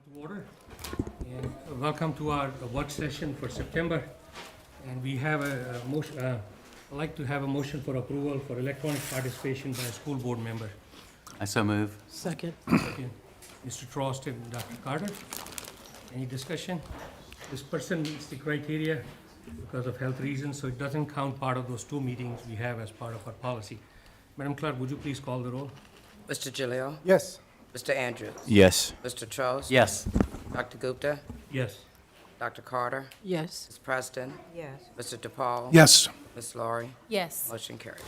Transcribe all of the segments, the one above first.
to order, and welcome to our work session for September. And we have a motion, I'd like to have a motion for approval for electronic participation by a school board member. I so move. Second. Second, Mr. Trost and Dr. Carter. Any discussion? This person meets the criteria because of health reasons, so it doesn't count part of those two meetings we have as part of our policy. Madam Clerk, would you please call the roll? Mr. Gilio? Yes. Mr. Andrews? Yes. Mr. Trost? Yes. Dr. Gupta? Yes. Dr. Carter? Yes. Ms. Preston? Yes. Mr. DePaul? Yes. Ms. Laurie? Yes. Motion carries.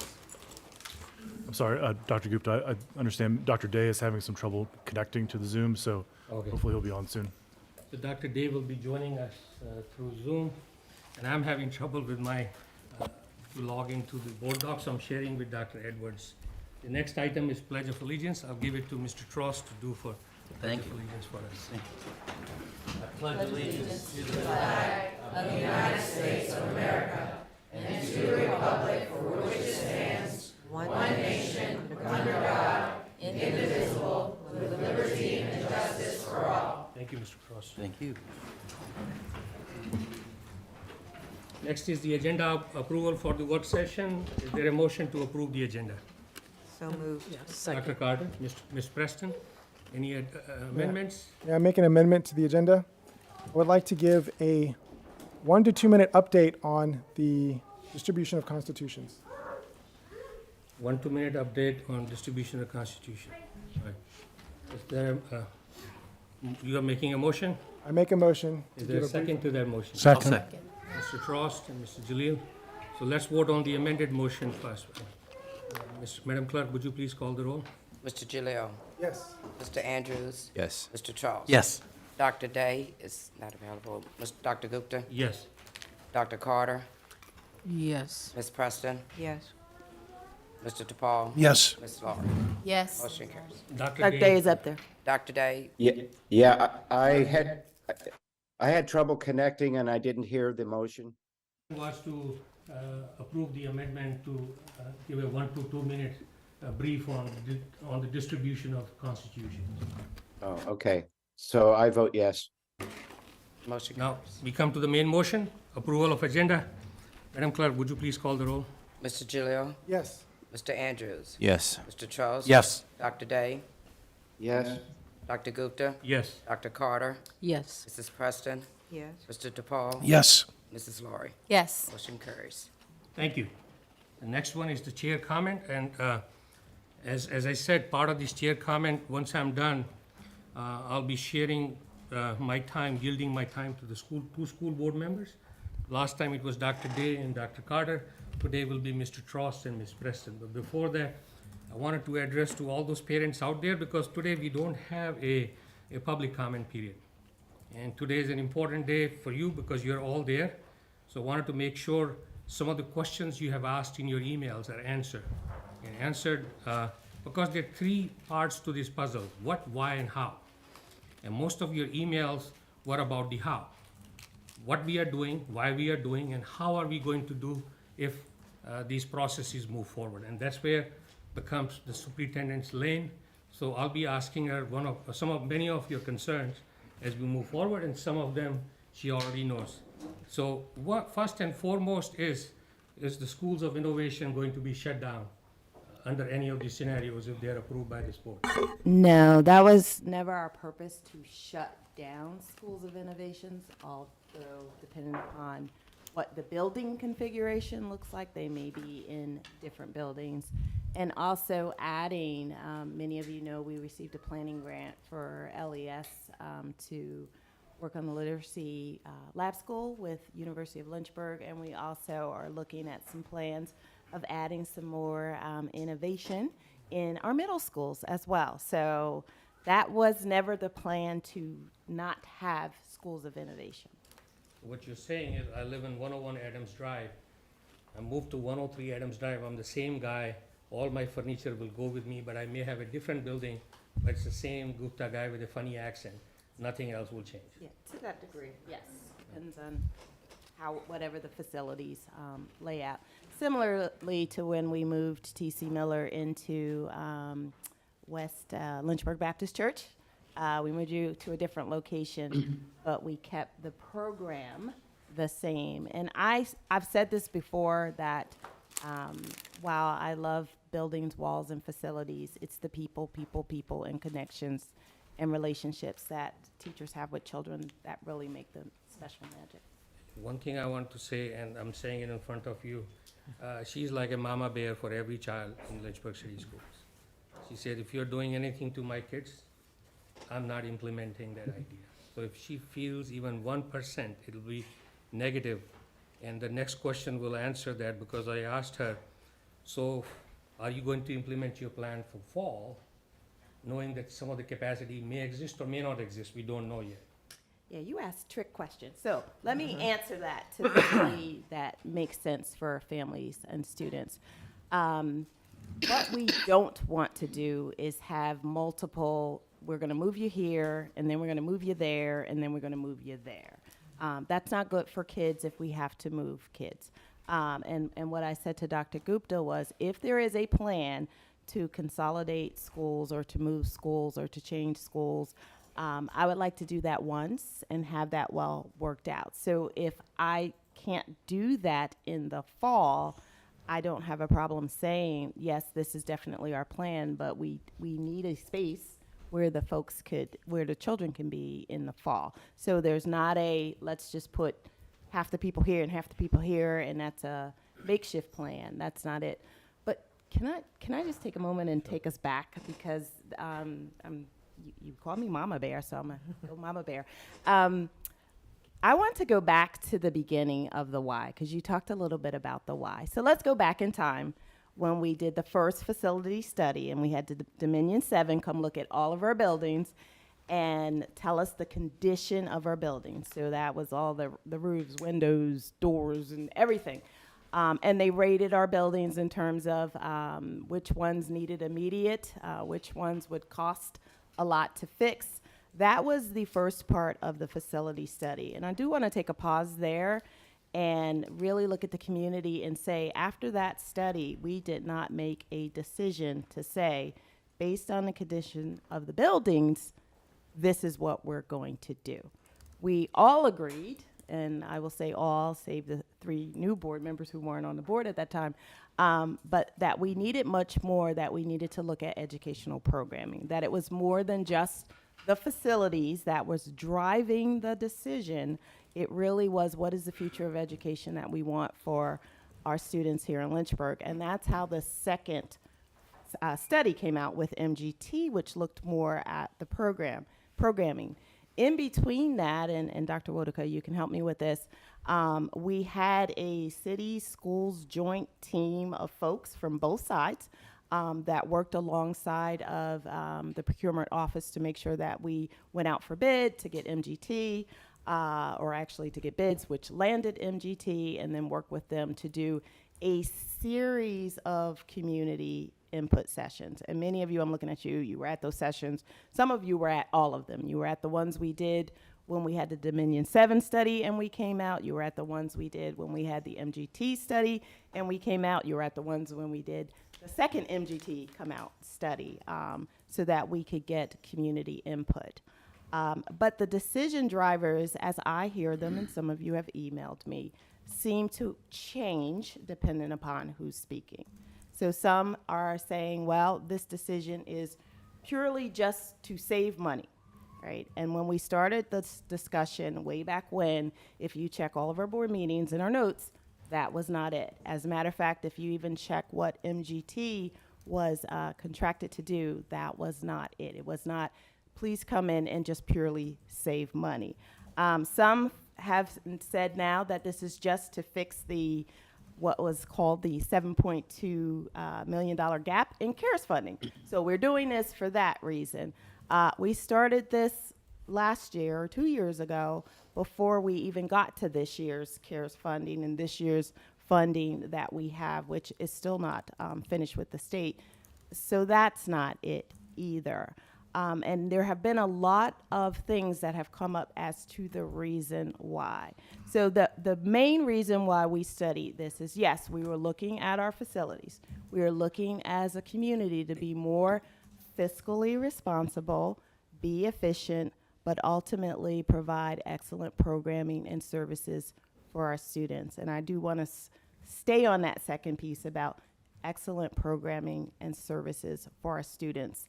I'm sorry, Dr. Gupta, I understand Dr. Day is having some trouble connecting to the Zoom, so Okay. hopefully he'll be on soon. So Dr. Day will be joining us through Zoom, and I'm having trouble with my, to log into the board doc, so I'm sharing with Dr. Edwards. The next item is Pledge of Allegiance. I'll give it to Mr. Trost to do for Pledge Thank of you. Allegiance for us. I pledge allegiance to the One nation, under God, indivisible, with liberty and justice for all. Thank you, Mr. Trost. Thank you. Next is the agenda approval for the work session. Is there a motion to approve the agenda? So moved. Yes. Dr. Second. Carter, Ms. Preston, any amendments? May I make an amendment to the agenda? I would like to give a 1 to 2 minute update on the distribution of constitutions. 1 2-minute update on distribution of Constitution. Right. Is there, you are making a motion? I make a motion to Is there give a a brief. second to that motion? I'll second. Mr. Trost and Mr. Jalil. So let's vote on the amended motion first. Madam Clerk, would you please call the roll? Mr. Gilio? Yes. Mr. Andrews? Yes. Mr. Trost? Yes. Dr. Day is not available. Dr. Gupta? Yes. Dr. Carter? Yes. Ms. Preston? Yes. Mr. DePaul? Yes. Ms. Laurie? Yes. Motion carries. Dr. Day is up there. Dr. Day? Yeah, I had trouble connecting and I didn't hear the motion. Was to approve the amendment to give a 1 to 2 minute brief on the distribution of Constitution. Oh, okay. So I vote yes. Motion Now, carries. we come to the main motion, approval of agenda. Madam Clerk, would you please call the roll? Mr. Gilio? Yes. Mr. Andrews? Yes. Mr. Trost? Yes. Dr. Day? Yes. Dr. Gupta? Yes. Dr. Carter? Yes. Mrs. Preston? Yes. Mr. DePaul? Yes. Mrs. Laurie? Yes. Motion carries. Thank you. The next one is the chair comment, and as I said, part of this chair comment, once I'm done, I'll be sharing my time, yielding my time to the two school board members. Last time it was Dr. Day and Dr. Carter. Today will be Mr. Trost and Ms. Preston. But before that, I wanted to address to all those parents out there, because today we don't have a public comment period. And today is an important day for you because you're all there. So I wanted to make sure some of the questions you have asked in your emails are answered. And answered because there are 3 parts to this puzzle: what, why, and how. And most of your emails were about the how. What we are doing, why we are doing, and how are we going to do if these processes move forward. And that's where becomes the superintendent's lane. So I'll be asking her many of your concerns as we move forward, and some of them she already knows. So what first and foremost is the schools of innovation going to be shut down under any of these scenarios if they're approved by this board? No, that was never our purpose to shut down schools of innovations, although depending upon what the building configuration looks like, they may be in different buildings. And also adding, many of you know we received a planning grant for LES to work on the literacy lab school with University of Lynchburg, and we also are looking at some plans of adding some more innovation in our middle schools as well. So that was never the plan, to not have schools of innovation. What you're saying is, I live in 101 Adams Drive. I moved to 103 Adams Drive. I'm the same guy. All my furniture will go with me, but I may have a different building, but it's the same Gupta guy with a funny accent. Nothing else will change. Yeah, to that degree, yes. Depends on how, whatever the facilities lay out. Similarly to when we moved T.C. Miller into West Lynchburg Baptist Church, We moved you to a different location, but we kept the program the same. And I've said this before that while I love buildings, walls, and facilities, it's the people, and connections and relationships that teachers have with children that really make the special magic. One thing I want to say, and I'm saying it in front of you, she's like a mama bear for every child in Lynchburg City Schools. She said, if you're doing anything to my kids, I'm not implementing that idea. So if she feels even 1%, it'll be negative. And the next question will answer that, because I asked her, so are you going to implement your plan for fall, knowing that some of the capacity may exist or may not exist? We don't know yet. Yeah, you asked trick questions. So let me answer that to the degree that makes sense for families and students. What we don't want to do is have multiple, we're going to move you here, and then we're going to move you there, and then we're going to move you there. That's not good for kids if we have to move kids. And what I said to Dr. Gupta was, if there is a plan to consolidate schools or to move schools or to change schools, I would like to do that once and have that well worked out. So if I can't do that in the fall, I don't have a problem saying, yes, this is definitely our plan, but we need a space where the children can be in the fall. So there's not let's just put half the people here and half the people here, and that's a makeshift plan. That's not it. But can I just take a moment and take us back, because you call me Mama Bear, so I'm a Mama Bear. I want to go back to the beginning of the why, because you talked a little bit about the why. So let's go back in time when we did the first facility study, and we had Dominion 7 come look at all of our buildings and tell us the condition of our buildings. So that was all the roofs, windows, doors, and everything. And they rated our buildings in terms of which ones needed immediate, which ones would cost a lot to fix. That was the first part of the facility study. And I do want to take a pause there and really look at the community and say, after that study, we did not make a decision to say, based on the condition of the buildings, this is what we're going to do. We all agreed, and I will say all, save the 3 new board members who weren't on the board at that time, but that we needed much more, that we needed to look at educational programming, that it was more than just the facilities that was driving the decision. It really was, what is the future of education that we want for our students here in Lynchburg? And that's how the second study came out with MGT, which looked more at the programming. In between that, and Dr. Wodeka, you can help me with this, we had a city schools joint team of folks from both sides that worked alongside of the procurement office to make sure that we went out for bid to get MGT, or actually to get bids, which landed MGT, and then work with them to do a series of community input sessions. And many of you, I'm looking at you, you were at those sessions. Some of you were at all of them. You were at the ones we did when we had the Dominion 7 study and we came out. You were at the ones we did when we had the MGT study and we came out. You were at the ones when we did the second MGT come out study, so that we could get community input. But the decision drivers, as I hear them, and some of you have emailed me, seem to change depending upon who's speaking. So some are saying, well, this decision is purely just to save money, right? And when we started this discussion way back when, if you check all of our board meetings and our notes, that was not it. As a matter of fact, if you even check what MGT was contracted to do, that was not it. It was not, please come in and just purely save money. Some have said now that this is just to fix what was called the $7.2 million gap in CARES funding. So we're doing this for that reason. We started this last year or 2 years ago before we even got to this year's CARES funding and this year's funding that we have, which is still not finished with the state. So that's not it either. And there have been a lot of things that have come up as to the reason why. So the main reason why we studied this is, yes, we were looking at our facilities. We were looking as a community to be more fiscally responsible, be efficient, but ultimately provide excellent programming and services for our students. And I do want to stay on that second piece about excellent programming and services for our students,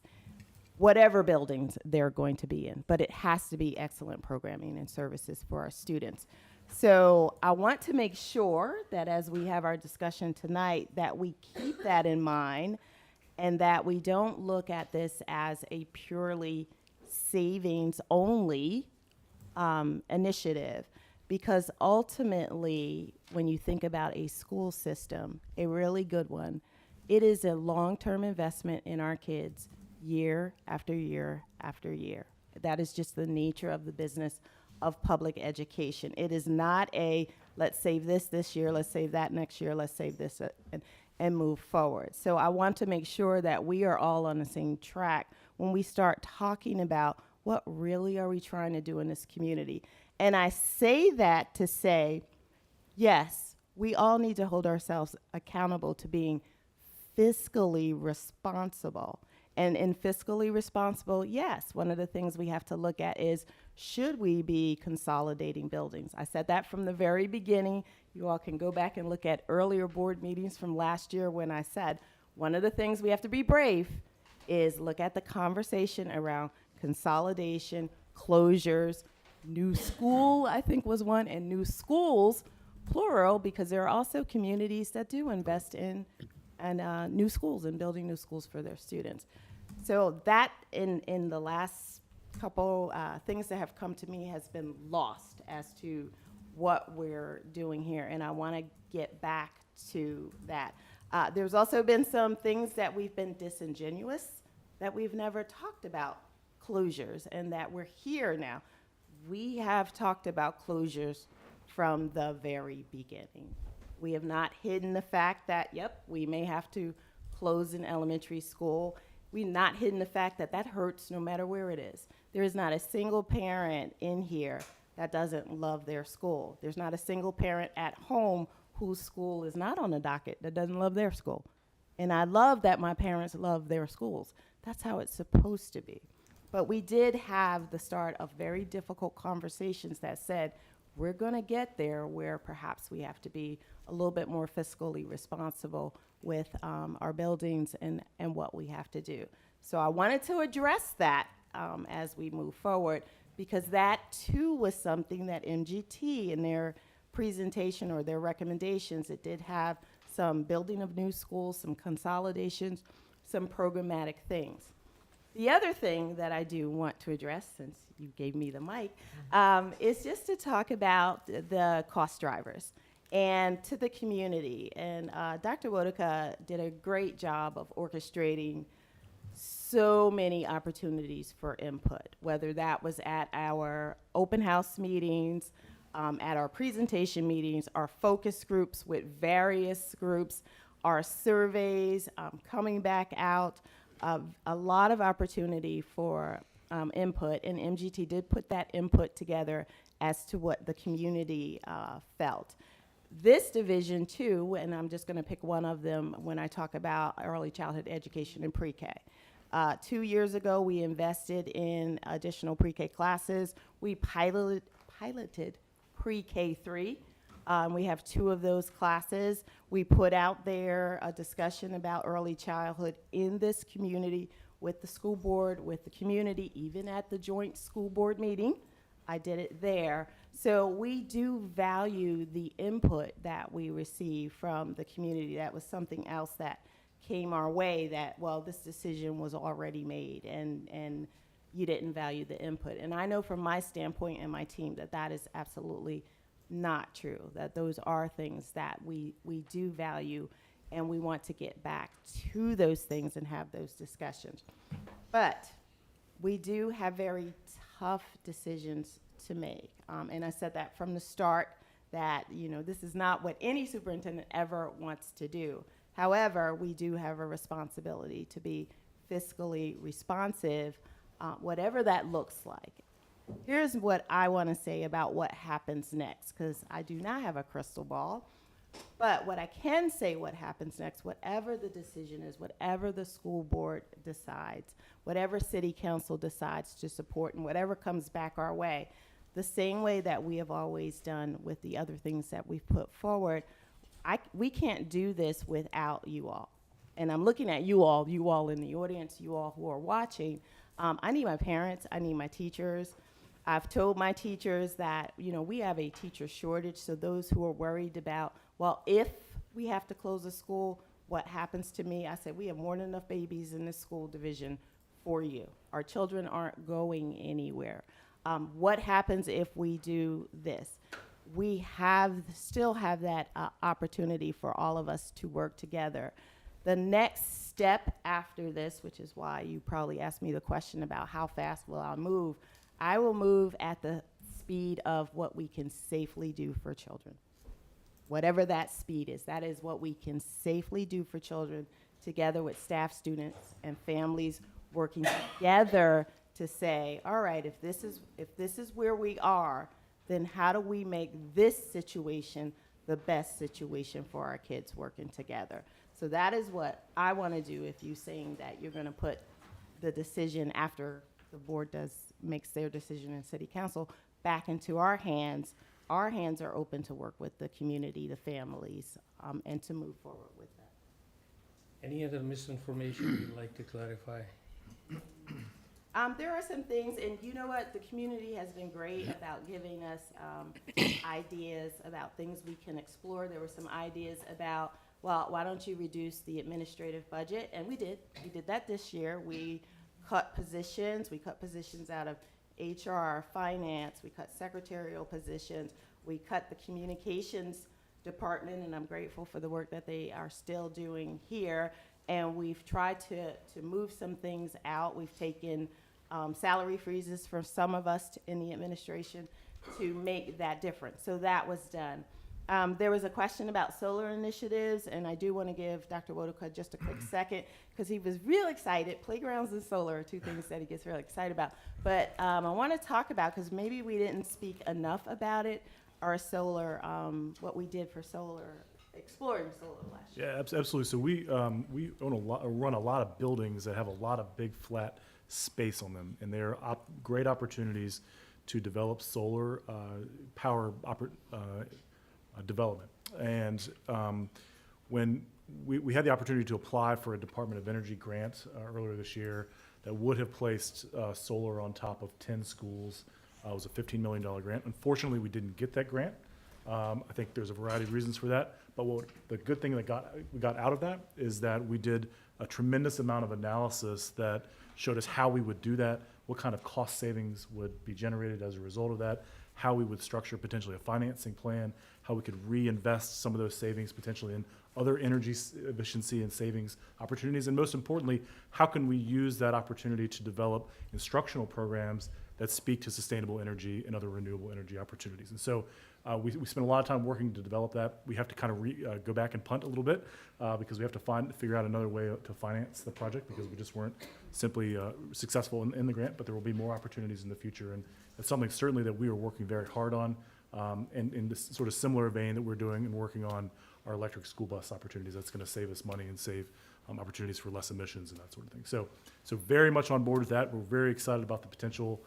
whatever buildings they're going to be in, but it has to be excellent programming and services for our students. So I want to make sure that as we have our discussion tonight, that we keep that in mind and that we don't look at this as a purely savings only initiative, because ultimately, when you think about a school system, a really good one, it is a long-term investment in our kids year after year after year. That is just the nature of the business of public education. It is not a, let's save this year, let's save that next year, let's save this and move forward. So I want to make sure that we are all on the same track when we start talking about what really are we trying to do in this community. And I say that to say, yes, we all need to hold ourselves accountable to being fiscally responsible. And in fiscally responsible, yes, one of the things we have to look at is, should we be consolidating buildings? I said that from the very beginning. You all can go back and look at earlier board meetings from last year when I said, one of the things we have to be brave is look at the conversation around consolidation, closures, new school, I think was one, and new schools, plural, because there are also communities that do invest in new schools and building new schools for their students. So that in the last couple things that have come to me has been lost as to what we're doing here, and I want to get back to that. There's also been some things that we've been disingenuous, that we've never talked about closures, and that we're here now. We have talked about closures from the very beginning. We have not hidden the fact that, yep, we may have to close an elementary school. We've not hidden the fact that that hurts no matter where it is. There is not a single parent in here that doesn't love their school. There's not a single parent at home whose school is not on the docket that doesn't love their school. And I love that my parents love their schools. That's how it's supposed to be. But we did have the start of very difficult conversations that said, we're going to get there where perhaps we have to be a little bit more fiscally responsible with our buildings and what we have to do. So I wanted to address that as we move forward, because that too was something that MGT in their presentation or their recommendations, it did have some building of new schools, some consolidations, some programmatic things. The other thing that I do want to address, since you gave me the mic, is just to talk about the cost drivers and to the community. And Dr. Wotica did a great job of orchestrating so many opportunities for input, whether that was at our open house meetings, at our presentation meetings, our focus groups with various groups, our surveys, coming back out, a lot of opportunity for input, and MGT did put that input together as to what the community felt. This division too, and I'm just going to pick one of them when I talk about early childhood education and pre-K. 2 years ago, we invested in additional pre-K classes. We piloted pre-K 3. We have 2 of those classes. We put out there a discussion about early childhood in this community with the school board, with the community, even at the joint school board meeting. I did it there. So we do value the input that we receive from the community. That was something else that came our way, that, well, this decision was already made and you didn't value the input. And I know from my standpoint and my team that that is absolutely not true, that those are things that we do value, and we want to get back to those things and have those discussions. But we do have very tough decisions to make. And I said that from the start, that, you know, this is not what any superintendent ever wants to do. However, we do have a responsibility to be fiscally responsive, whatever that looks like. Here's what I want to say about what happens next, because I do not have a crystal ball. But what I can say, what happens next, whatever the decision is, whatever the school board decides, whatever city council decides to support, and whatever comes back our way, the same way that we have always done with the other things that we've put forward, we can't do this without you all. And I'm looking at you all in the audience, you all who are watching. I need my parents, I need my teachers. I've told my teachers that, we have a teacher shortage, so those who are worried about, well, if we have to close a school, what happens to me? I said, we have more than enough babies in this school division for you. Our children aren't going anywhere. What happens if we do this? We still have that opportunity for all of us to work together. The next step after this, which is why you probably asked me the question about how fast will I move, I will move at the speed of what we can safely do for children. Whatever that speed is, that is what we can safely do for children, together with staff, students, and families working together to say, all right, if this is where we are, then how do we make this situation the best situation for our kids working together? So that is what I want to do. If you're saying that you're going to put the decision after the board makes their decision in city council back into our hands are open to work with the community, the families, and to move forward with that. Any other misinformation you'd like to clarify? There are some things, and you know what? The community has been great about giving us ideas about things we can explore. There were some ideas about, well, why don't you reduce the administrative budget? And we did. We did that this year. We cut positions. We cut positions out of HR, finance. We cut secretarial positions. We cut the communications department, and I'm grateful for the work that they are still doing here. And we've tried to move some things out. We've taken salary freezes for some of us in the administration to make that difference. So that was done. There was a question about solar initiatives, and I do want to give Dr. Wodoka just a quick second, because he was real excited. Playgrounds and solar are two things that he gets really excited about. But I want to talk about, because maybe we didn't speak enough about it, our solar, what we did for solar, exploring solar last year. Yeah, absolutely. So we run a lot of buildings that have a lot of big flat space on them, and they're great opportunities to develop solar power development. And when we had the opportunity to apply for a Department of Energy grant earlier this year that would have placed solar on top of 10 schools. It was a $15 million grant. Unfortunately, we didn't get that grant. I think there's a variety of reasons for that. But the good thing that we got out of that is that we did a tremendous amount of analysis that showed us how we would do that, what kind of cost savings would be generated as a result of that, how we would structure potentially a financing plan, how we could reinvest some of those savings potentially in other energy efficiency and savings opportunities, and most importantly, how can we use that opportunity to develop instructional programs that speak to sustainable energy and other renewable energy opportunities. And so we spent a lot of time working to develop that. We have to kind of go back and punt a little bit because we have to figure out another way to finance the project, because we just weren't simply successful in the grant, but there will be more opportunities in the future. And it's something certainly that we are working very hard on. And in this sort of similar vein that we're doing and working on our electric school bus opportunities, that's going to save us money and save opportunities for less emissions and that sort of thing. So very much on board with that. We're very excited about the potential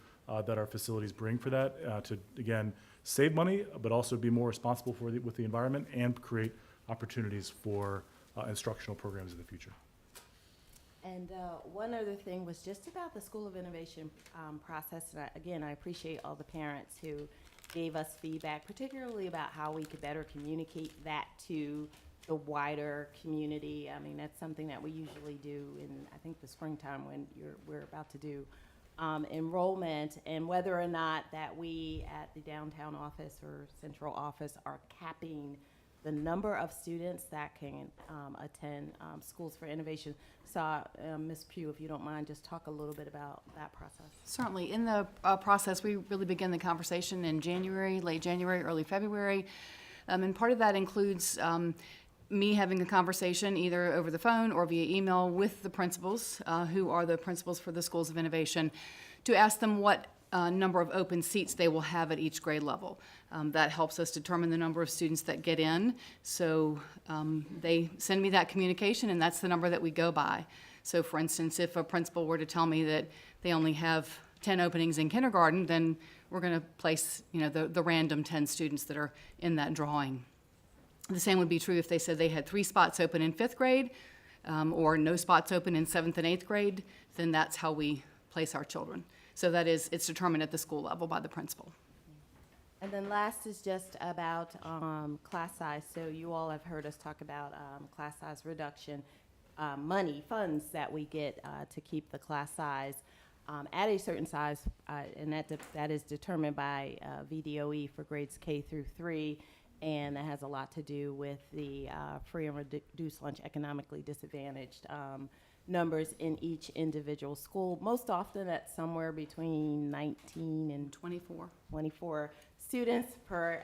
that our facilities bring for that to, again, save money, but also be more responsible with the environment and create opportunities for instructional programs in the future. And one other thing was just about the School of Innovation process. And again, I appreciate all the parents who gave us feedback, particularly about how we could better communicate that to the wider community. I mean, that's something that we usually do in, I think, the springtime when we're about to do enrollment, and whether or not that we at the downtown office or central office are capping the number of students that can attend Schools for Innovation. So, Ms. Pugh, if you don't mind, just talk a little bit about that process. Certainly. In the process, we really begin the conversation in January, late January, early February. And part of that includes me having a conversation either over the phone or via email with the principals, who are the principals for the Schools of Innovation, to ask them what number of open seats they will have at each grade level. That helps us determine the number of students that get in. So they send me that communication, and that's the number that we go by. So for instance, if a principal were to tell me that they only have 10 openings in kindergarten, then we're going to place, the random 10 students that are in that drawing. The same would be true if they said they had 3 spots open in 5th grade or no spots open in 7th and 8th grade, then that's how we place our children. So it's determined at the school level by the principal. And then last is just about class size. So you all have heard us talk about class size reduction, funds that we get to keep the class size at a certain size, and that is determined by VDOE for grades K through 3, and that has a lot to do with the free and reduced lunch economically disadvantaged numbers in each individual school. Most often that's somewhere between 19 and 24 students per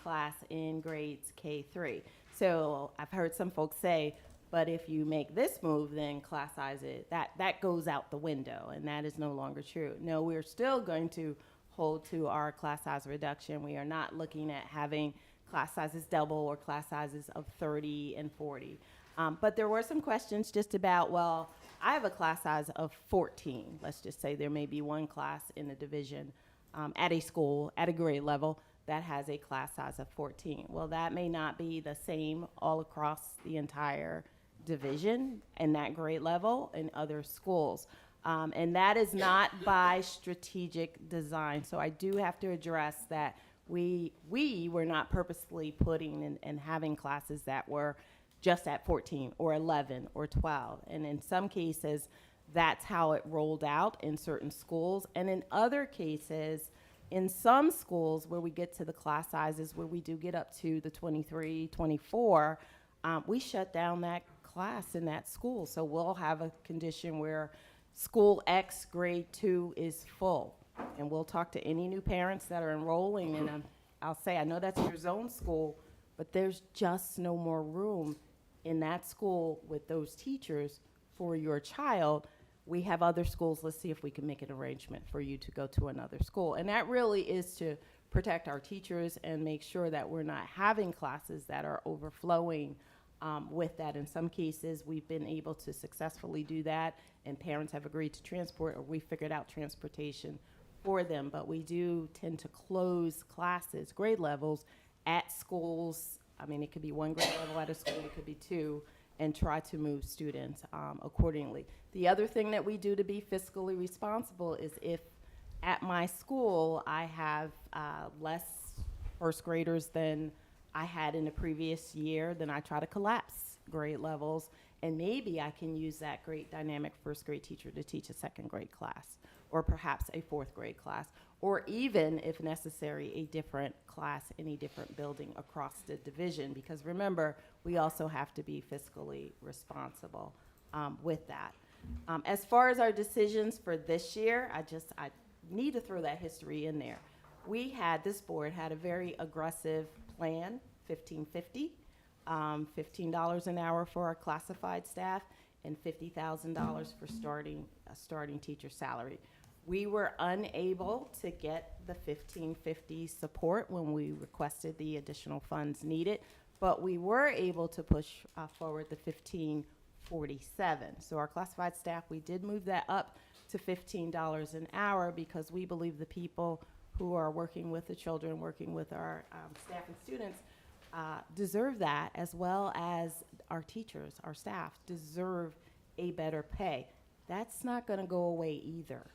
class in grades K-3. So I've heard some folks say, but if you make this move, then class size, that goes out the window, and that is no longer true. No, we're still going to hold to our class size reduction. We are not looking at having class sizes double or class sizes of 30 and 40. But there were some questions just about, well, I have a class size of 14. Let's just say there may be one class in a division at a school, at a grade level, that has a class size of 14. Well, that may not be the same all across the entire division and that grade level in other schools. And that is not by strategic design. So I do have to address that we were not purposely putting and having classes that were just at 14 or 11 or 12. And in some cases, that's how it rolled out in certain schools. And in other cases, in some schools where we get to the class sizes where we do get up to the 23, 24, we shut down that class in that school. So we'll have a condition where school X grade 2 is full. And we'll talk to any new parents that are enrolling, and I'll say, I know that's your zone school, but there's just no more room in that school with those teachers for your child. We have other schools, let's see if we can make an arrangement for you to go to another school. And that really is to protect our teachers and make sure that we're not having classes that are overflowing with that. In some cases, we've been able to successfully do that, and parents have agreed to transport, or we figured out transportation for them. But we do tend to close classes, grade levels, at schools. I mean, it could be one grade level at a school, it could be 2, and try to move students accordingly. The other thing that we do to be fiscally responsible is if at my school I have less first graders than I had in the previous year, then I try to collapse grade levels, and maybe I can use that great dynamic first grade teacher to teach a second grade class, or perhaps a 4th grade class, or even, if necessary, a different class in a different building across the division. Because remember, we also have to be fiscally responsible with that. As far as our decisions for this year, I need to throw that history in there. This board had a very aggressive plan, 1550, $15 an hour for our classified staff, and $50,000 for starting teacher salary. We were unable to get the 1550 support when we requested the additional funds needed, but we were able to push forward the 1547. So our classified staff, we did move that up to $15 an hour because we believe the people who are working with the children, working with our staff and students, deserve that, as well as our teachers, our staff, deserve a better pay. That's not going to go away either.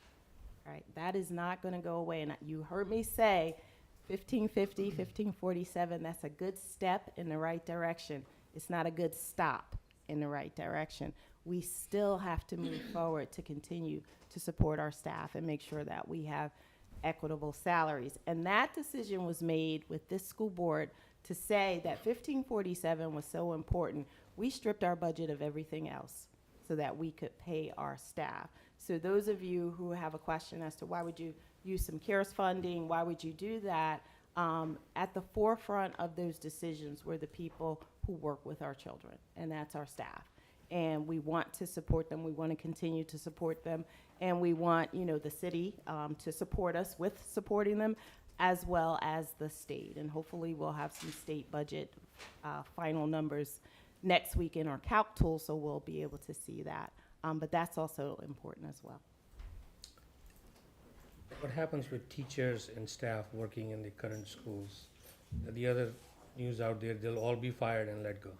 Right? That is not going to go away. And you heard me say 1550, 1547, that's a good step in the right direction. It's not a good stop in the right direction. We still have to move forward to continue to support our staff and make sure that we have equitable salaries. And that decision was made with this school board to say that 1547 was so important. We stripped our budget of everything else so that we could pay our staff. So those of you who have a question as to why would you use some CARES funding, why would you do that, at the forefront of those decisions were the people who work with our children, and that's our staff. and we want to support them. We want to continue to support them, and we want, you know, the city to support us with supporting them, as well as the state. And hopefully we'll have some state budget final numbers next week in our calc tool, so we'll be able to see that. But that's also important as well. What happens with teachers and staff working in the current schools? The other news out there, they'll all be fired and let go.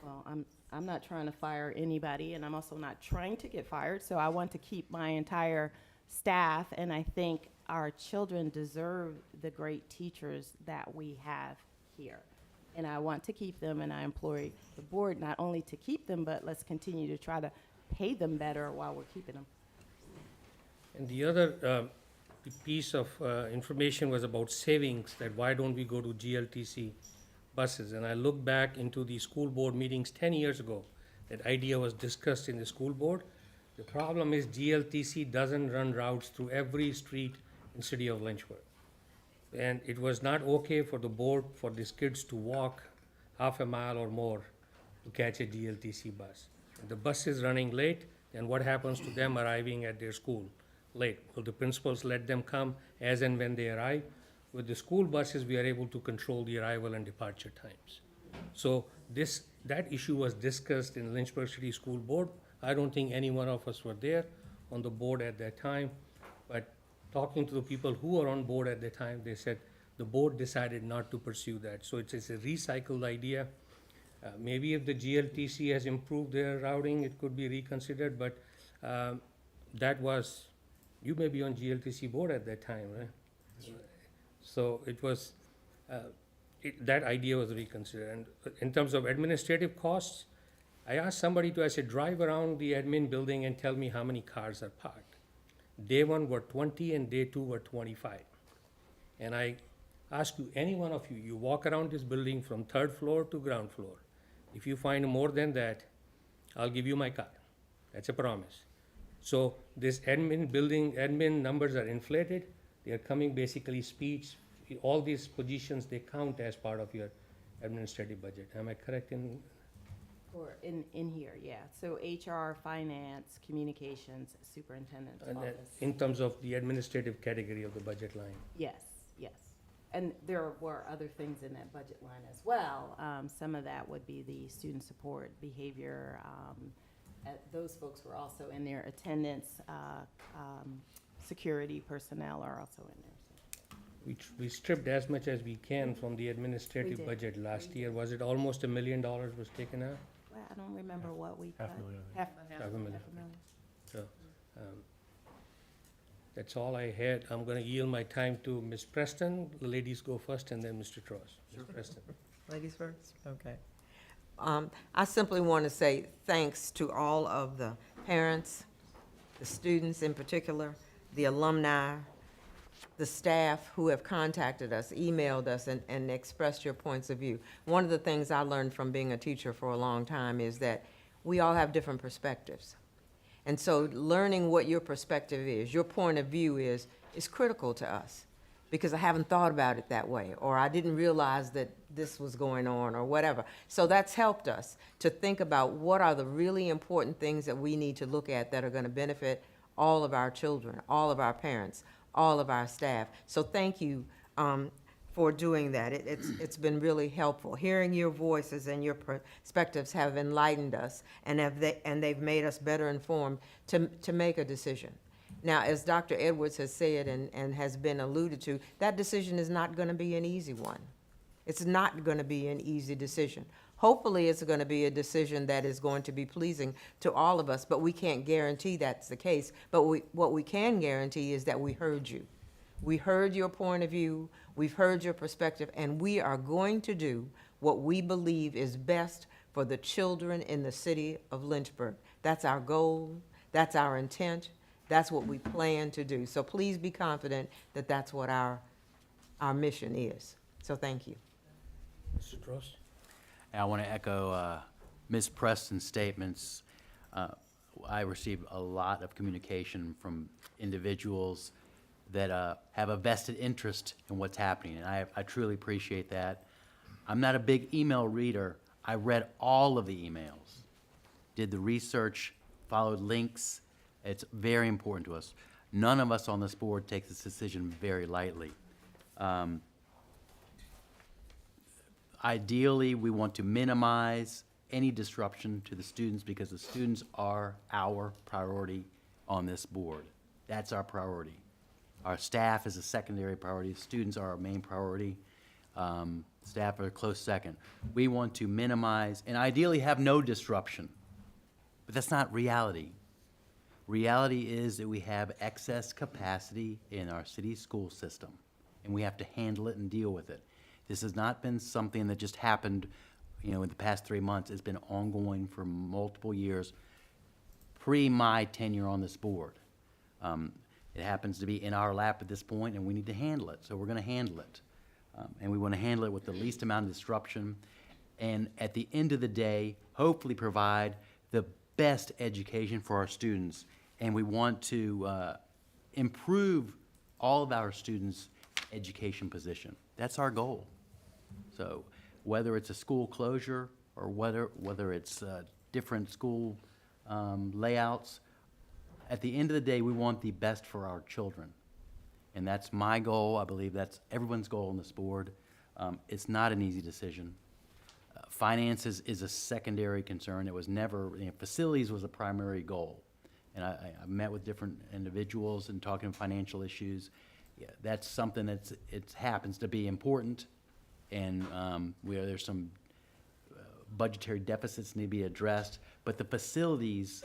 Well, I'm not trying to fire anybody, and I'm also not trying to get fired, so I want to keep my entire staff, and I think our children deserve the great teachers that we have here. And I want to keep them, and I implore the board not only to keep them, but let's continue to try to pay them better while we're keeping them. And the other piece of information was about savings, that why don't we go to GLTC buses? And I looked back into the school board meetings 10 years ago. That idea was discussed in the school board. The problem is GLTC doesn't run routes through every street in city of Lynchburg. And it was not okay for the board, for these kids to walk half a mile or more to catch a GLTC bus. If the bus is running late, then what happens to them arriving at their school late? Will the principals let them come as and when they arrive? With the school buses, we are able to control the arrival and departure times. So that issue was discussed in Lynchburg City School Board. I don't think any one of us were there on the board at that time, but talking to the people who were on board at the time, they said the board decided not to pursue that. So it's a recycled idea. Maybe if the GLTC has improved their routing, it could be reconsidered, but that was, you may be on GLTC board at that time, right? So it was, that idea was reconsidered. And in terms of administrative costs, I asked somebody I said, drive around the admin building and tell me how many cars are parked. Day one were 20 and day two were 25. And I ask you, any one of you, you walk around this building from third floor to ground floor. If you find more than that, I'll give you my car. That's a promise. So this admin numbers are inflated. They are coming basically speech. All these positions, they count as part of your administrative budget. Am I correct in? Or in here, yeah. So HR, finance, communications, superintendent's office. In terms of the administrative category of the budget line? Yes, yes. And there were other things in that budget line as well. Some of that would be the student support, behavior. Those folks were also in there. Attendance, security personnel are also in there. We stripped as much as we can from the administrative did. budget last year. Was it almost $1 million was taken out? Well, I don't remember what we cut. $500,000. Half $500,000. a million. So, that's all I had. I'm gonna yield my time to Ms. Preston. The ladies go first and then Mr. Tross. Ms. Preston. Ladies first? Okay. I simply want to say thanks to all of the parents, the students in particular, the alumni, the staff who have contacted us, emailed us, and expressed your points of view. One of the things I learned from being a teacher for a long time is that we all have different perspectives. And so learning what your perspective is, your point of view is critical to us, because I haven't thought about it that way, or I didn't realize that this was going on, or whatever. So that's helped us to think about what are the really important things that we need to look at that are going to benefit all of our children, all of our parents, all of our staff. So thank you for doing that. It's been really helpful. Hearing your voices and your perspectives have enlightened us, and they've made us better informed to make a decision. Now, as Dr. Edwards has said and has been alluded to, that decision is not going to be an easy one. It's not going to be an easy decision. Hopefully, it's going to be a decision that is going to be pleasing to all of us, but we can't guarantee that's the case. But what we can guarantee is that we heard you. We heard your point of view, we've heard your perspective, and we are going to do what we believe is best for the children in the city of Lynchburg. That's our goal, that's our intent, that's what we plan to do. So please be confident that that's what our mission is. So thank you. Mr. Tross? I want to echo Ms. Preston's statements. I received a lot of communication from individuals that have a vested interest in what's happening, and I truly appreciate that. I'm not a big email reader. I read all of the emails, did the research, followed links. It's very important to us. None of us on this board takes this decision very lightly. Ideally, we want to minimize any disruption to the students because the students are our priority on this board. That's our priority. Our staff is a secondary priority. Students are our main priority. Staff are a close second. We want to minimize and ideally have no disruption, but that's not reality. Reality is that we have excess capacity in our city school system, and we have to handle it and deal with it. This has not been something that just happened, in the past 3 months. It's been ongoing for multiple years, pre my tenure on this board. It happens to be in our lap at this point, and we need to handle it, so we're going to handle it. And we want to handle it with the least amount of disruption, and at the end of the day, hopefully provide the best education for our students. And we want to improve all of our students' education position. That's our goal. So whether it's a school closure or whether it's different school layouts, at the end of the day, we want the best for our children. And that's my goal. I believe that's everyone's goal on this board. It's not an easy decision. Finances is a secondary concern. It was never, facilities was a primary goal. And I met with different individuals and talking financial issues. Yeah, that's something it happens to be important, and where there's some budgetary deficits need to be addressed. But the facilities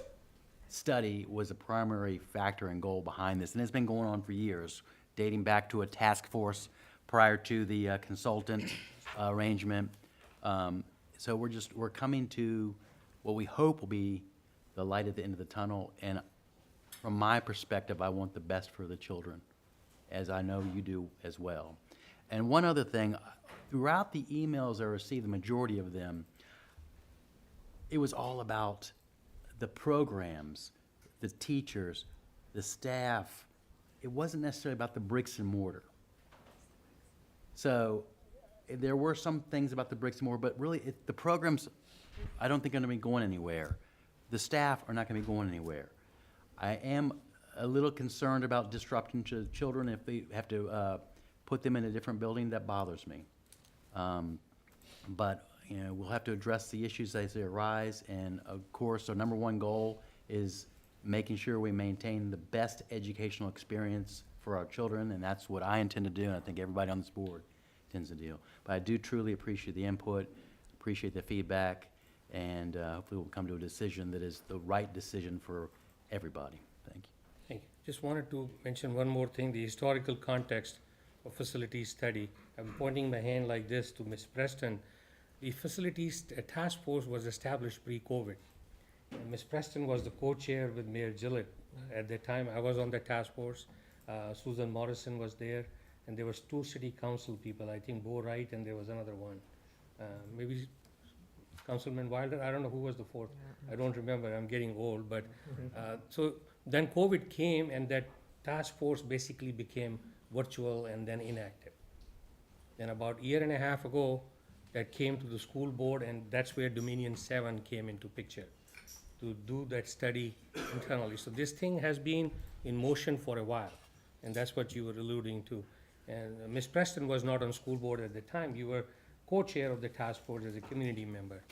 study was a primary factor and goal behind this, and it's been going on for years, dating back to a task force prior to the consultant arrangement. So we're coming to what we hope will be the light at the end of the tunnel. And from my perspective, I want the best for the children, as I know you do as well. And one other thing, throughout the emails I received, the majority of them, it was all about the programs, the teachers, the staff. It wasn't necessarily about the bricks and mortar. So there were some things about the bricks and mortar, but really the programs, I don't think are going to be going anywhere. The staff are not going to be going anywhere. I am a little concerned about disruption to children if they have to put them in a different building. That bothers me. But we'll have to address the issues as they arise. And of course, our number one goal is making sure we maintain the best educational experience for our children, and that's what I intend to do, and I think everybody on this board intends to do. But I do truly appreciate the input, appreciate the feedback, and hopefully we'll come to a decision that is the right decision for everybody. Thank you. Thank you. Just wanted to mention one more thing, the historical context of facilities study. I'm pointing my hand like this to Ms. Preston. The facilities task force was established pre-COVID. Ms. Preston was the co-chair with Mayor Gillett. At that time, I was on the task force. Susan Morrison was there, and there was 2 city council people, I think Bo Wright, and there was another one. Maybe Councilman Wilder, I don't know who was the 4th. I don't remember, I'm getting old, but, so then COVID came, and that task force basically became virtual and then inactive. Then about a year and a half ago, that came to the school board, and that's where Dominion 7 came into picture, to do that study internally. So this thing has been in motion for a while, and that's what you were alluding to. And Ms. Preston was not on school board at the time. You were co-chair of the task force as a community member.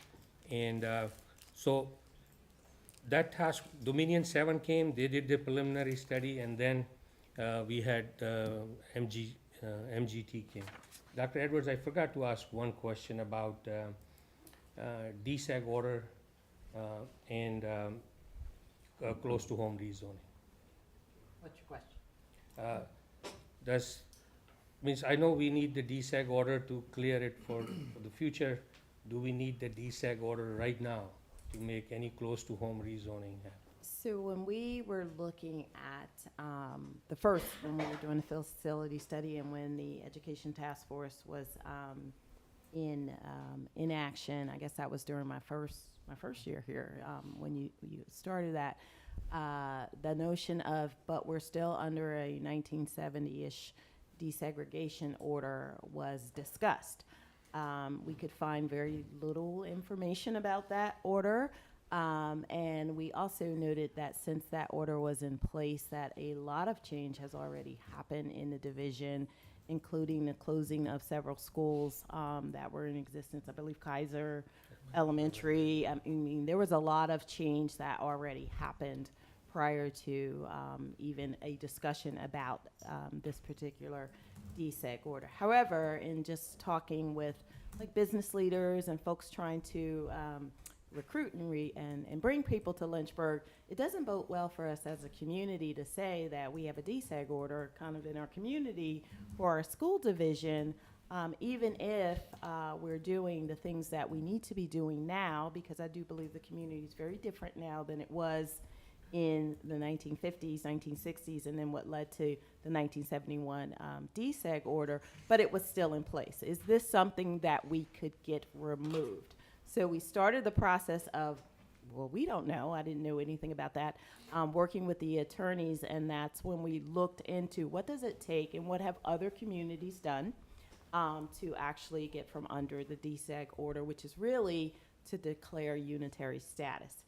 And so that task, Dominion 7 came, they did the preliminary study, and then we had MGT came. Dr. Edwards, I forgot to ask one question about DSAG order and close to home rezoning. What's your question? Means I know we need the DSAG order to clear it for the future. Do we need the DSAG order right now to make any close to home rezoning happen? So when we were looking at when we were doing the facility study and when the education task force was in action, I guess that was during my first year here, when you started that, the notion of, but we're still under a 1970-ish desegregation order was discussed. We could find very little information about that order. And we also noted that since that order was in place, that a lot of change has already happened in the division, including the closing of several schools that were in existence. I believe Kaiser Elementary. I mean, there was a lot of change that already happened prior to even a discussion about this particular DSEG order. However, in just talking with like business leaders and folks trying to recruit and bring people to Lynchburg, it doesn't bode well for us as a community to say that we have a DSEG order kind of in our community for our school division, even if we're doing the things that we need to be doing now, because I do believe the community is very different now than it was in the 1950s, 1960s, and then what led to the 1971 DSEG order, but it was still in place. Is this something that we could get removed? So we started the process of, well, we don't know, I didn't know anything about that, working with the attorneys, and that's when we looked into what does it take and what have other communities done to actually get from under the DSEG order, which is really to declare unitary status.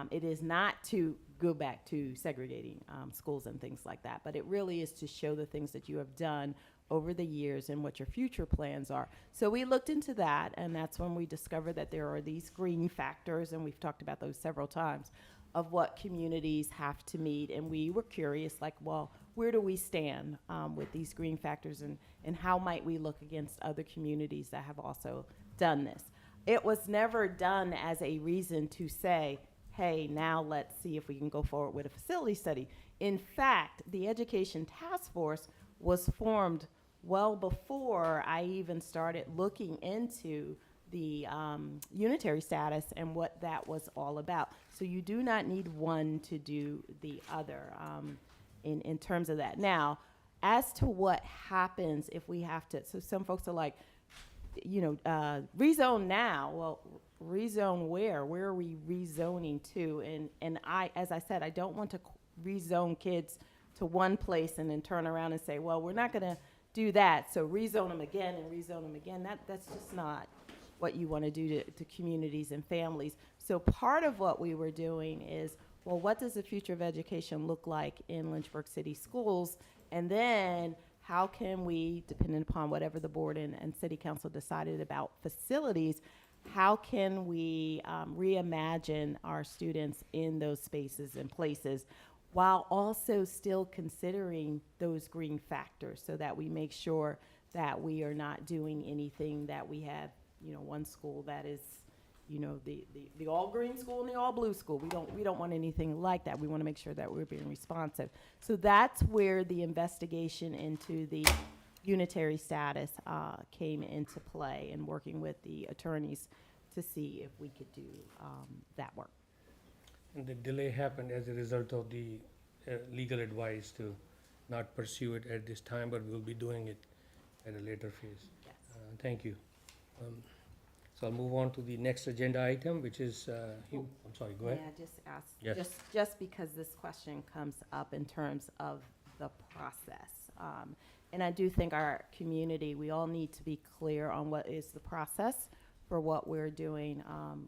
It is not to go back to segregating schools and things like that, but it really is to show the things that you have done over the years and what your future plans are. So we looked into that, and that's when we discovered that there are these green factors, and we've talked about those several times, of what communities have to meet. And we were curious, like, well, where do we stand with these green factors, and how might we look against other communities that have also done this? It was never done as a reason to say, hey, now let's see if we can go forward with a facility study. In fact, the Education Task Force was formed well before I even started looking into the unitary status and what that was all about. So you do not need one to do the other in terms of that. Now, as to what happens if we have to, so some folks are like, you know, rezone now. Well, rezone where? Where are we rezoning to? And I, as I said, I don't want to rezone kids to one place and then turn around and say, well, we're not going to do that, so rezone them again and rezone them again. That's just not what you want to do to communities and families. So part of what we were doing is, well, what does the future of education look like in Lynchburg City Schools? And then how can we, depending upon whatever the board and city council decided about facilities, how can we reimagine our students in those spaces and places while also still considering those green factors, so that we make sure that we are not doing anything that we have, you know, one school that is, you know, the all green school and the all blue school. We don't want anything like that. We want to make sure that we're being responsive. So that's where the investigation into the unitary status came into play, and working with the attorneys to see if we could do that work. And the delay happened as a result of the legal advice to not pursue it at this time, but we'll be doing it at a later phase. Yes. Thank you. So I'll move on to the next agenda item, which is, I'm sorry, go ahead. Yeah, just ask, Yes. just because this question comes up in terms of the process. And I do think our community, we all need to be clear on what is the process for what we're doing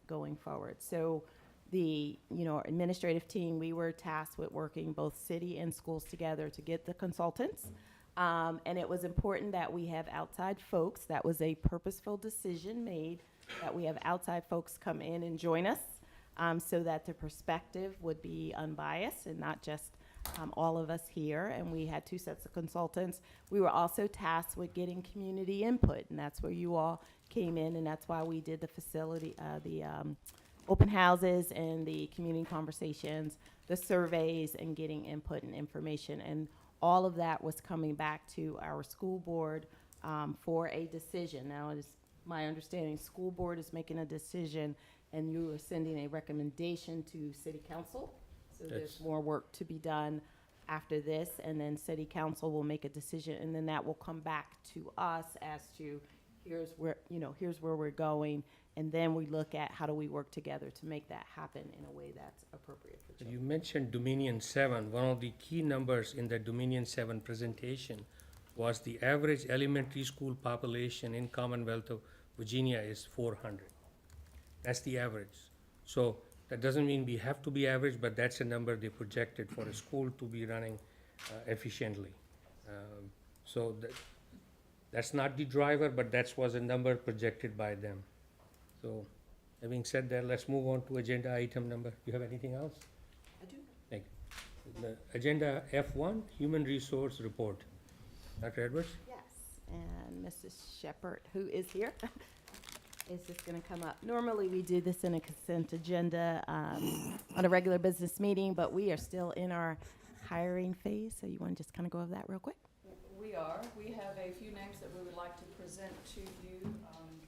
going forward. So the, you know, administrative team, we were tasked with working both city and schools together to get the consultants. And it was important that we have outside folks. That was a purposeful decision made, that we have outside folks come in and join us, so that the perspective would be unbiased and not just all of us here. And we had 2 sets of consultants. We were also tasked with getting community input, and that's where you all came in, and that's why we did the facility, the open houses and the community conversations, the surveys, and getting input and information. And all of that was coming back to our school board for a decision. Now, it is my understanding, school board is making a decision, and you are sending a recommendation to city council. So there's more work to be done after this, and then city council will make a decision, and then that will come back to us as to here's where, you know, here's where we're going, and then we look at how do we work together to make that happen in a way that's appropriate for children. You mentioned Dominion 7. One of the key numbers in the Dominion 7 presentation was the average elementary school population in Commonwealth of Virginia is 400. That's the average. So That doesn't mean we have to be average, but that's a number they projected for a school to be running efficiently. So that's not the driver, but that was a number projected by them. So, having said that, let's move on to agenda item number. You have anything else? I do. Thank you. The agenda F1, Human Resource Report. Dr. Edwards? Yes, and Mrs. Shepherd, who is here, is just going to come up. Normally, we do this in a consent agenda on a regular business meeting, but we are still in our hiring phase, so you want to just kind of go over that real quick? We are. We have a few names that we would like to present to you,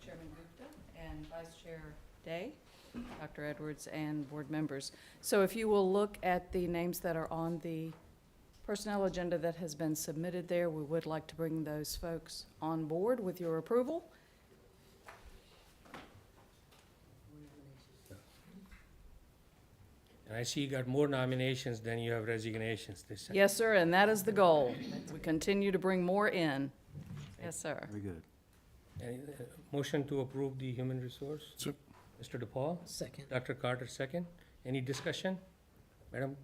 Chairman Gupta and Vice Chair Day, Dr. Edwards, and board members. So if you will look at the names that are on the personnel agenda that has been submitted there, we would like to bring those folks on board with your approval. And I see you got more nominations than you have resignations this time. Yes, sir, and that is the goal. We continue to bring more in. Yes, sir. Very good. Any, motion to approve the human resource? Mr. DePaul? Second. Dr. Carter, second. Any discussion? Madam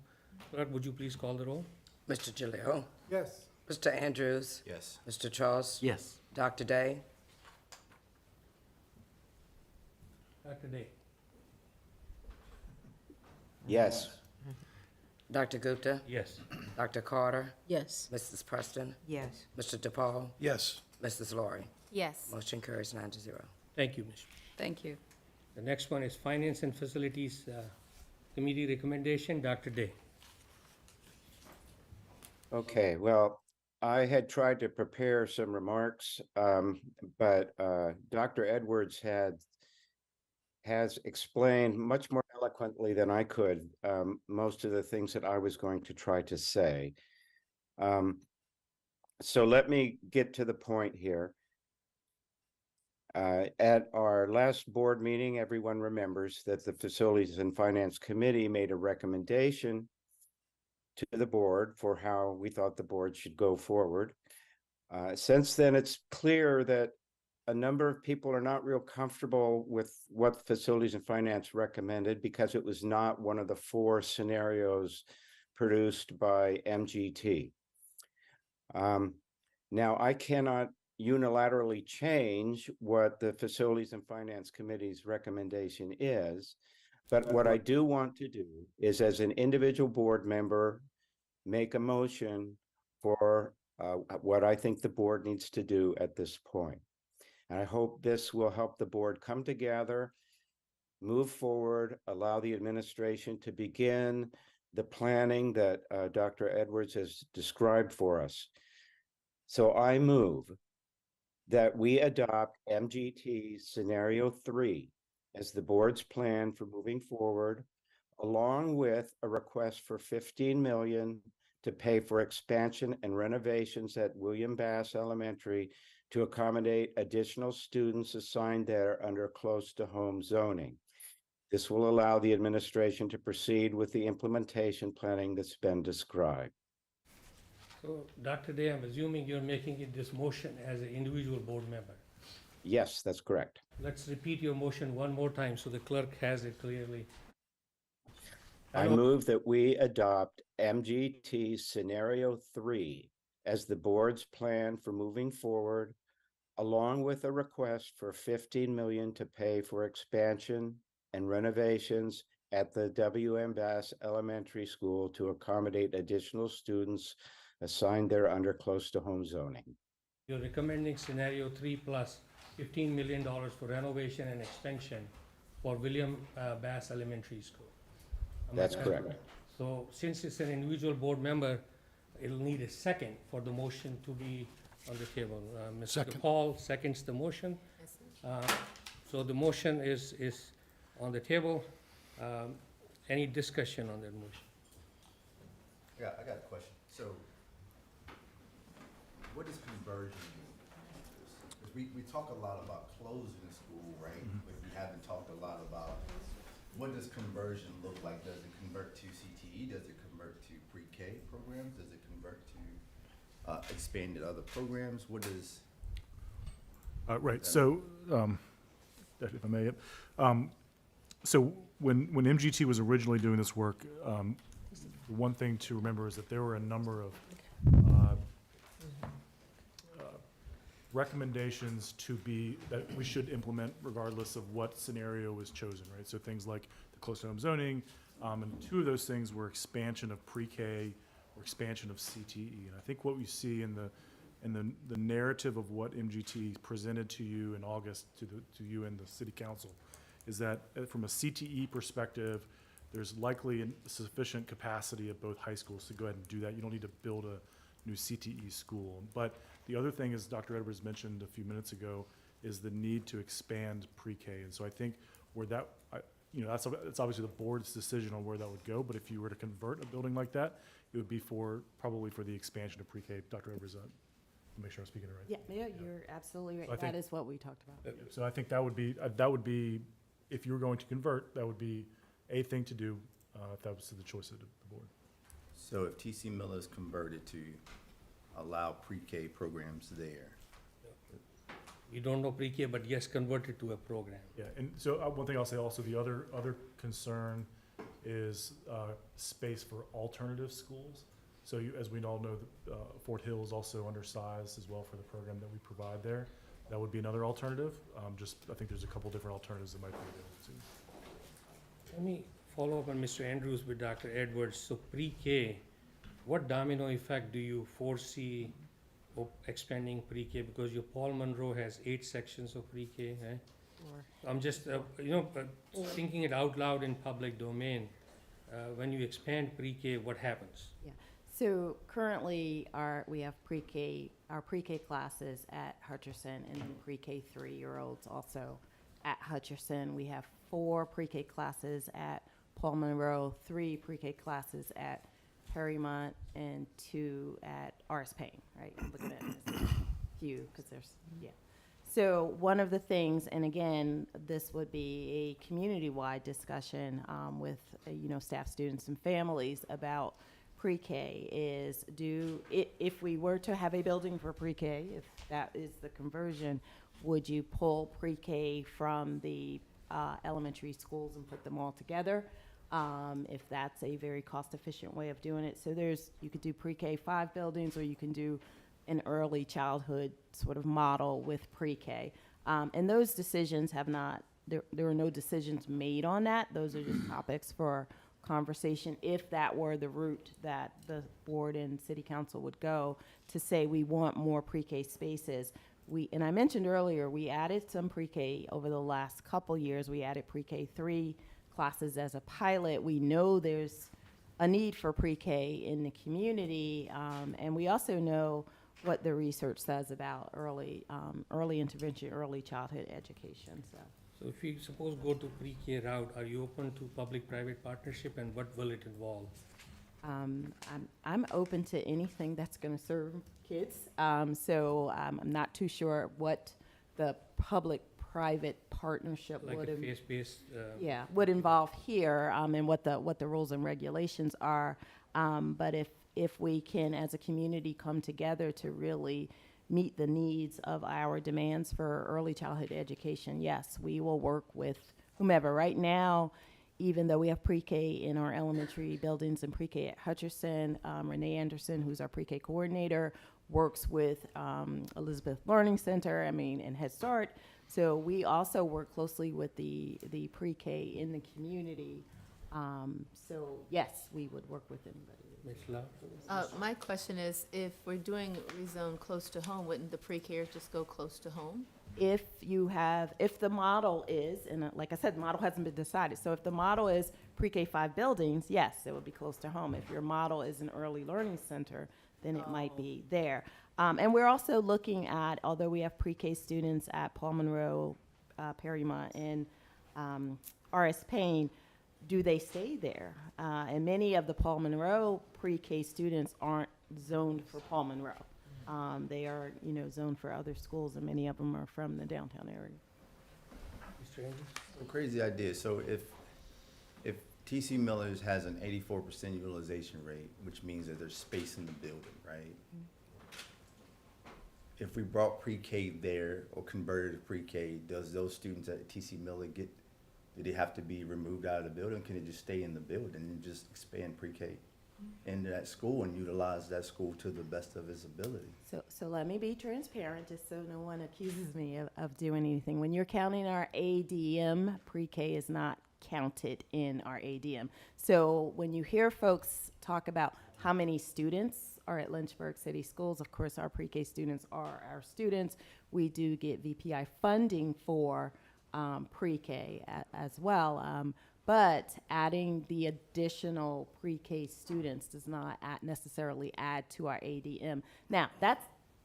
Clerk, would you please call the roll? Mr. Jalil, Yes. Mr. Andrews, Yes. Mr. Charles, Yes. Dr. Day, Dr. Day? Yes. Dr. Gupta, Yes. Dr. Carter, Yes. Mrs. Preston, Yes. Mr. DePaul, Yes. Mrs. Laurie. Yes. Motion carries 9-0. Thank you, Ms. Thank you. The next one is Finance and Facilities Committee recommendation, Dr. Day. Okay, well, I had tried to prepare some remarks, but Dr. Edwards has explained much more eloquently than I could most of the things that I was going to try to say. So let me get to the point here. At our last board meeting, everyone remembers that the Facilities and Finance Committee made a recommendation to the board for how we thought the board should go forward. Since then, it's clear that a number of people are not real comfortable with what Facilities and Finance recommended because it was not one of the 4 scenarios produced by MGT. Now, I cannot unilaterally change what the Facilities and Finance Committee's recommendation is, but what I do want to do is, as an individual board member, make a motion for what I think the board needs to do at this point. And I hope this will help the board come together, move forward, allow the administration to begin the planning that Dr. Edwards has described for us. So I move that we adopt MGT Scenario 3 as the board's plan for moving forward, along with a request for $15 million to pay for expansion and renovations at William Bass Elementary to accommodate additional students assigned there under close to home zoning. This will allow the administration to proceed with the implementation planning that's been described. So, Dr. Day, I'm assuming you're making it this motion as an individual board member. Yes, that's correct. Let's repeat your motion one more time so the clerk has it clearly. I move that we adopt MGT Scenario 3 as the board's plan for moving forward, along with a request for $15 million to pay for expansion and renovations at the WM Bass Elementary School to accommodate additional students assigned there under close to home zoning. You're recommending scenario 3 plus $15 million for renovation and expansion for William Bass Elementary School. Am I That's correct. So since it's an individual board member, it'll need a second for the motion to be on the table. Mr. DePaul seconds the motion. So the motion is on the table. Any discussion on that motion? Yeah, I got a question. So, what is conversion mean? 'Cause we talk a lot about closing the school, right? But we haven't talked a lot about what does conversion look like? Does it convert to CTE? Does it convert to pre-K programs? Does it convert to expanded other programs? What is? Right, so, if I may, So when MGT was originally doing this work, one thing to remember is that there were a number of recommendations that we should implement regardless of what scenario was chosen, right? So things like the close to home zoning, and two of those things were expansion of pre-K or expansion of CTE. And I think what we see in the narrative of what MGT presented to you in August to you and the city council is that from a CTE perspective, there's likely sufficient capacity at both high schools to go ahead and do that. You don't need to build a new CTE school. But the other thing, as Dr. Edwards mentioned a few minutes ago, is the need to expand pre-K. And so I think where that, that's obviously the board's decision on where that would go. But if you were to convert a building like that, it would be probably for the expansion of pre-K. Dr. Edwards, make sure I'm speaking it right. Yeah, you're absolutely right. I think- That is what we talked about. So I think that would be, if you were going to convert, that would be a thing to do, if that was the choice of the board. So if TC Miller is converted to allow pre-K programs there, You don't know pre-K, but yes, converted to a program. Yeah, and so one thing I'll say also, the other concern is space for alternative schools. So as we all know, Fort Hill is also undersized as well for the program that we provide there. That would be another alternative. I think there's a couple different alternatives that might be available too. Let me follow up on Mr. Andrews with Dr. Edwards. So pre-K, what domino effect do you foresee of expanding pre-K? Because your Paul Monroe has 8 sections of pre-K, right? I'm just, thinking it out loud in public domain. When you expand pre-K, what happens? Yeah. So currently, we have our pre-K classes at Hutcherson, and then pre-K 3-year-olds also at Hutcherson. We have 4 pre-K classes at Paul Monroe, 3 pre-K classes at Perrymont, and 2 at R.S. Payne, right? I'm looking at a few, because yeah. So one of the things, and again, this would be a community-wide discussion with, staff, students, and families about pre-K is if we were to have a building for pre-K, if that is the conversion, would you pull pre-K from the elementary schools and put them all together? If that's a very cost-efficient way of doing it. So you could do pre-K 5 buildings, or you can do an early childhood sort of model with pre-K. And those decisions there are no decisions made on that. Those are just topics for conversation if that were the route that the board and city council would go to say we want more pre-K spaces. And I mentioned earlier, we added some pre-K over the last couple years. We added pre-K 3 classes as a pilot. We know there's a need for pre-K in the community, and we also know what the research says about early intervention, early childhood education. So if you suppose go to pre-K route, are you open to public-private partnership, and what will it involve? I'm open to anything that's going to serve kids. So I'm not too sure what the public-private partnership Like would a face-based? would involve here, and what the rules and regulations are. But if we can, as a community, come together to really meet the needs of our demands for early childhood education, yes, we will work with whomever. Right now, even though we have pre-K in our elementary buildings and pre-K at Hutcherson, Renee Anderson, who's our pre-K coordinator, works with Elizabeth Learning Center, and Head Start. So we also work closely with the pre-K in the community. So yes, we would work with anybody. Ms. Love? My question is, if we're doing rezone close to home, wouldn't the pre-Kers just go close to home? If the model is, and like I said, the model hasn't been decided. So if the model is pre-K 5 buildings, yes, it would be close to home. If your model is an early learning center, then it might be there. And we're also looking at, although we have pre-K students at Paul Monroe, Perrymont, and R.S. Payne, do they stay there? And many of the Paul Monroe pre-K students aren't zoned for Paul Monroe. They are, zoned for other schools, and many of them are from the downtown area. Mr. Andrews? a crazy idea. So if TC Miller's has an 84% utilization rate, which means that there's space in the building, right? If we brought pre-K there or converted to pre-K, does those students at TC Miller get Do they have to be removed out of the building? Can they just stay in the building and just expand pre-K into that school and utilize that school to the best of its ability? So let me be transparent, just so no one accuses me of doing anything. When you're counting our ADM, pre-K is not counted in our ADM. So when you hear folks talk about how many students are at Lynchburg City Schools, of course, our pre-K students are our students. We do get VPI funding for pre-K as well. But adding the additional pre-K students does not necessarily add to our ADM. Now, that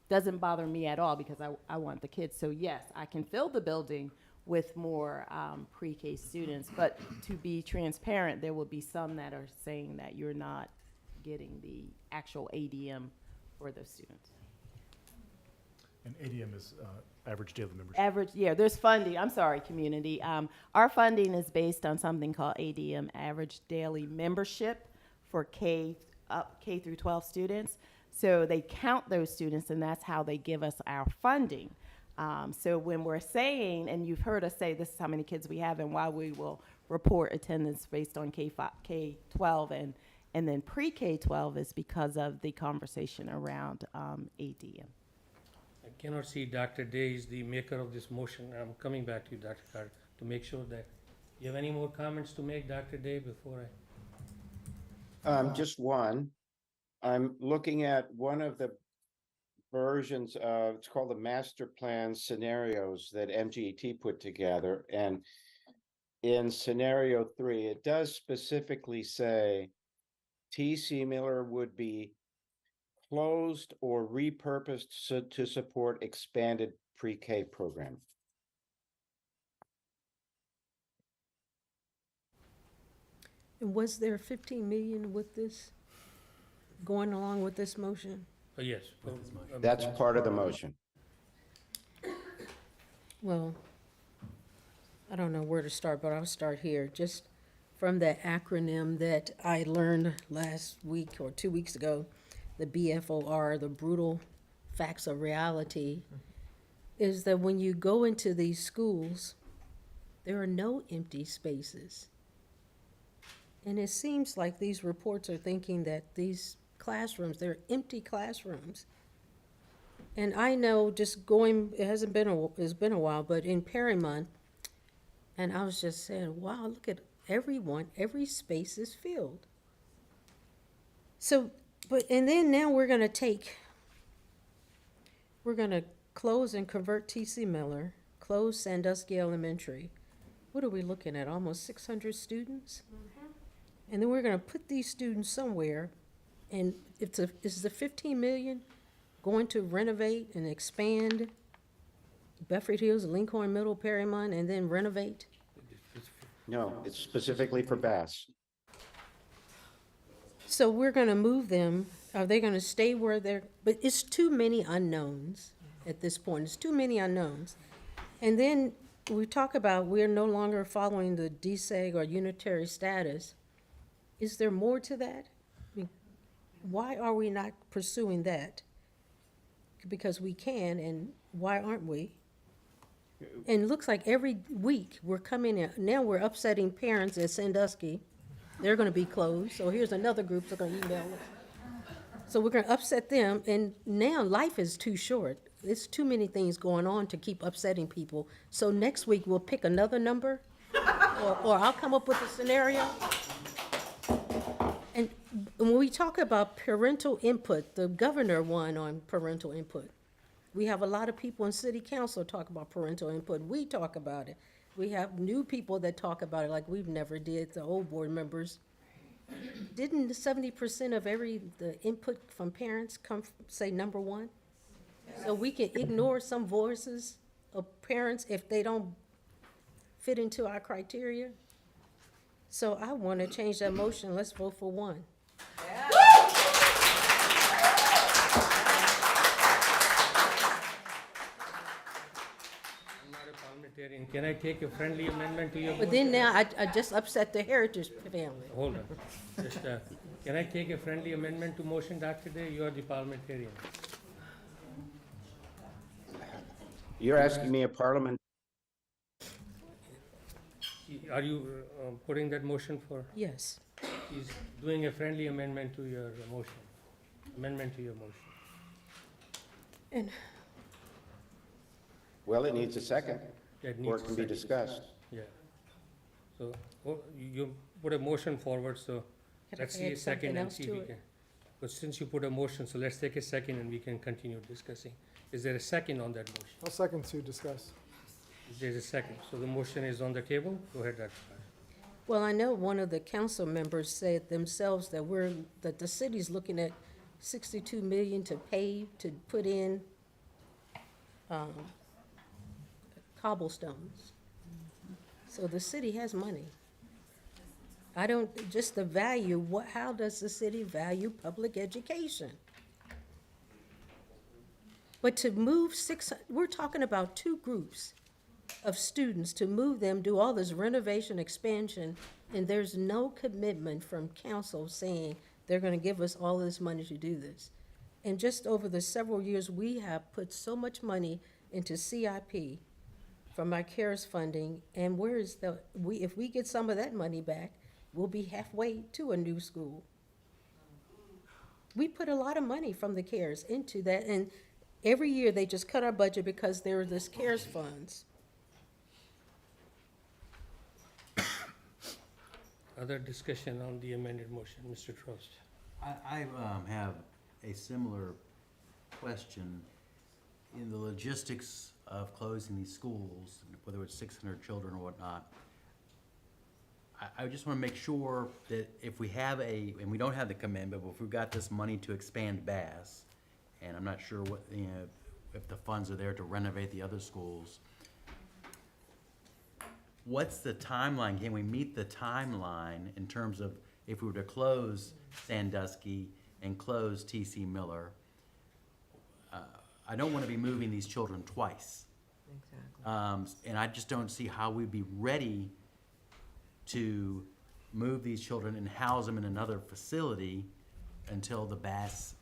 doesn't bother me at all because I want the kids. So yes, I can fill the building with more pre-K students, but to be transparent, there will be some that are saying that you're not getting the actual ADM for those students. And ADM is average daily membership. Average, yeah, there's funding, I'm sorry, community. Our funding is based on something called ADM, average daily membership for K through 12 students. So they count those students and that's how they give us our funding. So when we're saying, and you've heard us say this is how many kids we have and why we will report attendance based on K-12 and then pre-K-12 is because of the conversation around ADM. I cannot see Dr. Day is the maker of this motion. I'm coming back to you, Dr. Carter, to make sure that, you have any more comments to make, Dr. Day, before Just one. I'm looking at one of the versions of, it's called the master plan scenarios that MGET put together. And in scenario 3, it does specifically say T.C. Miller would be closed or repurposed to support expanded pre-K program. And was there 15 million with this, going along with this motion? Oh, yes. That's part of the motion. Well, I don't know where to start, but I'll start here. Just from that acronym that I learned last week or 2 weeks ago, the BFOR, the brutal facts of reality, is that when you go into these schools, there are no empty spaces. And it seems like these reports are thinking that these classrooms, they're empty classrooms. And I know just going, it's been a while, but in Perryman, and I was just saying, wow, look at everyone, every space is filled. So, and then now we're gonna close and convert T.C. Miller, close Sandusky Elementary. What are we looking at, almost 600 students? And then we're gonna put these students somewhere, and is the 15 million going to renovate and expand Bedford Hills, Lincoln Middle, Perryman, and then renovate? No, it's specifically for Bass. So we're gonna move them, are they gonna stay where they're, but it's too many unknowns at this point, it's too many unknowns. And then we talk about we're no longer following the DSEG or unitary status. Is there more to that? I mean, why are we not pursuing that? Because we can, and why aren't we? And it looks like every week we're coming in, now we're upsetting parents at Sandusky. They're gonna be closed, so here's another group that's gonna email us. So we're gonna upset them, and now life is too short. There's too many things going on to keep upsetting people. So next week we'll pick another number, or I'll come up with a scenario. And when we talk about parental input, the governor won on parental input. We have a lot of people in city council talk about parental input. We talk about it. We have new people that talk about it like we've never did, the old board members. Didn't 70% of the input from parents come, say, number one? So we can ignore some voices of parents if they don't fit into our criteria? So I want to change that motion. Let's vote for one. I'm not a parliamentarian. Can I take a friendly amendment to your But motion? then now I just upset the Heritage family. Hold on. Just, can I take a friendly amendment to motion, Dr. Day? You are the parliamentarian. You're asking me a parliament, are you putting that motion for, Yes. he's doing a friendly amendment to your motion, amendment to your motion. And Well, it needs a second, That or needs it a can be second. discussed. Yeah. So, you put a motion forward, so can let's I see a add second something and else see if to we it? can. But since you put a motion, so let's take a second and we can continue discussing. Is there a second on that motion? I'll second to discuss. There's a second. So the motion is on the table. Go ahead, Dr. Fry. Well, I know one of the council members said themselves that the city's looking at 62 million to pave, to put in cobblestones. So the city has money. I don't, just the value, how does the city value public education? But to move we're talking about two groups of students, to move them, do all this renovation, expansion, and there's no commitment from council saying they're gonna give us all this money to do this. And just over the several years, we have put so much money into CIP from our CARES funding, and if we get some of that money back, we'll be halfway to a new school. We put a lot of money from the CARES into that, and every year they just cut our budget because there are this CARES funds. Other discussion on the amended motion, Mr. Trost. I have a similar question. In the logistics of closing these schools, whether it's 600 children or whatnot, I just want to make sure that if we have and we don't have the commitment, but if we've got this money to expand Bass, and I'm not sure what, if the funds are there to renovate the other schools, what's the timeline? Can we meet the timeline in terms of if we were to close Sandusky and close T.C. Miller? I don't want to be moving these children twice. Exactly. And I just don't see how we'd be ready to move these children and house them in another facility until the Bass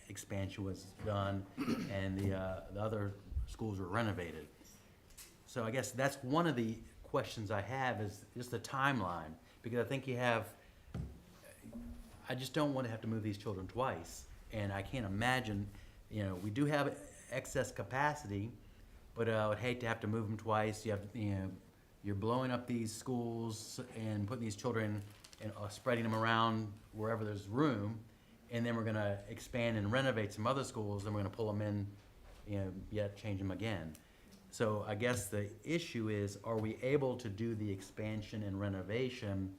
expansion was done and the other schools were renovated. So I guess that's one of the questions I have, is just the timeline, because I think I just don't want to have to move these children twice. And I can't imagine, we do have excess capacity, but I would hate to have to move them twice. You're blowing up these schools and putting these children and spreading them around wherever there's room, and then we're gonna expand and renovate some other schools, and we're gonna pull them in, yet change them again. So I guess the issue is, are we able to do the expansion and renovation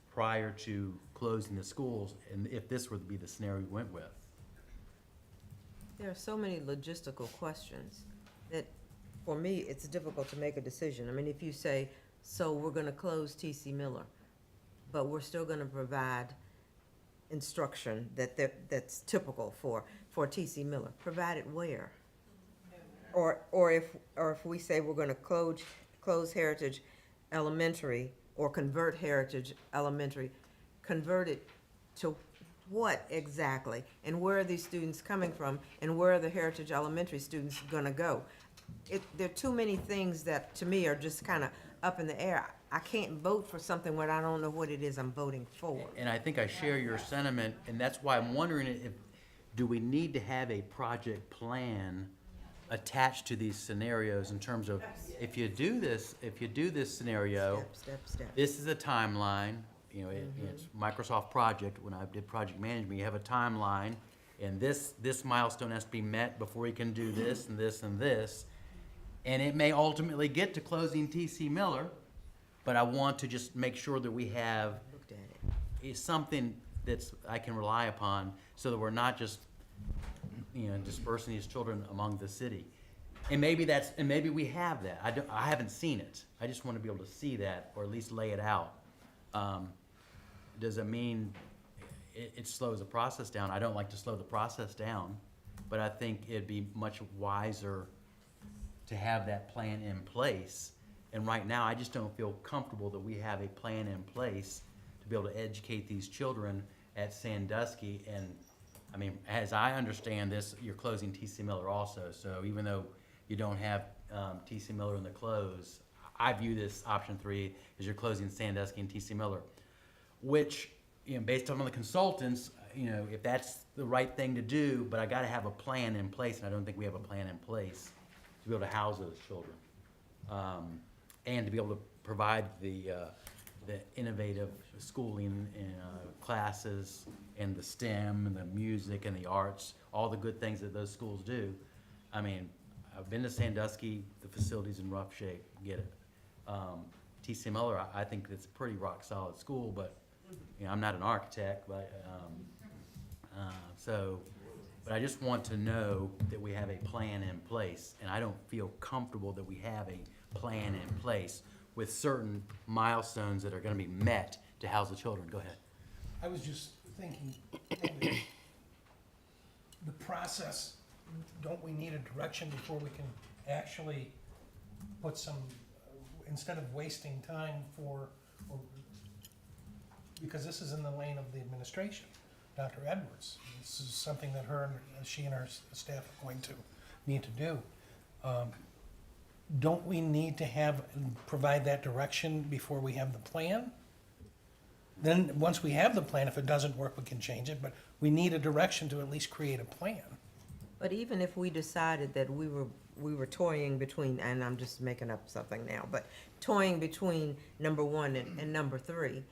prior to closing the schools, and if this were to be the scenario we went with? There are so many logistical questions that, for me, it's difficult to make a decision. I mean, if you say, so we're gonna close T.C. Miller, but we're still gonna provide instruction that's typical for T.C. Miller, provided where? Or if we say we're gonna close Heritage Elementary or convert Heritage Elementary, convert it to what exactly? And where are these students coming from? And where are the Heritage Elementary students gonna go? There are too many things that, to me, are just kind of up in the air. I can't vote for something when I don't know what it is I'm voting for. And I think I share your sentiment, and that's why I'm wondering do we need to have a project plan attached to these scenarios in terms of, if you do this scenario, Step. this is a timeline, it's Microsoft Project, when I did project management, you have a timeline, and this milestone has to be met before you can do this and this and this. And it may ultimately get to closing T.C. Miller, but I want to just make sure that we have Looked at it. is something that's I can rely upon, so that we're not just dispersing these children among the city. And maybe we have that. I haven't seen it. I just want to be able to see that, or at least lay it out. Does it mean it slows the process down? I don't like to slow the process down, but I think it'd be much wiser to have that plan in place. And right now, I just don't feel comfortable that we have a plan in place to be able to educate these children at Sandusky. And I mean, as I understand this, you're closing T.C. Miller also. So even though you don't have T.C. Miller in the close, I view this option 3 as you're closing Sandusky and TC Miller, which, based on the consultants, if that's the right thing to do, but I gotta have a plan in place, and I don't think we have a plan in place to be able to house those children. And to be able to provide the innovative schooling classes and the STEM and the music and the arts, all the good things that those schools do. I mean, I've been to Sandusky, the facility's in rough shape, get it. TC Miller, I think it's a pretty rock solid school, but, I'm not an architect, but, but I just want to know that we have a plan in place, and I don't feel comfortable that we have a plan in place with certain milestones that are gonna be met to house the children. Go ahead. I was just thinking, maybe the process, don't we need a direction before we can actually put some, instead of wasting time because this is in the lane of the administration, Dr. Edwards. This is something that she and her staff are going to need to do. Don't we need to provide that direction before we have the plan? Then, once we have the plan, if it doesn't work, we can change it, but we need a direction to at least create a plan. But even if we decided that we were toying between, and I'm just making up something now, but toying between number 1 and number 3,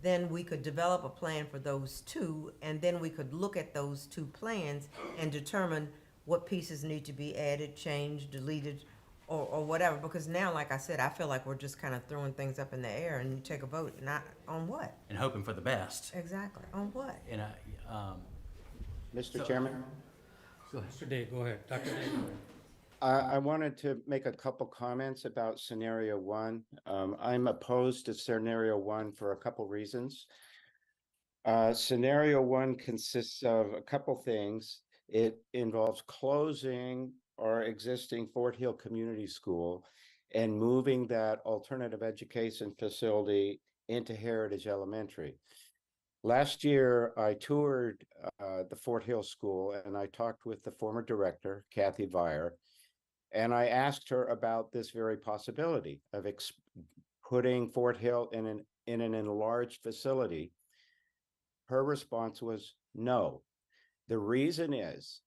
then we could develop a plan for those two, and then we could look at those 2 plans and determine what pieces need to be added, changed, deleted, or whatever. Because now, like I said, I feel like we're just kind of throwing things up in the air and you take a vote, not on what? And hoping for the best. Exactly, on what? And Mr. Chairman? Mr. Day, go ahead. Dr. Day, go ahead. I wanted to make a couple comments about scenario 1. I'm opposed to scenario 1 for a couple reasons. Scenario 1 consists of a couple things. It involves closing our existing Fort Hill Community School and moving that alternative education facility into Heritage Elementary. Last year, I toured the Fort Hill School and I talked with the former director, Kathy Vire, and I asked her about this very possibility of putting Fort Hill in an enlarged facility. Her response was no. The reason is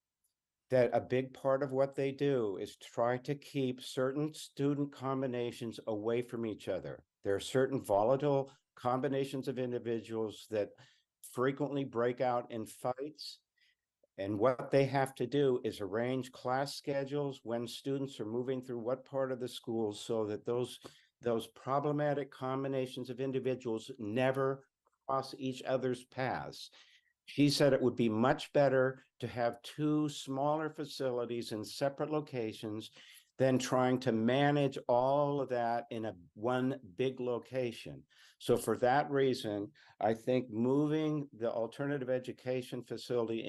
that a big part of what they do is try to keep certain student combinations away from each other. There are certain volatile combinations of individuals that frequently break out in fights. And what they have to do is arrange class schedules when students are moving through what part of the school so that those problematic combinations of individuals never cross each other's paths. She said it would be much better to have 2 smaller facilities in separate locations than trying to manage all of that in one big location. So for that reason, I think moving the alternative education facility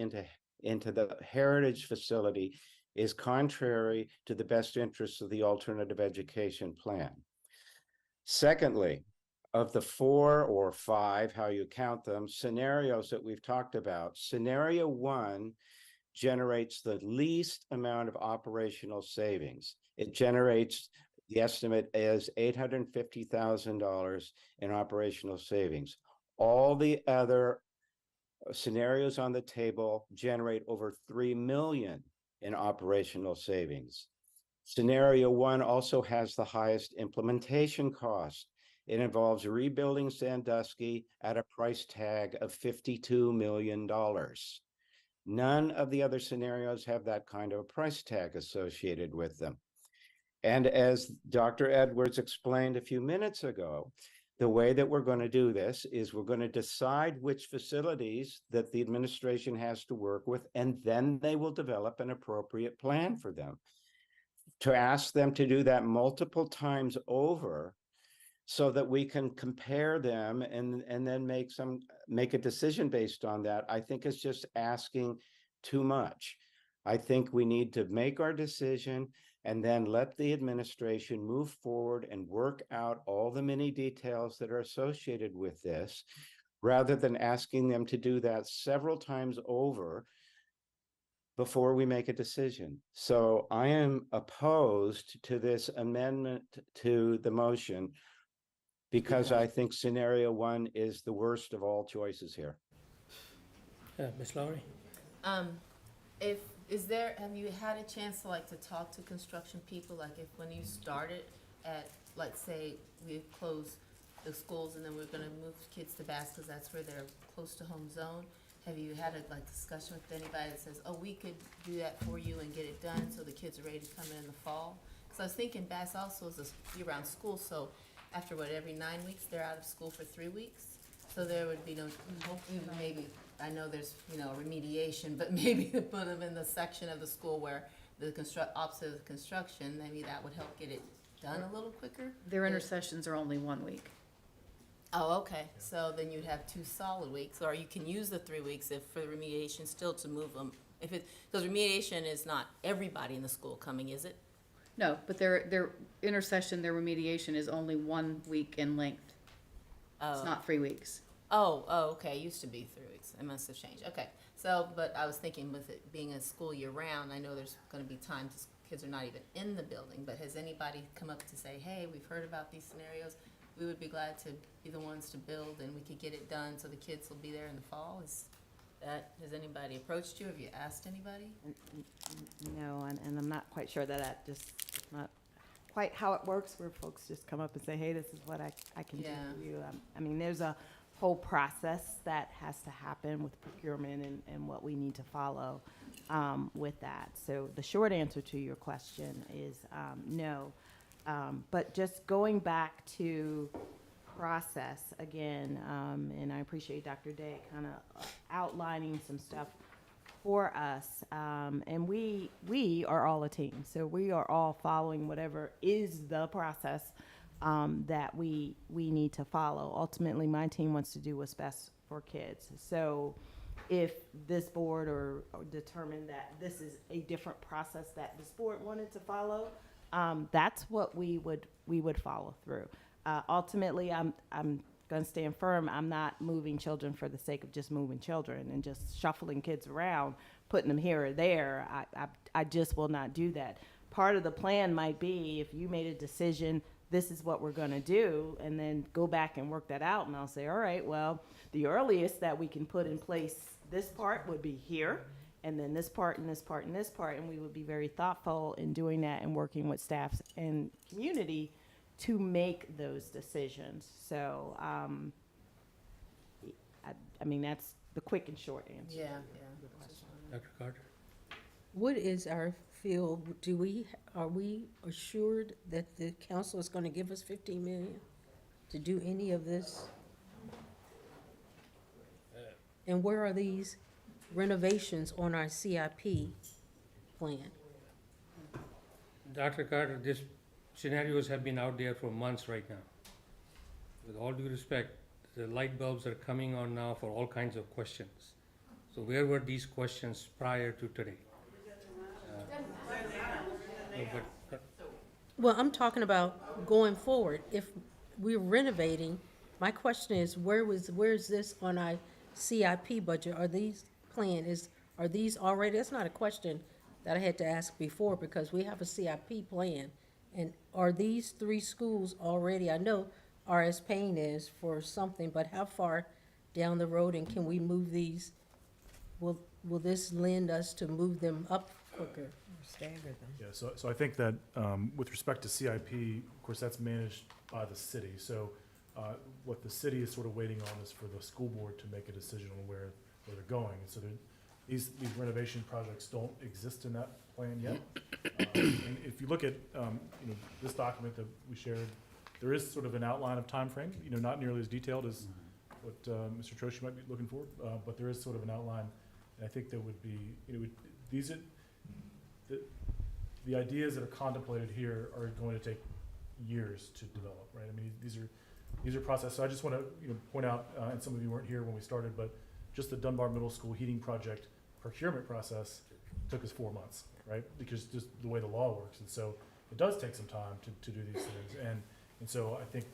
into the Heritage facility is contrary to the best interests of the alternative education plan. Secondly, of the 4 or 5, how you count them, scenarios that we've talked about, scenario 1 generates the least amount of operational savings. It generates, the estimate is $850,000 in operational savings. All the other scenarios on the table generate over $3 million in operational savings. Scenario 1 also has the highest implementation cost. It involves rebuilding Sandusky at a price tag of $52 million. None of the other scenarios have that kind of a price tag associated with them. And as Dr. Edwards explained a few minutes ago, the way that we're going to do this is we're going to decide which facilities that the administration has to work with, and then they will develop an appropriate plan for them. To ask them to do that multiple times over so that we can compare them and then make a decision based on that, I think is just asking too much. I think we need to make our decision and then let the administration move forward and work out all the many details that are associated with this, rather than asking them to do that several times over before we make a decision. So I am opposed to this amendment to the motion because I think scenario one is the worst of all choices here. Ms. Lowry? Have you had a chance to like to talk to construction people, like if when you started at, let's say, we close the schools and then we're gonna move kids to Bass because that's where they're close to home zone? Have you had a like discussion with anybody that says, oh, we could do that for you and get it done so the kids are ready to come in the fall? Because I was thinking Bass also is a year-round school, so after what, every 9 weeks, they're out of school for 3 weeks? So there would be no, hopefully maybe, I know there's, remediation, but maybe to put them in the section of the school where the opposite of the construction, maybe that would help get it done a little quicker? Their intercessions are only 1 week. Oh, okay, so then you'd have 2 solid weeks, or you can use the 3 weeks if for the remediation still to move them. Because remediation is not everybody in the school coming, is it? No, but their intercession, their remediation is only 1 week in length. It's not 3 weeks. Oh, okay, it used to be 3 weeks, it must have changed, okay. So, but I was thinking with it being a school year round, I know there's gonna be times kids are not even in the building, but has anybody come up to say, hey, we've heard about these scenarios? We would be glad to be the ones to build and we could get it done so the kids will be there in the fall? Has anybody approached you? Have you asked anybody? No, and I'm not quite sure that just is not quite how it works, where folks just come up and say, hey, this is what I can do for you. I mean, there's a whole process that has to happen with procurement and what we need to follow with that. So the short answer to your question is no. But just going back to process again, and I appreciate Dr. Day kind of outlining some stuff for us. And we are all a team, so we are all following whatever is the process that we need to follow. Ultimately, my team wants to do what's best for kids. So if this board or determined that this is a different process that this board wanted to follow, that's what we would follow through. Ultimately, I'm going to stand firm. I'm not moving children for the sake of just moving children and just shuffling kids around, putting them here or there. I just will not do that. Part of the plan might be if you made a decision, this is what we're going to do, and then go back and work that out. And I'll say, all right, well, the earliest that we can put in place this part would be here, and then this part and this part and this part, and we would be very thoughtful in doing that and working with staffs and community to make those decisions. So, I mean, that's the quick and short answer. Yeah. Dr. Carter? What is our feel, are we assured that the council is gonna give us 15 million to do any of this? And where are these renovations on our CIP plan? Dr. Carter, these scenarios have been out there for months right now. With all due respect, the light bulbs are coming on now for all kinds of questions. So where were these questions prior to today? Well, I'm talking about going forward. If we're renovating, my question is, where is this on our CIP budget? Are these already, that's not a question that I had to ask before, because we have a CIP plan. And are these 3 schools already, I know RS Payne is for something, but how far down the road, and can we move these? Will this lend us to move them up quicker? Stagger them. Yeah, so I think that with respect to CIP, of course, that's managed by the city. So what the city is sort of waiting on is for the school board to make a decision on where they're going. And so these renovation projects don't exist in that plan yet. And if you look at this document that we shared, there is sort of an outline of time frame. Not nearly as detailed as what Mr. Troshi might be looking for, but there is sort of an outline. And I think there would be, the ideas that are contemplated here are going to take years to develop, right? I mean, these are processes. So I just want to point out, and some of you weren't here when we started, but just the Dunbar Middle School heating project procurement process took us 4 months, right? Because just the way the law works, and so it does take some time to do these things. And so I think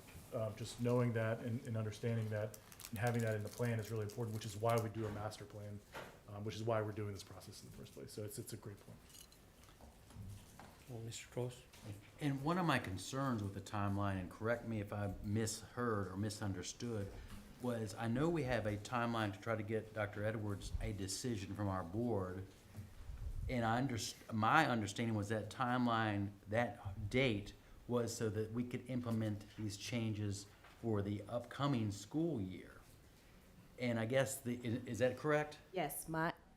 just knowing that and understanding that and having that in the plan is really important, which is why we do a master plan which is why we're doing this process in the first place. So it's a great point. Oh, Mr. Trost? And one of my concerns with the timeline, and correct me if I misheard or misunderstood, was I know we have a timeline to try to get Dr. Edwards a decision from our board. And my understanding was that timeline, that date was so that we could implement these changes for the upcoming school year. And I guess is that correct? Yes,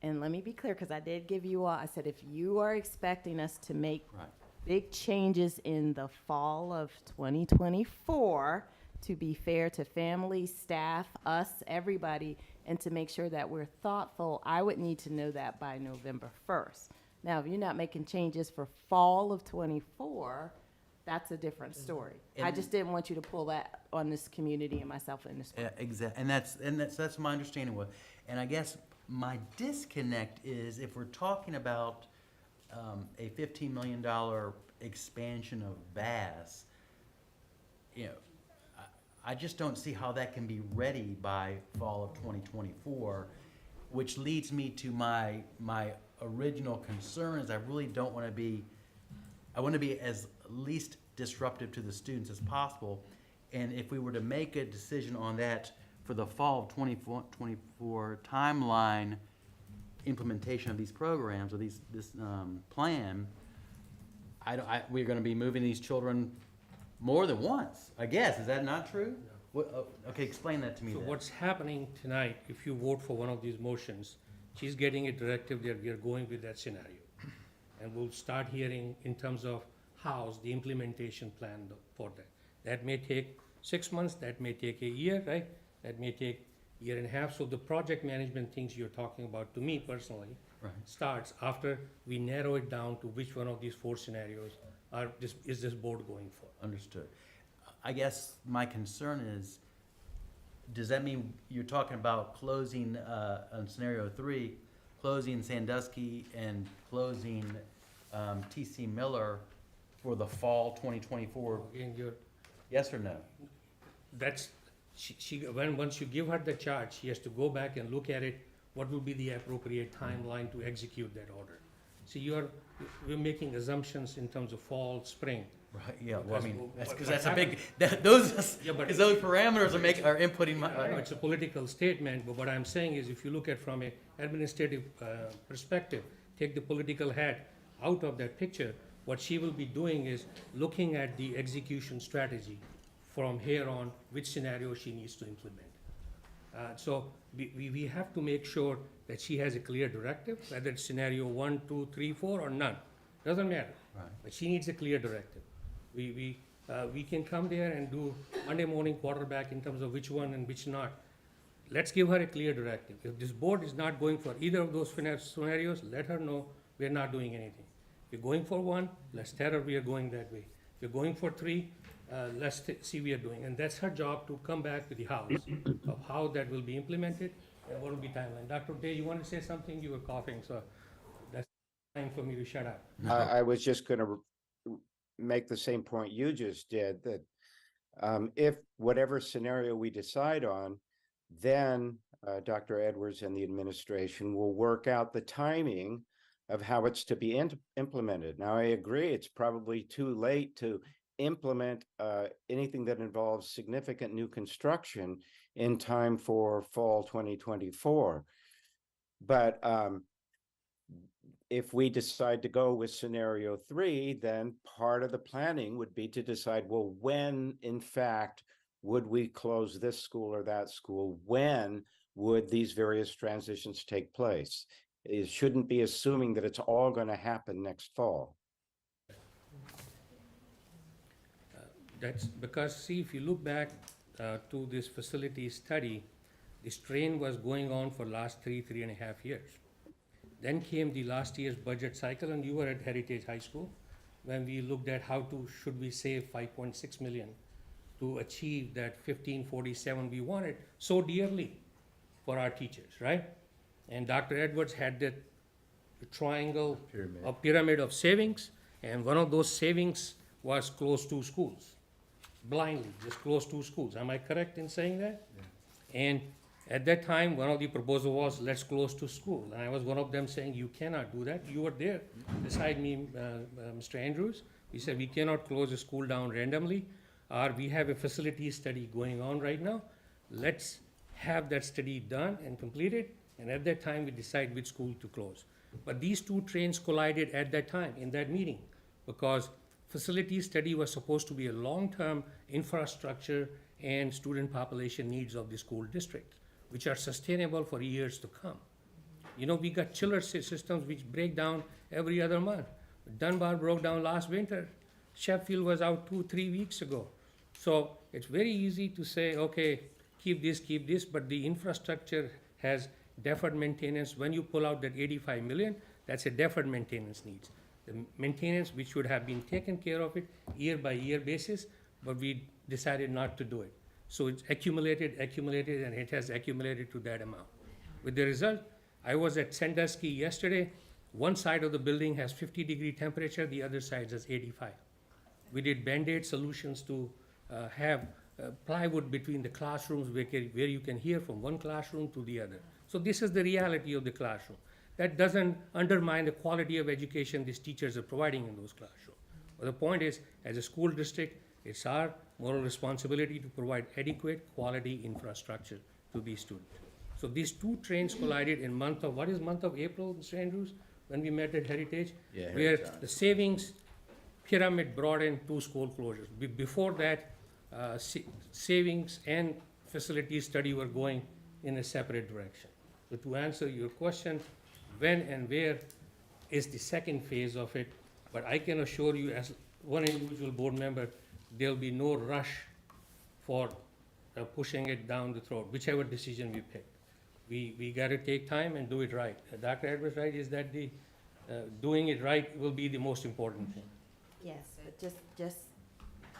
and let me be clear, because I did give you all, I said, if you are expecting us to make Right. big changes in the fall of 2024, to be fair to families, staff, us, everybody, and to make sure that we're thoughtful, I would need to know that by November 1st. Now, if you're not making changes for fall of 24, that's a different story. I just didn't want you to pull that on this community and myself in this. Exactly, and that's my understanding was. And I guess my disconnect is if we're talking about a $15 million expansion of Bass, you know, I just don't see how that can be ready by fall of 2024, which leads me to my original concern is I really don't want to be, I want to be as least disruptive to the students as possible. And if we were to make a decision on that for the fall of 2024 timeline implementation of these programs or this plan, we're going to be moving these children more than once, I guess. Is that not true? Okay, explain that to me So then. what's happening tonight, if you vote for one of these motions, she's getting a directive that we are going with that scenario. And we'll start hearing in terms of how's the implementation plan for that. That may take 6 months, that may take a year, right? That may take a year and a half. So the project management things you're talking about, to me personally, Right. starts after we narrow it down to which one of these 4 scenarios is this board going for. Understood. I guess my concern is, does that mean you're talking about closing, on scenario 3, closing Sandusky and closing T.C. Miller for the fall 2024? Again, Yes or no? that's, once you give her the chart, she has to go back and look at it, what will be the appropriate timeline to execute that order. See, we're making assumptions in terms of fall, spring. Right, yeah, well, I mean, Because because what's that's a big, happening- those, Yeah, but- because those parameters are inputting my. I know it's a political statement, but what I'm saying is if you look at from a administrative perspective, take the political hat out of that picture, what she will be doing is looking at the execution strategy from here on, which scenario she needs to implement. So we have to make sure that she has a clear directive, whether it's scenario 1, 2, 3, 4, or none. Doesn't matter. Right. But she needs a clear directive. We can come there and do Monday morning quarterback in terms of which one and which not. Let's give her a clear directive. If this board is not going for either of those scenarios, let her know we're not doing anything. If you're going for one, let's tell her we are going that way. If you're going for 3, let's see we are doing. And that's her job to come back with the house of how that will be implemented and what will be timeline. Dr. Day, you want to say something? You were coughing, so that's time for me to shut up. I was just going to make the same point you just did, that if whatever scenario we decide on, then Dr. Edwards and the administration will work out the timing of how it's to be implemented. Now, I agree, it's probably too late to implement anything that involves significant new construction in time for fall 2024. But if we decide to go with scenario 3, then part of the planning would be to decide, well, when in fact would we close this school or that school? When would these various transitions take place? It shouldn't be assuming that it's all going to happen next fall. That's because, see, if you look back to this facility study, this train was going on for last 3.5 years. Then came the last year's budget cycle, and you were at Heritage High School when we looked at should we save 5.6 million to achieve that 1547 we wanted so dearly for our teachers, right? And Dr. Edwards had that triangle, a pyramid of savings, and one of those savings was close 2 schools. Blindly, just close 2 schools. Am I correct in saying that? Yeah. And At that time, one of the proposal was, let's close to school. And I was one of them saying, you cannot do that. You were there beside me, Mr. Andrews. We said, we cannot close the school down randomly, or we have a facility study going on right now. Let's have that study done and completed, and at that time, we decide which school to close. But these two trains collided at that time, in that meeting, because facility study was supposed to be a long-term infrastructure and student population needs of the school district, which are sustainable for years to come. You know, we got chiller systems which break down every other month. Dunbar broke down last winter. Sheffield was out 2-3 weeks ago. So it's very easy to say, okay, keep this, but the infrastructure has deferred maintenance. When you pull out that 85 million, that's a deferred maintenance needs. The maintenance which should have been taken care of it year by year basis, but we decided not to do it. So it's accumulated, and it has accumulated to that amount. With the result, I was at Sandusky yesterday. One side of the building has 50-degree temperature, the other side has 85. We did Band-Aid solutions to have plywood between the classrooms where you can hear from one classroom to the other. So this is the reality of the classroom. That doesn't undermine the quality of education these teachers are providing in those classrooms. But the point is, as a school district, it's our moral responsibility to provide adequate quality infrastructure to these students. So these two trains collided in month of April, Mr. Andrews, when we met at Heritage? Yeah, Where Heritage. the savings pyramid brought in 2 school closures. Before that, savings and facility study were going in a separate direction. So to answer your question, when and where is the second phase of it, but I can assure you as one individual board member, there'll be no rush for pushing it down the throat, whichever decision we pick. We gotta take time and do it right. Dr. Edwards, right, is that the, doing it right will be the most important thing. Yes, but just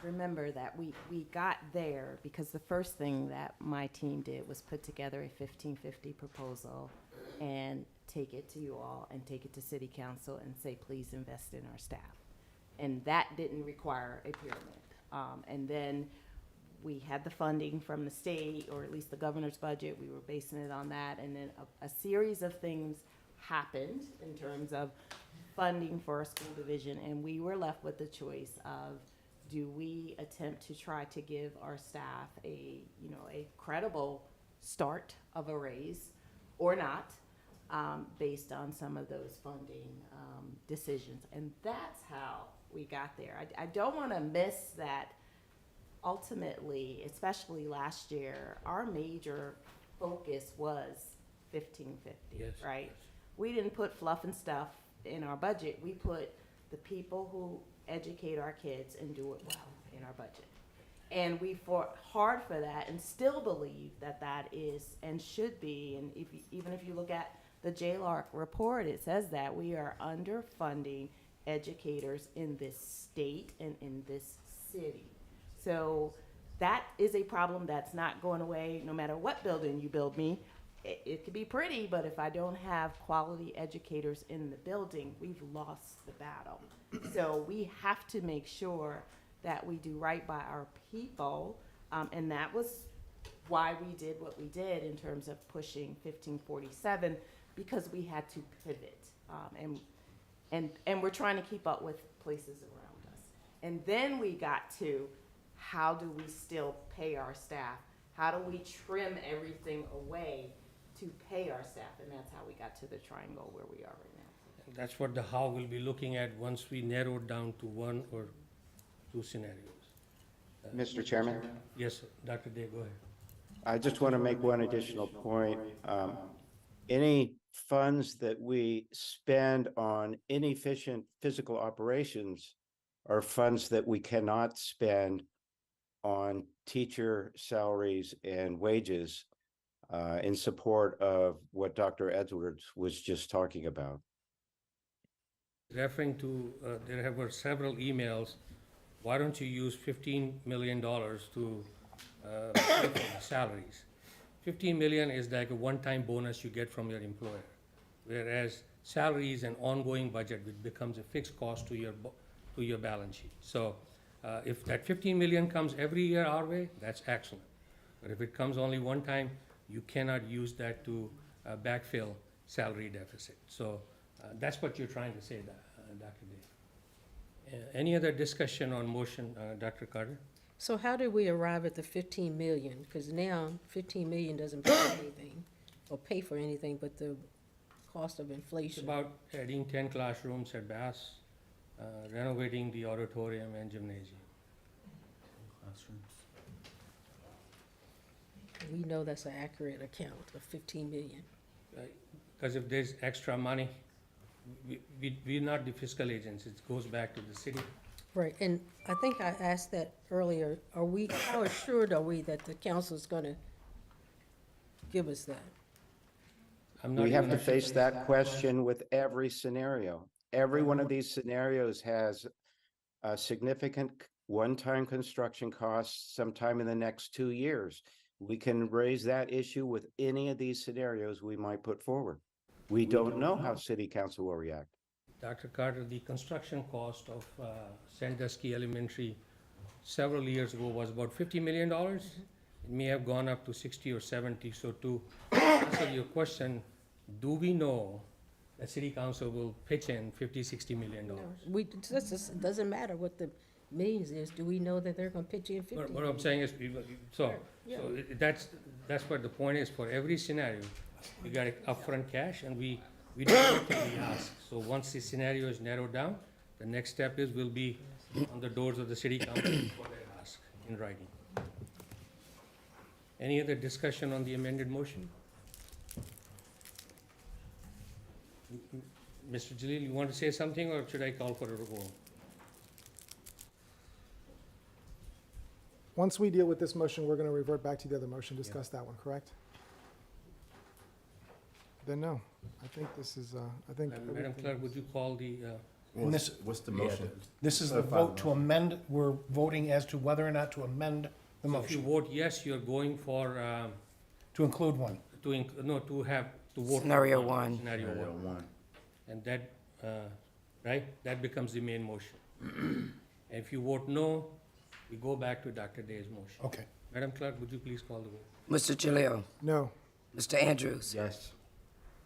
remember that we got there because the first thing that my team did was put together a 1550 proposal and take it to you all and take it to city council and say, please invest in our staff. And that didn't require a pyramid. And then we had the funding from the state, or at least the governor's budget. We were basing it on that. And then a series of things happened in terms of funding for a school division. And we were left with the choice of, do we attempt to try to give our staff a credible start of a raise or not, based on some of those funding decisions. And that's how we got there. I don't want to miss that. Ultimately, especially last year, our major focus was 1550, Yes. right? We didn't put fluff and stuff in our budget. We put the people who educate our kids and do it well in our budget. And we fought hard for that and still believe that that is and should be. And even if you look at the JLARC report, it says that we are underfunding educators in this state and in this city. So that is a problem that's not going away no matter what building you build me. It could be pretty, but if I don't have quality educators in the building, we've lost the battle. So we have to make sure that we do right by our people. And that was why we did what we did in terms of pushing 1547, because we had to pivot. And we're trying to keep up with places around us. And then we got to, how do we still pay our staff? How do we trim everything away to pay our staff? And that's how we got to the triangle where we are right now. That's what the how we'll be looking at once we narrow it down to 1 or 2 scenarios. Mr. Chairman, Yes, sir. Dr. Day, go ahead. I just want to make one additional point. Any funds that we spend on inefficient physical operations are funds that we cannot spend on teacher salaries and wages in support of what Dr. Edwards was just talking about. Referring to, there were several emails, why don't you use $15 million to pay for the salaries? $15 million is like a one-time bonus you get from your employer, whereas salary is an ongoing budget which becomes a fixed cost to your balance sheet. So if that $15 million comes every year our way, that's excellent. But if it comes only one time, you cannot use that to backfill salary deficit. So that's what you're trying to say, Dr. Day. Any other discussion on motion, Dr. Carter? So how did we arrive at the 15 million? Because now 15 million doesn't pay anything or pay for anything but the cost of It's inflation. about adding 10 classrooms at Bass, renovating the auditorium and gymnasium. Classrooms. We know that's an accurate account of 15 million. Because if there's extra money, we're not the fiscal agents, it goes back to the city. Right, and I think I asked that earlier. How assured are we that the council's gonna give us that? I'm not We have even to face that question with every scenario. Every one of these scenarios has a significant one-time construction costs sometime in the next 2 years. We can raise that issue with any of these scenarios we might put forward. We don't know how city council will react. Dr. Carter, the construction cost of Sandusky Elementary several years ago was about $50 million. It may have gone up to 60 or 70. So to answer your question, do we know that city council will pitch in $50-60 million? It doesn't matter what the millions is. Do we know that they're gonna pitch in 15? What I'm saying is, Yeah. that's what the point is. For every scenario, we got upfront cash, and we don't typically ask. So once the scenario is narrowed down, the next step is we'll be on the doors of the city council for their ask in writing. Any other discussion on the amended motion? Mr. Jalil, you want to say something, or should I call for a roll? Once we deal with this motion, we're going to revert back to the other motion, discuss that one, correct? Then no, I think this is, I think. Madam everything Clerk, is- would you call the, And this, What's the motion? this is the vote to amend, we're voting as to whether or not to amend the so if you motion, vote yes, you're going for, to include one. to have, to vote. for Scenario one. Scenario Scenario one. one. And that, right, that becomes the main motion. And if you vote no, we go back to Dr. Day's motion. Okay. Madam Clerk, would you please call the vote? Mr. Jalil, No, Mr. Andrews, Yes.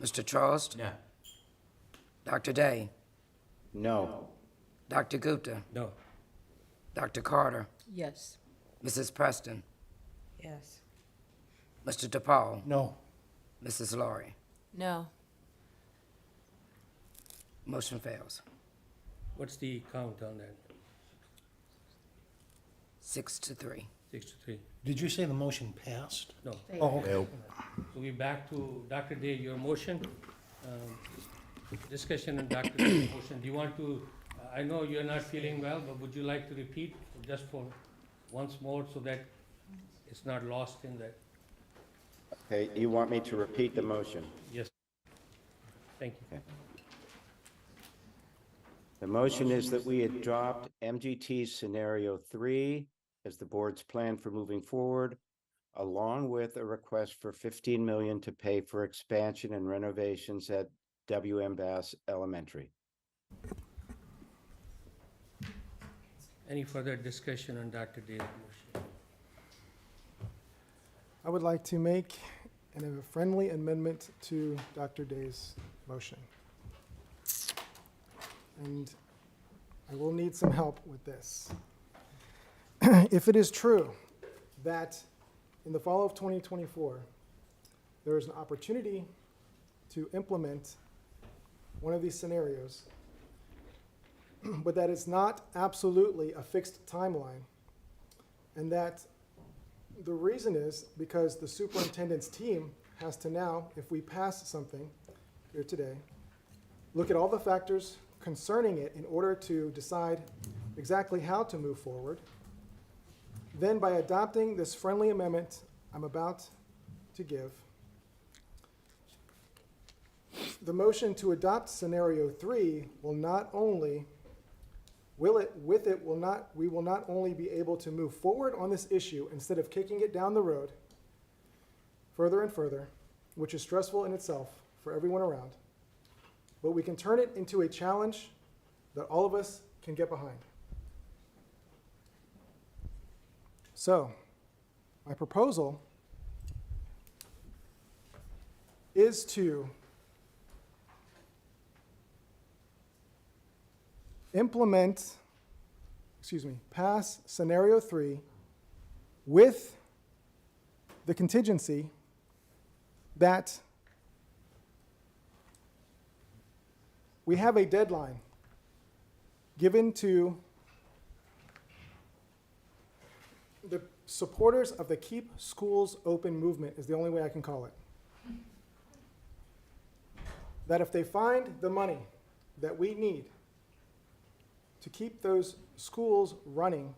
Mr. Charles, Yeah. Dr. Day, No. Dr. Gupta, No. Dr. Carter, Yes. Mrs. Preston, Yes. Mr. DePaul, No. Mrs. Laurie. No. Motion fails. What's the count on that? 6-3. 6-3? Did you say the motion passed? No. Oh, okay. Nope. So we back to Dr. Day, your motion. Discussion on Dr. Day's motion. Do you want to, I know you're not feeling well, but would you like to repeat just for once more so that it's not lost in that? Okay, you want me to repeat the motion? Yes. Thank you. The motion is that we adopt MGT Scenario 3 as the board's plan for moving forward, along with a request for $15 million to pay for expansion and renovations at WM Bass Elementary. Any further discussion on Dr. Day's motion? I would like to make a friendly amendment to Dr. Day's motion. And I will need some help with this. If it is true that in the fall of 2024, there is an opportunity to implement one of these scenarios, but that it's not absolutely a fixed timeline, and that the reason is because the superintendent's team has to now, if we pass something here today, look at all the factors concerning it in order to decide exactly how to move forward. Then by adopting this friendly amendment I'm about to give, the motion to adopt scenario 3 will not only, we will not only be able to move forward on this issue instead of kicking it down the road further and further, which is stressful in itself for everyone around, but we can turn it into a challenge that all of us can get behind. So, my proposal is to pass scenario 3 with the contingency that we have a deadline given to the supporters of the Keep Schools Open movement, is the only way I can call it. That if they find the money that we need to keep those schools running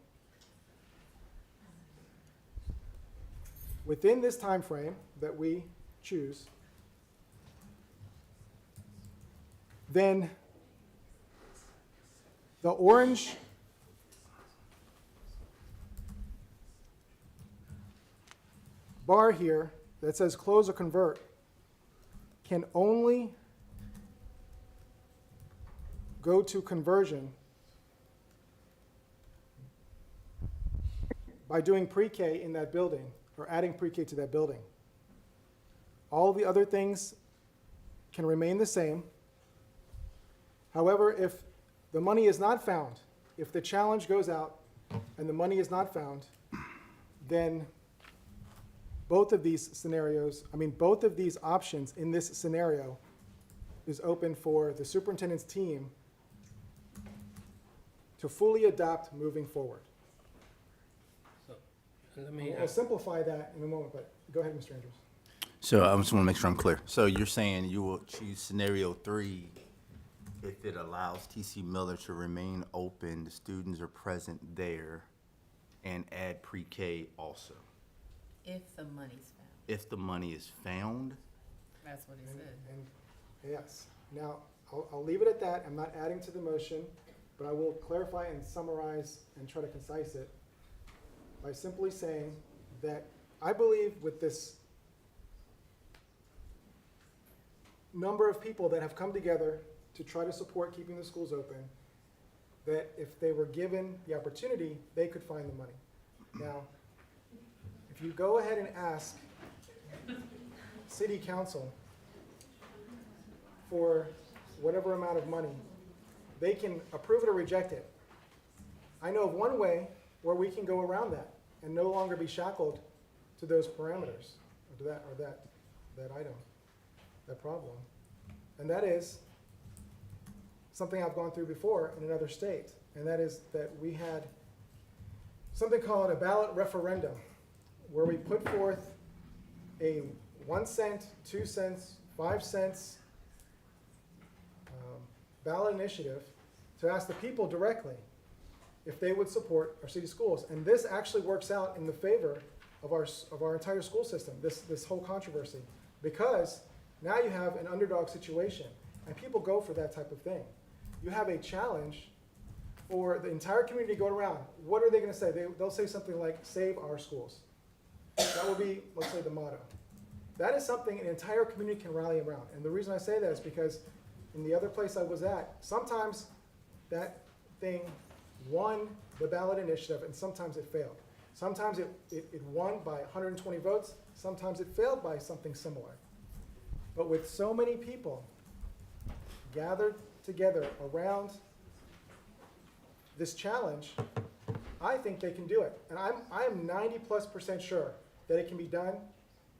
within this time frame that we choose, then the orange bar here that says close or convert can only go to conversion by doing pre-K in that building or adding pre-K to that building. All the other things can remain the same. However, if the money is not found, if the challenge goes out and the money is not found, then both of these scenarios, both of these options in this scenario is open for the superintendent's team to fully adopt moving forward. So, let me, I'll simplify that in a moment, but go ahead, Mr. Andrews. So I just want to make sure I'm clear. So you're saying you will choose scenario 3 if it allows TC Miller to remain open, the students are present there, and add pre-K also? If the money's found. If the money is found? That's what he said. And yes, now, I'll leave it at that. I'm not adding to the motion, but I will clarify and summarize and try to concise it by simply saying that I believe with this number of people that have come together to try to support keeping the schools open, that if they were given the opportunity, they could find the money. Now, if you go ahead and ask City Council for whatever amount of money, they can approve it or reject it. I know of one way where we can go around that and no longer be shackled to those parameters, or to that item, that problem. And that is something I've gone through before in another state, and that is that we had something called a ballot referendum, where we put forth a 1 cent, 2 cents, 5 cents ballot initiative to ask the people directly if they would support our city schools. And this actually works out in the favor of our entire school system, this whole controversy, because now you have an underdog situation, and people go for that type of thing. You have a challenge for the entire community going around. What are they going to say? They'll say something like, save our schools. That will be, let's say, the motto. That is something an entire community can rally around. And the reason I say that is because in the other place I was at, sometimes that thing won the ballot initiative and sometimes it failed. Sometimes it won by 120 votes, sometimes it failed by something similar. But with so many people gathered together around this challenge, I think they can do it. And I am 90+% sure that it can be done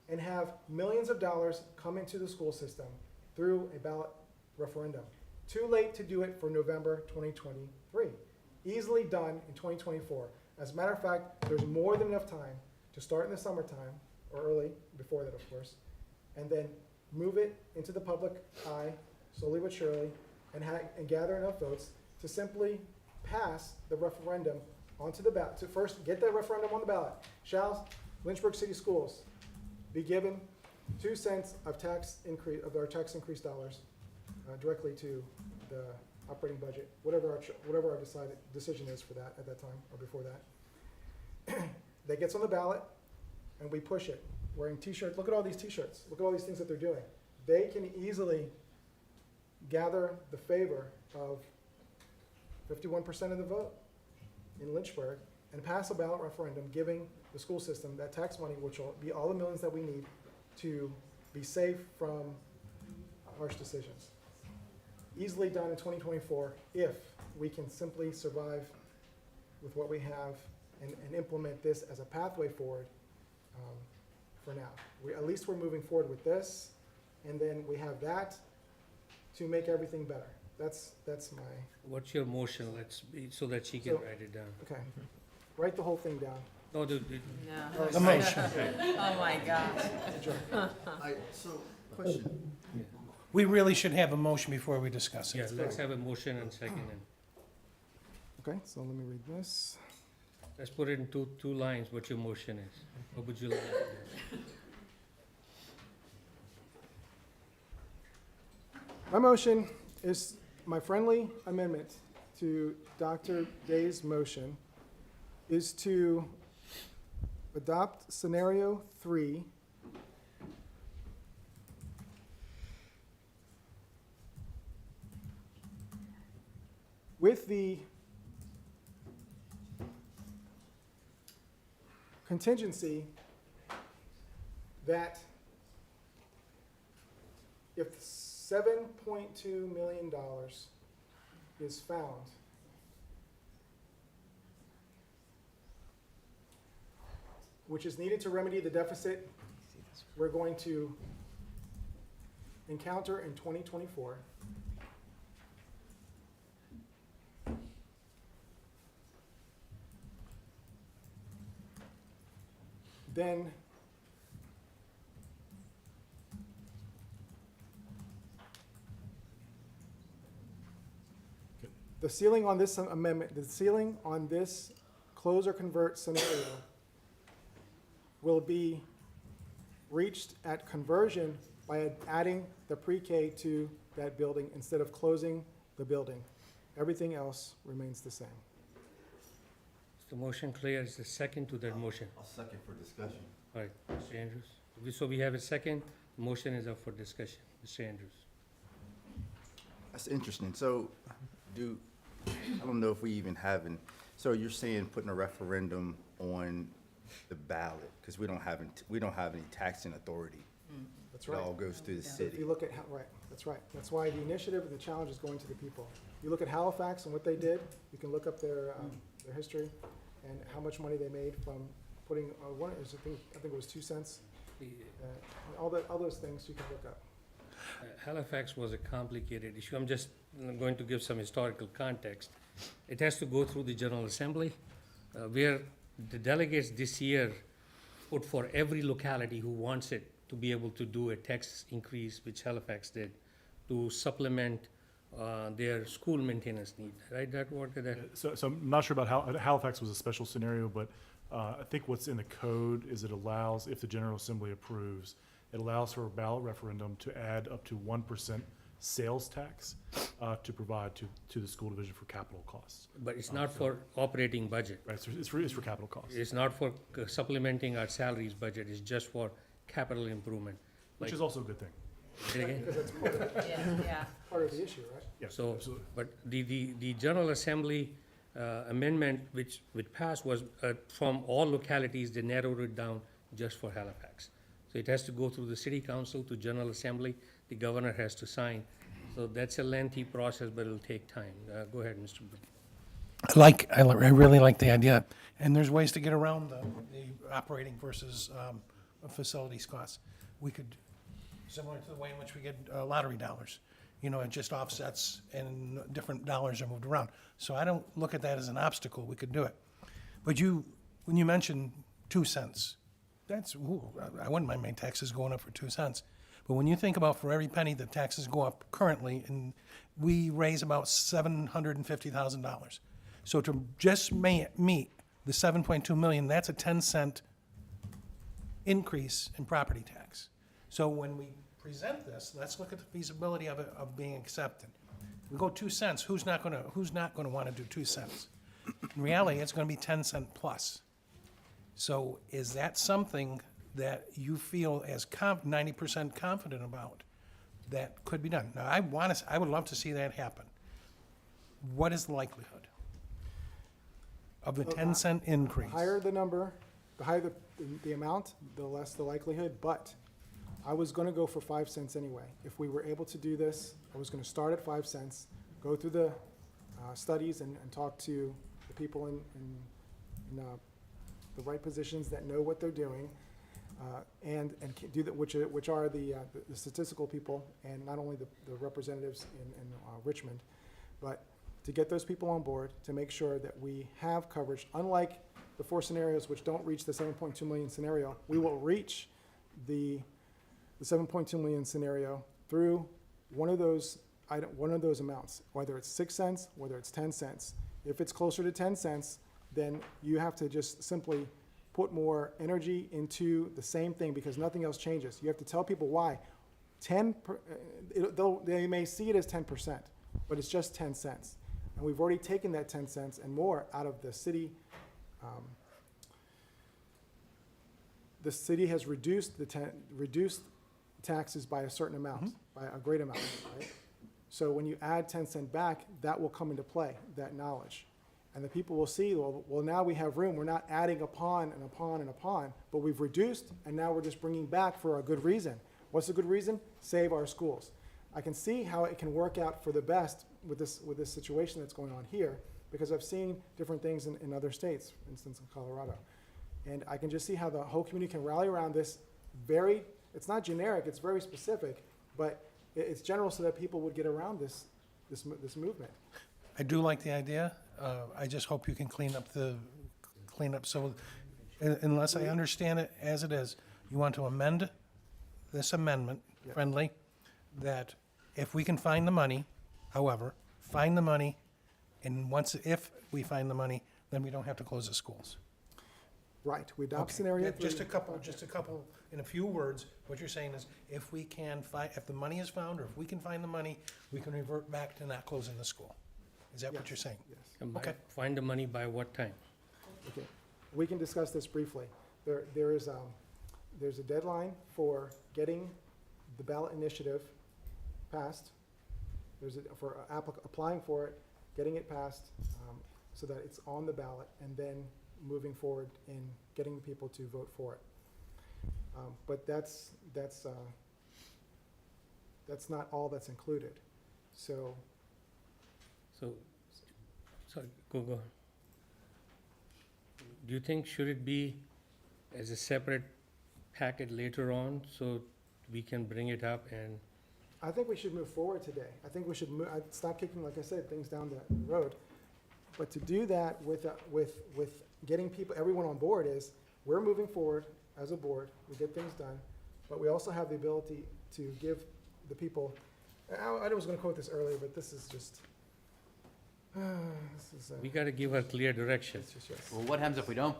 and have millions of dollars come into the school system through a ballot referendum. Too late to do it for November 2023. Easily done in 2024. As a matter of fact, there's more than enough time to start in the summertime, or early, before that of course, and then move it into the public eye, slowly but surely, and gather enough votes to simply pass the referendum onto the ballot. To first get that referendum on the ballot. Shall Lynchburg City Schools be given 2 cents of our tax increase dollars directly to the operating budget, whatever our decision is for that at that time or before that. That gets on the ballot and we push it. Wearing t-shirts, look at all these t-shirts, look at all these things that they're doing. They can easily gather the favor of 51% of the vote in Lynchburg and pass a ballot referendum giving the school system that tax money, which will be all the millions that we need to be safe from harsh decisions. Easily done in 2024 if we can simply survive with what we have and implement this as a pathway forward for now. At least we're moving forward with this, and then we have that to make everything better. That's my, What's your motion, so that she can So- write it down. okay. Write the whole thing down. No, No. The motion. Oh, my gosh. So, question, We really should have a motion before we discuss yeah, it. let's have a motion and second, and Okay, so let me read this. let's put it in two lines, what your motion is. What would you like? My motion is my friendly amendment to Dr. Day's motion is to adopt scenario 3 with the contingency that if $7.2 million is found, which is needed to remedy the deficit we're going to encounter in 2024, then the ceiling on this amendment, the ceiling on this close or convert scenario will be reached at conversion by adding the pre-K to that building instead of closing the building. Everything else remains the same. Is the motion clear? Is the second to that motion? I'll second for discussion. All right, Mr. Andrews. So we have a second, the motion is up for discussion. Mr. Andrews. That's interesting. So, I don't know if we even haven't, so you're saying putting a referendum on the ballot, because we don't have any taxing authority. That's It right. all goes through the So if city. you look at, right, that's right. That's why the initiative and the challenge is going to the people. You look at Halifax and what they did, you can look up their history and how much money they made from putting, I think it was 2 cents. All those things you can look up. Halifax was a complicated issue. I'm going to give some historical context. It has to go through the General Assembly, where the delegates this year put for every locality who wants it to be able to do a tax increase, which Halifax did, to supplement their school maintenance need, right? So I'm not sure about how, Halifax was a special scenario, but I think what's in the code is it allows, if the General Assembly approves, it allows for a ballot referendum to add up to 1% sales tax to provide to the school division for capital costs. But it's not for operating budget. Right, so it's for capital costs, It's not for supplementing our salaries budget. It's just for capital improvement. which is also a good thing. Say it again? Because that's part of, Yeah. part of the issue, right? Yeah, So, absolutely. but the General Assembly amendment which passed was from all localities, they narrowed it down just for Halifax. So it has to go through the city council to General Assembly, the governor has to sign. So that's a lengthy process, but it'll take time. Go ahead, Mr. Brown. I really like the idea, and there's ways to get around the operating versus facilities costs. We could, similar to the way in which we get lottery dollars, it just offsets and different dollars are moved around. So I don't look at that as an obstacle, we could do it. But when you mentioned 2 cents, I wouldn't mind my taxes going up for 2 cents. But when you think about for every penny the taxes go up currently, and we raise about $750,000. So to just meet the 7.2 million, that's a 10-cent increase in property tax. So when we present this, let's look at the feasibility of it, of being accepted. We go 2 cents, who's not gonna wanna do 2 cents? In reality, it's gonna be 10-cent plus. So is that something that you feel as 90% confident about that could be done? Now, I would love to see that happen. What is the likelihood of the 10-cent increase? The higher the number, the higher the amount, the less the likelihood, but I was gonna go for 5 cents anyway. If we were able to do this, I was gonna start at 5 cents, go through the studies and talk to the people in the right positions that know what they're doing, and do that, which are the statistical people, and not only the representatives in Richmond, but to get those people on board, to make sure that we have coverage. Unlike the 4 scenarios which don't reach the 7.2 million scenario, we will reach the 7.2 million scenario through one of those amounts, whether it's 6 cents, whether it's 10 cents. If it's closer to 10 cents, then you have to just simply put more energy into the same thing, because nothing else changes. You have to tell people why. They may see it as 10%, but it's just 10 cents. And we've already taken that 10 cents and more out of the city. The city has reduced taxes by a certain amount, by a great amount, right? So when you add 10 cents back, that will come into play, that knowledge. And the people will see, well, now we have room. We're not adding upon and upon and upon, but we've reduced, and now we're just bringing back for a good reason. What's the good reason? Save our schools. I can see how it can work out for the best with this situation that's going on here, because I've seen different things in other states, for instance in Colorado. And I can just see how the whole community can rally around this it's not generic, it's very specific, but it's general so that people would get around this movement. I do like the idea. I just hope you can clean up so, unless I understand it as it is, you want to amend this amendment, Yeah. friendly, that if we can find the money, however, find the money, and if we find the money, then we don't have to close the schools. Right, we adopt Okay. scenario Yeah, 3. Just a couple, in a few words, what you're saying is, if the money is found, or if we can find the money, we can revert back to not closing the school. Is that what Yes, you're saying? Yes. And Okay. Find the money by what time? Okay, we can discuss this briefly. There's a deadline for getting the ballot initiative passed. For applying for it, getting it passed, so that it's on the ballot, and then moving forward in getting people to vote for it. But that's not all that's included. So Sorry, go ahead. Do you think, should it be as a separate packet later on, so we can bring it up and, I think we should move forward today. I think we should I'd stop kicking, like I said, things down the road. But to do that with getting everyone on board is, we're moving forward as a board, we get things done, but we also have the ability to give the people, I was gonna quote this earlier, but this is just, we gotta give her clear direction. yes. Well, what happens if we don't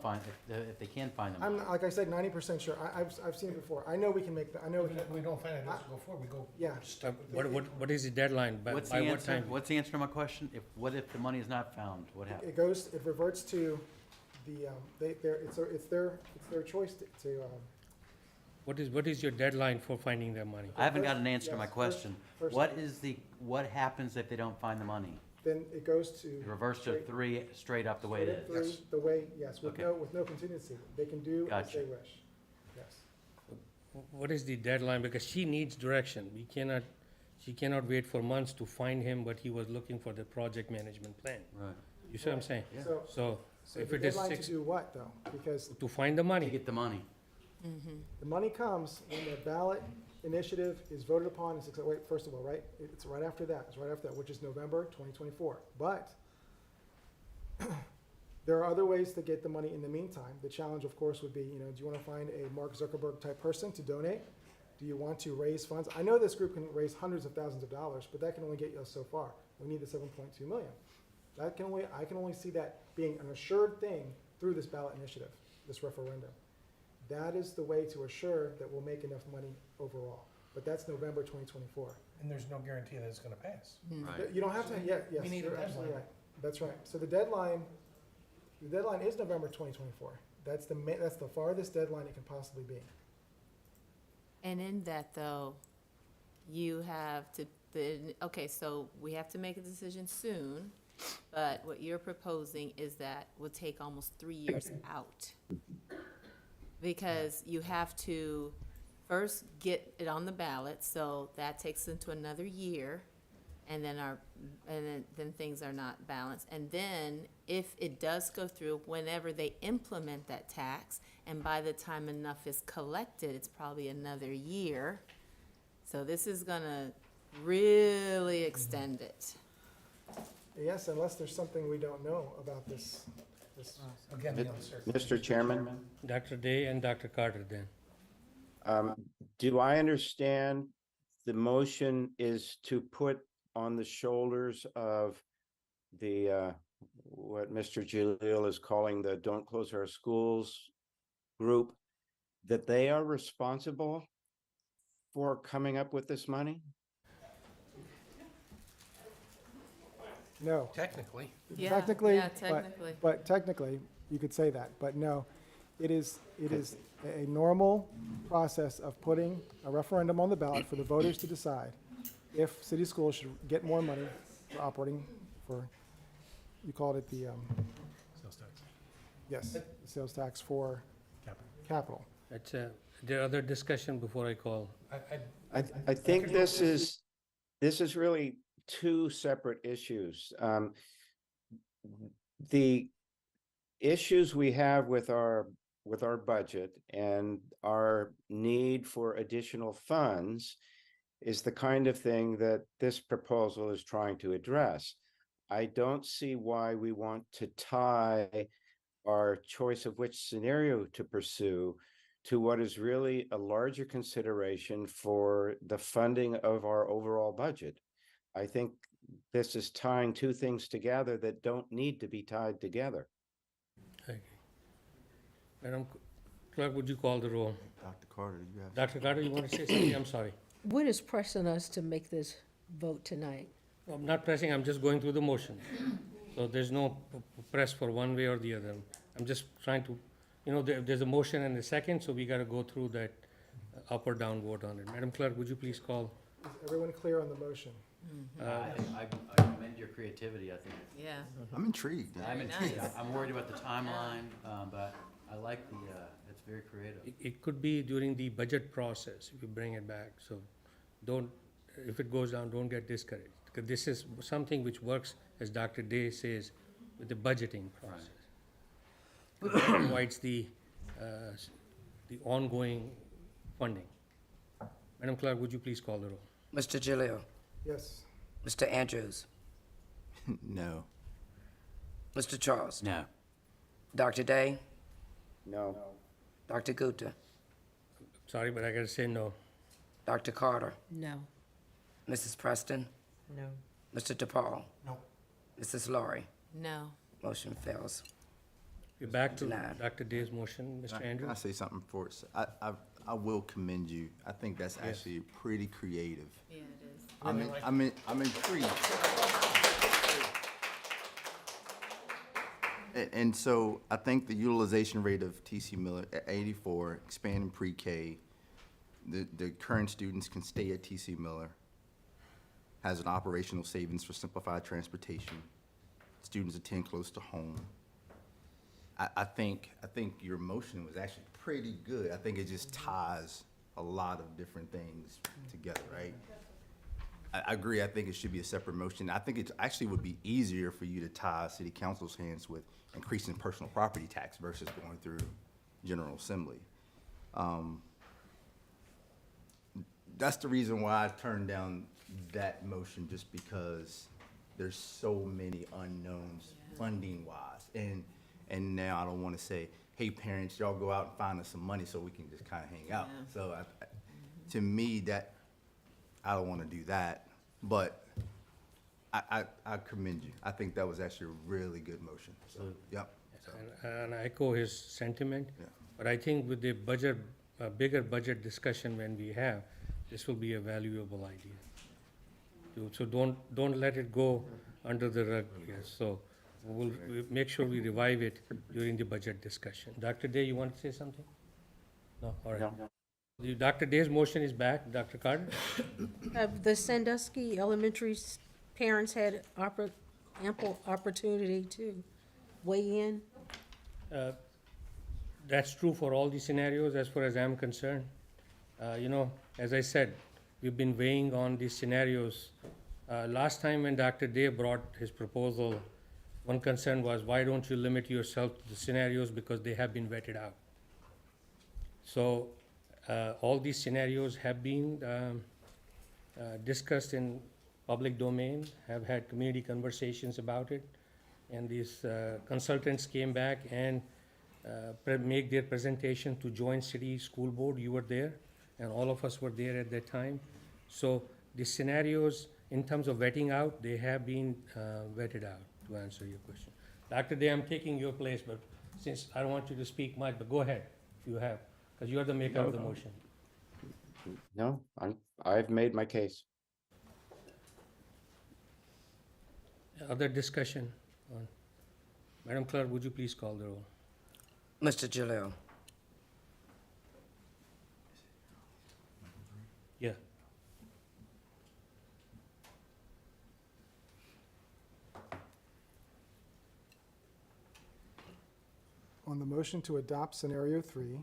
if they can't find the money? I'm, like I said, 90% sure. I've seen it before. I know we can make I know we can, We don't find it, let's go forward, we go. yeah. Stick with it. What is the deadline? By What's the what answer? time? What's the answer to my question? What if the money is not found? What happens? It reverts to the, it's their choice to What is your deadline for finding the money? I haven't got an answer to my Yes, question. first- What happens if they don't find the money? then it goes to. It reverts to 3 straight up the way it Straight is? through the way, yes, with Okay. no contingency. They can do as Gotcha. they wish. Yes. What is the deadline? Because she needs direction. She cannot wait for months to find him, but he was looking for the project management plan. Right. You see what I'm saying? Yeah. So So if the it is deadline 6, to do what, though? Because to find the To money. get the money. the money comes when the ballot initiative is voted upon, first of all, right? It's right after that, which is November 2024. But there are other ways to get the money in the meantime. The challenge, of course, would be, do you want to find a Mark Zuckerberg type person to donate? Do you want to raise funds? I know this group can raise hundreds of thousands of dollars, but that can only get you so far. We need the 7.2 million. I can only see that being an assured thing through this ballot initiative, this referendum. That is the way to assure that we'll make enough money overall. But that's November 2024. And there's no guarantee that it's gonna pass. Right. You don't have to, yes, We need a you're absolutely deadline. right. That's right. So the deadline is November 2024. That's the farthest deadline it can possibly be. And in that, though, you have to, okay, so we have to make a decision soon, but what you're proposing is that will take almost 3 years out. Because you have to first get it on the ballot, so that takes into another year. And then then things are not balanced. And then if it does go through, whenever they implement that tax, and by the time enough is collected, it's probably another year. So this is gonna really extend it. Yes, unless there's something we don't know about this. Again, the uncertainty. Mr. Chairman, Dr. Day and Dr. Carter then. do I understand the motion is to put on the shoulders of the, what Mr. Jalil is calling the Don't Close Our Schools group, that they are responsible for coming up with this money? No. Technically. Yeah, Technically, yeah, technically. but technically, you could say that, but no. It is a normal process of putting a referendum on the ballot for the voters to decide if city schools should get more money for operating for, you called it the, Sales tax. yes, the sales tax for Capital. capital. That's, there are other discussion before I call. I think this is really two separate issues. The issues we have with our budget and our need for additional funds is the kind of thing that this proposal is trying to address. I don't see why we want to tie our choice of which scenario to pursue to what is really a larger consideration for the funding of our overall budget. I think this is tying two things together that don't need to be tied together. Okay. Madam Clerk, would you call the roll? Dr. Carter, you have. Dr. Carter, you want to say something? I'm sorry. What is pressing us to make this vote tonight? I'm not pressing, I'm just going through the motion. So there's no press for one way or the other. I'm just trying to, there's a motion and a second, so we got to go through that up or down vote on it. Madam Clerk, would you please call? Is everyone clear on the motion? I commend your creativity, I think. Yeah. I'm intrigued. I'm Very intrigued. nice. I'm worried about the timeline, but I like it's very creative. It could be during the budget process, if you bring it back. So if it goes down, don't get discouraged. Because this is something which works, as Dr. Day says, with the budgeting process. It provides the ongoing funding. Madam Clerk, would you please call the roll? Mr. Jalil, Yes. Mr. Andrews, No. Mr. Charles, No. Dr. Day, No. Dr. Gupta, Sorry, but I got to say no. Dr. Carter, No. Mrs. Preston, No. Mr. DePaul, No. Mrs. Laurie. No. Motion fails. We're back to Denied. Dr. Day's motion, Mr. Can I Andrews. say something for it? I will commend you. I think that's actually pretty creative. Yeah, it is. I'm intrigued. And so I think the utilization rate of TC Miller at 84, expanding pre-K, the current students can stay at TC Miller, has an operational savings for simplified transportation. Students attend close to home. I think your motion was actually pretty good. I think it just ties a lot of different things together, right? I agree. I think it should be a separate motion. I think it actually would be easier for you to tie city council's hands with increasing personal property tax versus going through General Assembly. That's the reason why I turned down that motion, just because there's so many unknowns funding wise. And now I don't want to say, hey, parents, y'all go out and find us some money so we can just kind of hang out. Yeah. So to me, I don't want to do that, but I commend you. I think that was actually a really good motion. So, yep. So, And I echo his sentiment. Yeah. But I think with the budget, bigger budget discussion when we have, this will be a valuable idea. So don't let it go under the rug. Yes. So we'll make sure we revive it during the budget discussion. Dr. Day, you want to say something? No, all right. Dr. Day's motion is back. Dr. Carter? Have the Sandusky Elementary parents had ample opportunity to weigh in? That's true for all the scenarios as far as I'm concerned. You know, as I said, we've been weighing on these scenarios. Last time when Dr. Day brought his proposal, one concern was, why don't you limit yourself to the scenarios because they have been vetted out? So all these scenarios have been discussed in public domain, have had community conversations about it, and these consultants came back and make their presentation to joint city school board. You were there, and all of us were there at that time. So the scenarios, in terms of vetting out, they have been vetted out, to answer your question. Dr. Day, I'm taking your place, but since I don't want you to speak much, but go ahead if you have, because you are the maker of the motion. No, I've made my case. Other discussion on, Madam Clerk, would you please call the roll? Mr. Jalil, Yeah. On the motion to adopt scenario 3,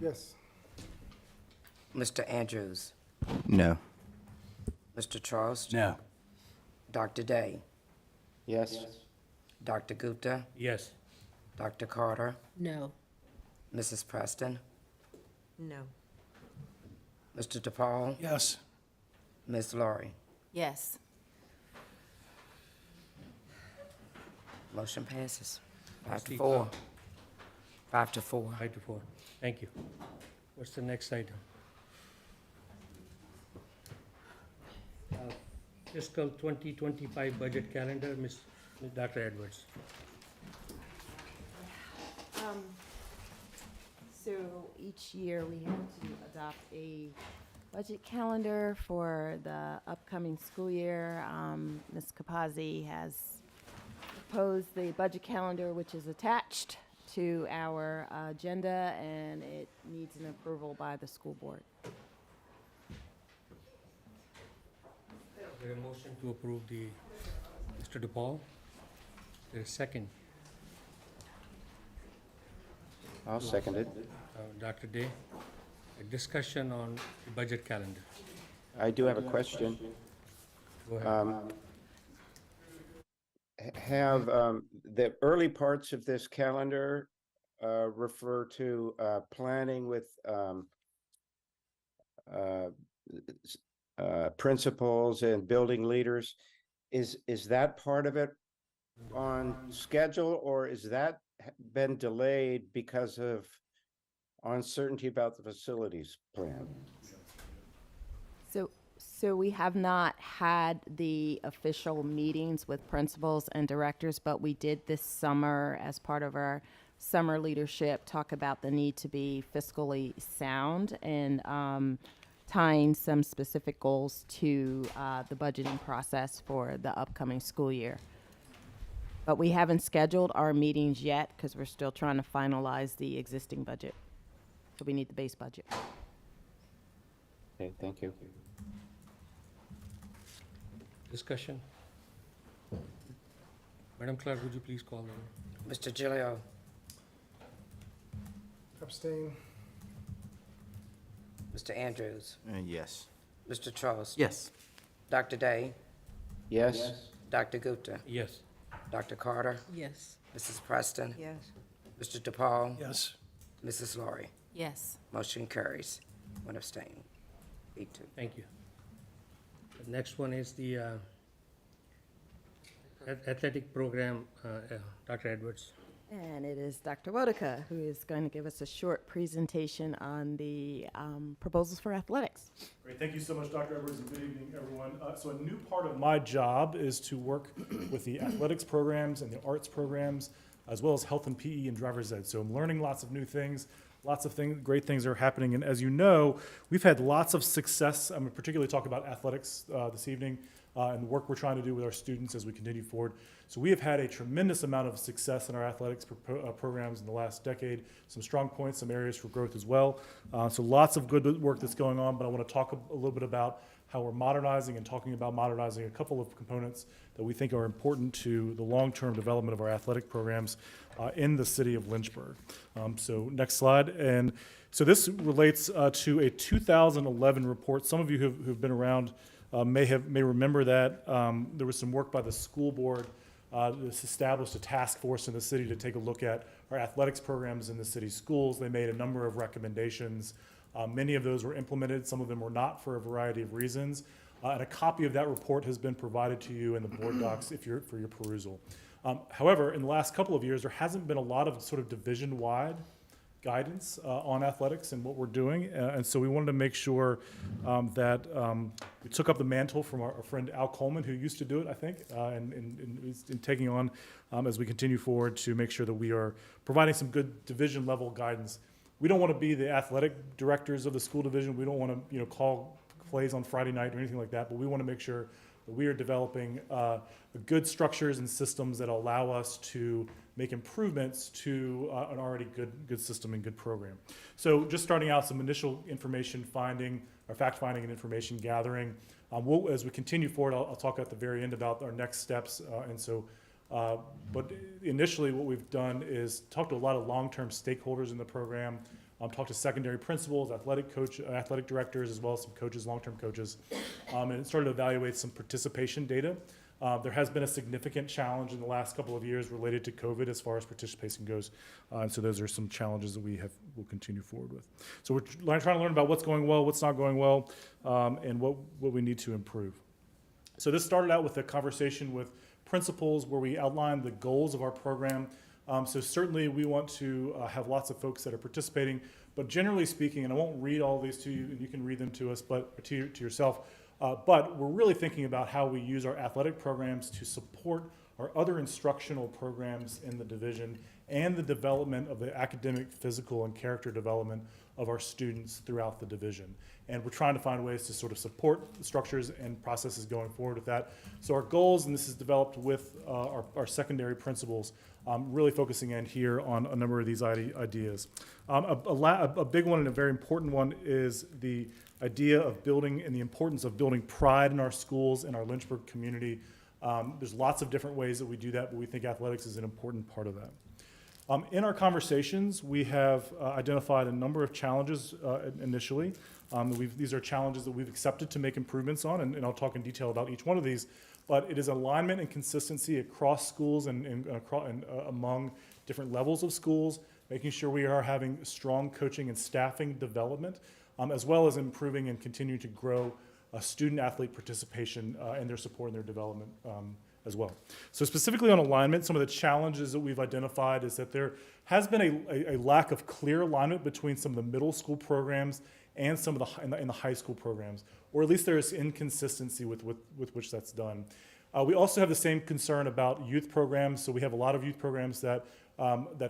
yes. Mr. Andrews, No. Mr. Charles, No. Dr. Day, Yes? Dr. Gupta, Yes. Dr. Carter, No. Mrs. Preston, No. Mr. DePaul, Yes. Ms. Laurie. Yes. Motion passes. 5 to Trustee 4. Cobb. 5 to 4. 5 to 4. Thank you. What's the next item? Fiscal 2025 budget calendar, Dr. Edwards. So each year we have to adopt a budget calendar for the upcoming school year. Ms. Capazzi has proposed the budget calendar, which is attached to our agenda, and it needs an approval by the school board. Is there a motion to approve the, Mr. DePaul? Is there a second? I'll second it. Dr. Day? A discussion on the budget calendar. I do have a question. Go ahead. Have the early parts of this calendar refer to planning with principals and building leaders? Is that part of it on schedule, or is that been delayed because of uncertainty about the facilities plan? So we have not had the official meetings with principals and directors, but we did this summer, as part of our summer leadership, talk about the need to be fiscally sound and tying some specific goals to the budgeting process for the upcoming school year. But we haven't scheduled our meetings yet because we're still trying to finalize the existing budget. So we need the base budget. Okay, thank you. Discussion? Madam Clerk, would you please call the roll? Mr. Gilio, Abstain. Mr. Andrews, Yes. Mr. Charles, Yes. Dr. Day, Yes? Dr. Gupta, Yes. Dr. Carter, Yes. Mrs. Preston, Yes. Mr. DePaul, Yes. Mrs. Laurie. Yes. Motion carries. 1 abstain. 8-2. Thank you. The next one is the athletic program, Dr. Edwards. And it is Dr. Wodeka who is going to give us a short presentation on the proposals for athletics. Great, thank you so much, Dr. Edwards, and good evening, everyone. So a new part of my job is to work with the athletics programs and the arts programs, as well as health and PE and driver's ed. So I'm learning lots of new things. Lots of great things are happening, and as you know, we've had lots of success. I'm going to particularly talk about athletics this evening. and the work we're trying to do with our students as we continue forward. So we have had a tremendous amount of success in our athletics programs in the last decade, some strong points, some areas for growth as well. So lots of good work that's going on, but I want to talk a little bit about how we're modernizing and talking about modernizing a couple of components that we think are important to the long-term development of our athletic programs in the city of Lynchburg. So next slide. And so this relates to a 2011 report. Some of you who've been around may remember that. There was some work by the school board that's established a task force in the city to take a look at our athletics programs in the city's schools. They made a number of recommendations. Many of those were implemented, some of them were not for a variety of reasons. And a copy of that report has been provided to you in the board docs for your perusal. However, in the last couple of years, there hasn't been a lot of sort of division-wide guidance on athletics and what we're doing. And so we wanted to make sure that we took up the mantle from our friend Al Coleman, who used to do it, I think, and in taking on as we continue forward to make sure that we are providing some good division-level guidance. We don't want to be the athletic directors of the school division. We don't want to, call plays on Friday night or anything like that, but we want to make sure that we are developing good structures and systems that allow us to make improvements to an already good system and good program. So just starting out, some initial information finding, or fact finding and information gathering. As we continue forward, I'll talk at the very end about our next steps. But initially what we've done is talk to a lot of long-term stakeholders in the program, talk to secondary principals, athletic directors, as well as some coaches, long-term coaches, and started to evaluate some participation data. There has been a significant challenge in the last couple of years related to COVID as far as participation goes. And so those are some challenges that we'll continue forward with. So we're trying to learn about what's going well, what's not going well, and what we need to improve. So this started out with a conversation with principals where we outlined the goals of our program. So certainly we want to have lots of folks that are participating, but generally speaking, and I won't read all these to you, and you can read them to us, but to yourself, but we're really thinking about how we use our athletic programs to support our other instructional programs in the division and the development of the academic, physical, and character development of our students throughout the division. And we're trying to find ways to sort of support structures and processes going forward with that. So our goals, and this is developed with our secondary principals, really focusing in here on a number of these ideas. A big one and a very important one is the idea of building and the importance of building pride in our schools and our Lynchburg community. There's lots of different ways that we do that, but we think athletics is an important part of that. In our conversations, we have identified a number of challenges initially. These are challenges that we've accepted to make improvements on, and I'll talk in detail about each one of these. But it is alignment and consistency across schools and among different levels of schools, making sure we are having strong coaching and staffing development, as well as improving and continuing to grow student-athlete participation and their support and their development as well. So specifically on alignment, some of the challenges that we've identified is that there has been a lack of clear alignment between some of the middle school programs and some of the high school programs, or at least there is inconsistency with which that's done. We also have the same concern about youth programs. So we have a lot of youth programs that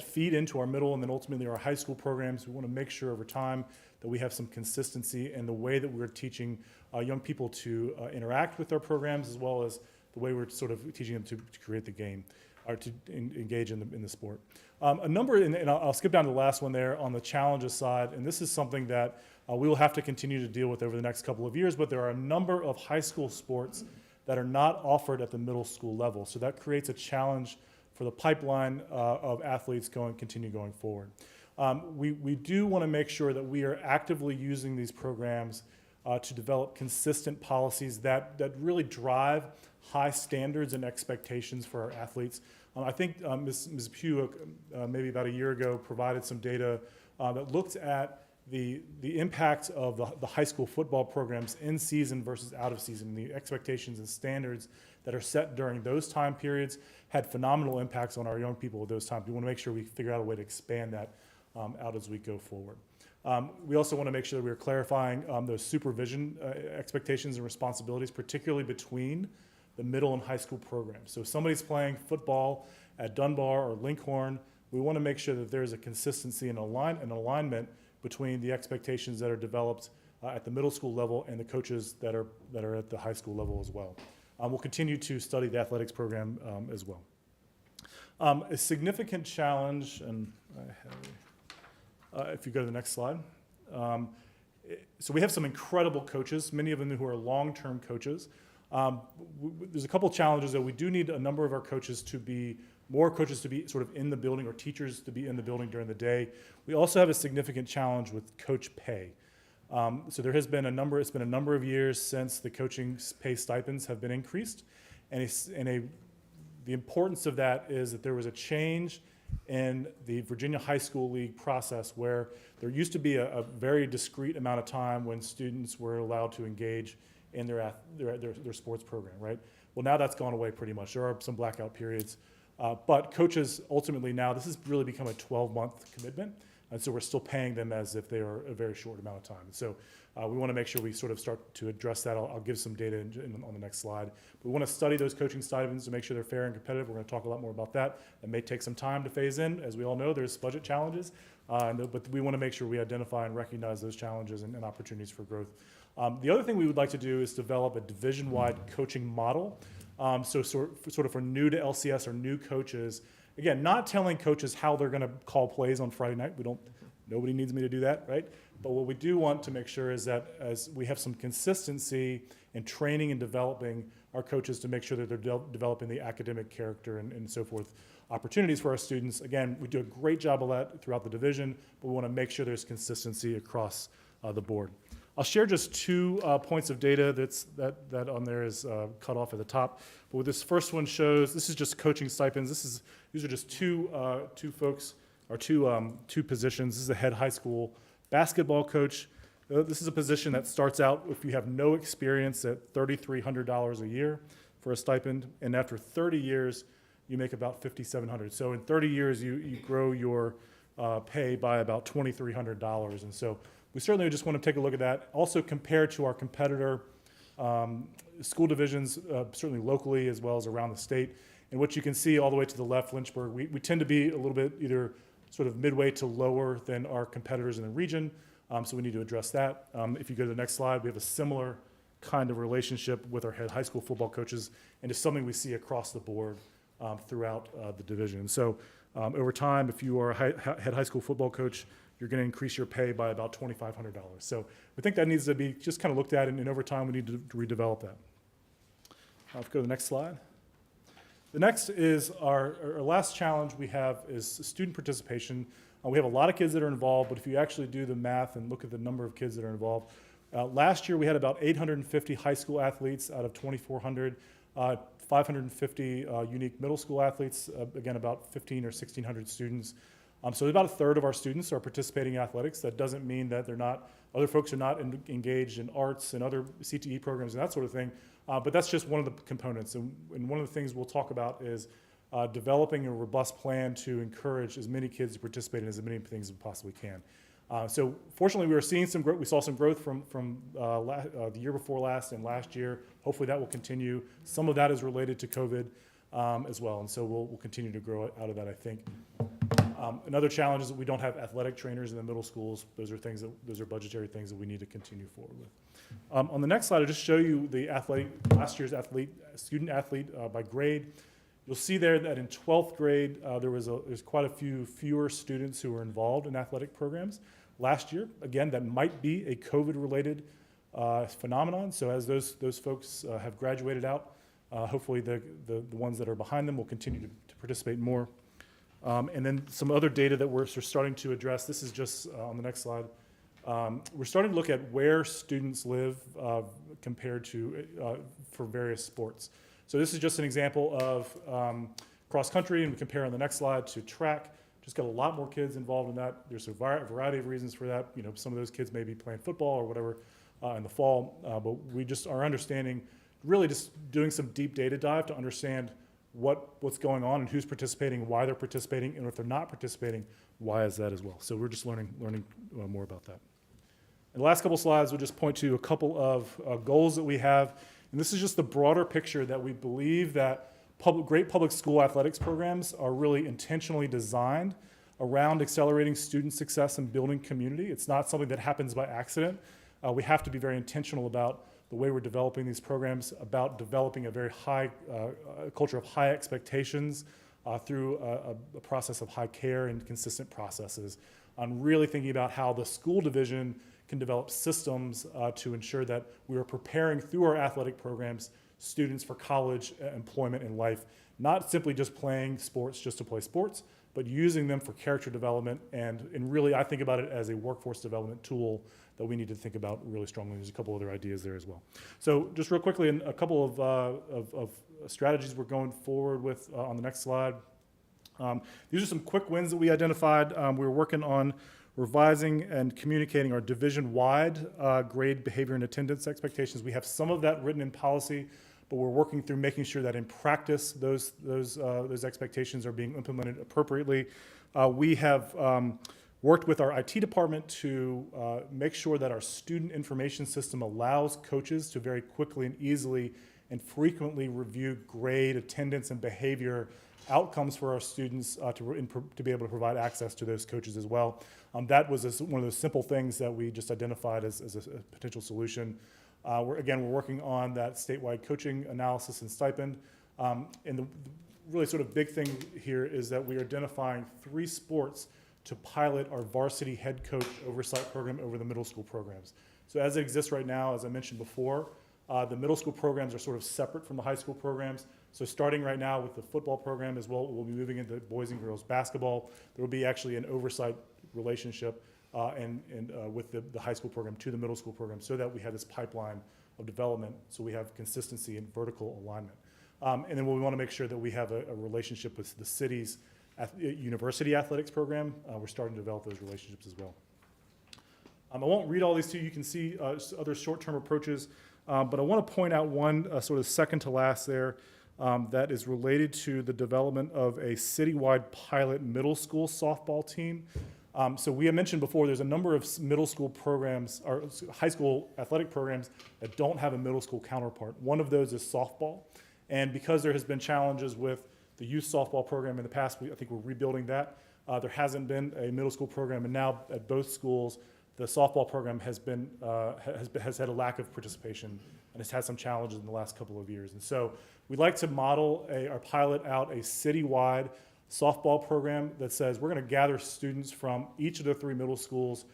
feed into our middle and then ultimately our high school programs. We want to make sure over time that we have some consistency in the way that we're teaching young people to interact with our programs, as well as the way we're sort of teaching them to create the game or to engage in the sport. And I'll skip down to the last one there on the challenges side, and this is something that we will have to continue to deal with over the next couple of years, but there are a number of high school sports that are not offered at the middle school level. So that creates a challenge for the pipeline of athletes continue going forward. We do want to make sure that we are actively using these programs to develop consistent policies that really drive high standards and expectations for our athletes. I think Ms. Pugh, maybe about a year ago, provided some data that looked at the impact of the high school football programs in season versus out of season. The expectations and standards that are set during those time periods had phenomenal impacts on our young people at those times. We want to make sure we figure out a way to expand that out as we go forward. We also want to make sure that we're clarifying those supervision expectations and responsibilities, particularly between the middle and high school programs. So if somebody's playing football at Dunbar or Lincoln, we want to make sure that there's a consistency and alignment between the expectations that are developed at the middle school level and the coaches that are at the high school level as well. we'll continue to study the athletics program as well. A significant challenge, and I have, if you go to the next slide. So we have some incredible coaches, many of them who are long-term coaches. There's a couple challenges that we do need a number of our coaches to be, more coaches to be sort of in the building, or teachers to be in the building during the day. We also have a significant challenge with coach pay. So there has been it's been a number of years since the coaching pay stipends have been increased. The importance of that is that there was a change in the Virginia High School League process where there used to be a very discrete amount of time when students were allowed to engage in their sports program, right? Well, now that's gone away pretty much. There are some blackout periods. But coaches ultimately now, this has really become a 12-month commitment. And so we're still paying them as if they are a very short amount of time. So we want to make sure we sort of start to address that. I'll give some data on the next slide. But we want to study those coaching stipends to make sure they're fair and competitive. We're going to talk a lot more about that. It may take some time to phase in. As we all know, there's budget challenges. But we want to make sure we identify and recognize those challenges and opportunities for growth. The other thing we would like to do is develop a division-wide coaching model. So sort of for new to LCS or new coaches, again, not telling coaches how they're going to call plays on Friday night. Nobody needs me to do that, right? But what we do want to make sure is that as we have some consistency in training and developing our coaches to make sure that they're developing the academic character and so forth, opportunities for our students. Again, we do a great job of that throughout the division, but we want to make sure there's consistency across the board. I'll share just 2 points of data that on there is cut off at the top. But what this first one shows, this is just coaching stipends. These are just two folks, or two positions. This is a head high school basketball coach. This is a position that starts out, if you have no experience, at $3,300 a year for a stipend. And after 30 years, you make about $5,700. So in 30 years, you grow your pay by about $2,300. And so we certainly just want to take a look at that. Also compare to our competitor school divisions, certainly locally as well as around the state. And what you can see all the way to the left, Lynchburg, we tend to be a little bit either sort of midway to lower than our competitors in the region. So we need to address that. If you go to the next slide, we have a similar kind of relationship with our head high school football coaches, and it's something we see across the board throughout the division. So over time, if you are a head high school football coach, you're going to increase your pay by about $2,500. So we think that needs to be just kind of looked at, and over time we need to redevelop that. Let's go to the next slide. The next is our last challenge we have is student participation. We have a lot of kids that are involved, but if you actually do the math and look at the number of kids that are involved, last year we had about 850 high school athletes out of 2,400, 550 unique middle school athletes, again about 1,500 or 1,600 students. So about a third of our students are participating in athletics. That doesn't mean that other folks are not engaged in arts and other CTE programs and that sort of thing, but that's just one of the components. And one of the things we'll talk about is developing a robust plan to encourage as many kids to participate in as many things as we possibly can. So fortunately, we were seeing some growth. We saw some growth from the year before last and last year. Hopefully that will continue. Some of that is related to COVID as well, and so we'll continue to grow out of that, I think. Another challenge is that we don't have athletic trainers in the middle schools. Those are budgetary things that we need to continue forward with. On the next slide, I'll just show you the last year's student athlete by grade. You'll see there that in 12th grade, there's quite a few fewer students who were involved in athletic programs. Last year, again, that might be a COVID-related phenomenon. So as those folks have graduated out, hopefully the ones that are behind them will continue to participate more. And then some other data that we're starting to address. This is just on the next slide. We're starting to look at where students live compared to for various sports. So this is just an example of cross country, and we compare on the next slide to track. Just got a lot more kids involved in that. There's a variety of reasons for that. Some of those kids may be playing football or whatever in the fall, but our understanding, really just doing some deep data dive to understand what's going on and who's participating, why they're participating, and if they're not participating, why is that as well. So we're just learning more about that. In the last couple slides, we'll just point to a couple of goals that we have. And this is just the broader picture that we believe that great public school athletics programs are really intentionally designed around accelerating student success and building community. It's not something that happens by accident. We have to be very intentional about the way we're developing these programs, about developing a very high culture of high expectations through a process of high care and consistent processes. On really thinking about how the school division can develop systems to ensure that we are preparing through our athletic programs students for college, employment, and life, not simply just playing sports just to play sports, but using them for character development, and really I think about it as a workforce development tool that we need to think about really strongly. There's a couple other ideas there as well. So just real quickly, a couple of strategies we're going forward with on the next slide. These are some quick wins that we identified. We're working on revising and communicating our division-wide grade, behavior, and attendance expectations. We have some of that written in policy, but we're working through making sure that in practice those expectations are being implemented appropriately. We have worked with our IT department to make sure that our student information system allows coaches to very quickly and easily and frequently review grade, attendance, and behavior outcomes for our students to be able to provide access to those coaches as well. That was one of those simple things that we just identified as a potential solution. We're working on that statewide coaching analysis and stipend. And the really sort of big thing here is that we are identifying 3 sports to pilot our varsity head coach oversight program over the middle school programs. So as it exists right now, as I mentioned before, the middle school programs are sort of separate from the high school programs. So starting right now with the football program as well, we'll be moving into boys and girls basketball. There will be actually an oversight relationship with the high school program to the middle school program, so that we have this pipeline of development, so we have consistency and vertical alignment. And then we want to make sure that we have a relationship with the city's university athletics program. We're starting to develop those relationships as well. I won't read all these to you. You can see other short-term approaches, but I want to point out one sort of second to last there that is related to the development of a citywide pilot middle school softball team. So we had mentioned before, there's a number of middle school programs or high school athletic programs that don't have a middle school counterpart. One of those is softball. And because there has been challenges with the youth softball program in the past, I think we're rebuilding that. There hasn't been a middle school program, and now at both schools, the softball program has had a lack of participation and has had some challenges in the last couple of years. And so we'd like to model or pilot out a citywide softball program that says we're going to gather students from each of the 3 middle schools.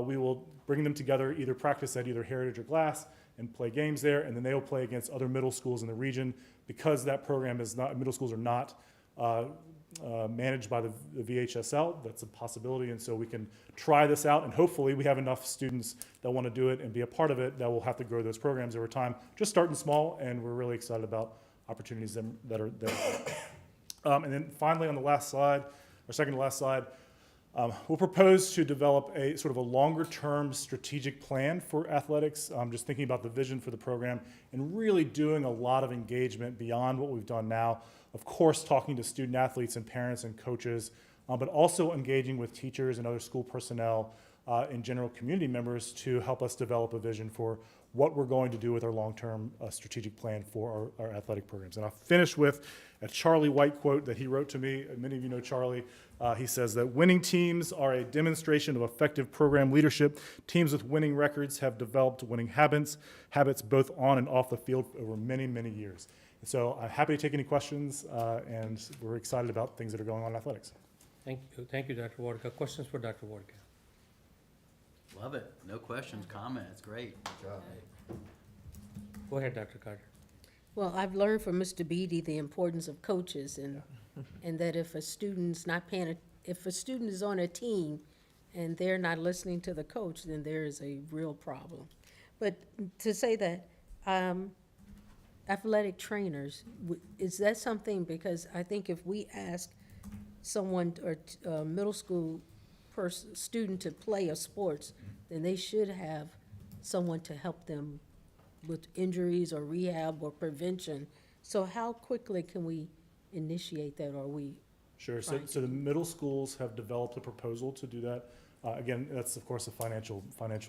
We will bring them together, either practice at either Heritage or Glass and play games there, and then they will play against other middle schools in the region. Because that program is not, middle schools are not managed by the VHSL, that's a possibility, and so we can try this out, and hopefully we have enough students that want to do it and be a part of it that we'll have to grow those programs over time. Just starting small, and we're really excited about opportunities that are there. And then finally, on the last slide, or second to last slide, we'll propose to develop a sort of a longer-term strategic plan for athletics, just thinking about the vision for the program and really doing a lot of engagement beyond what we've done now. Of course, talking to student athletes and parents and coaches, but also engaging with teachers and other school personnel and general community members to help us develop a vision for what we're going to do with our long-term strategic plan for our athletic programs. And I'll finish with a Charlie White quote that he wrote to me. Many of you know Charlie. He says that winning teams are a demonstration of effective program leadership. Teams with winning records have developed winning habits both on and off the field over many, many years. And so I'm happy to take any questions, and we're excited about things that are going on in athletics. Thank you, Dr. Wadka. Questions for Dr. Wadka? Love it. No questions, comments. Great. Good job. Go ahead, Dr. Carter. Well, I've learned from Mr. Beatty the importance of coaches, and that if a student's not paying, if a student is on a team and they're not listening to the coach, then there is a real problem. But to say that athletic trainers, is that something, because I think if we ask someone or a middle school student to play a sports, then they should have someone to help them with injuries or rehab or prevention. So how quickly can we initiate that, or are we? Sure. So the middle schools have developed a proposal to do that. Again, that's of course a financial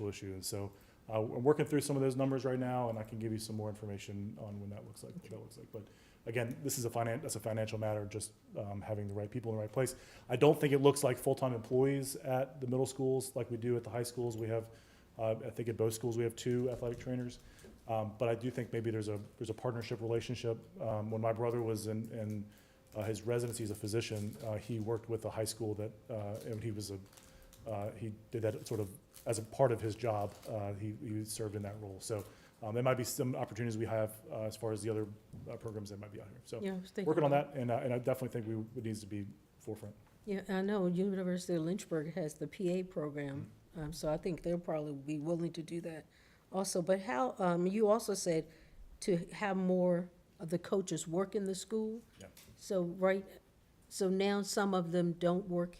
issue, and so I'm working through some of those numbers right now, and I can give you some more information on when that looks like. What that looks like. But again, this is a financial matter, just having the right people in the right place. I don't think it looks like full-time employees at the middle schools like we do at the high schools. We have, I think at both schools we have 2 athletic trainers. But I do think maybe there's a partnership relationship. When my brother was in his residency as a physician, he worked with a high school that, and he did that sort of as a part of his job. He served in that role. So there might be some opportunities we have as far as the other programs that might be out here. So Yeah, I was thinking working on about- that, and I definitely think it needs to be forefront. Yeah, I know University of Lynchburg has the PA program, so I think they'll probably be willing to do that also. But how, you also said to have more of the coaches work in the school? Yeah. So now some of them don't work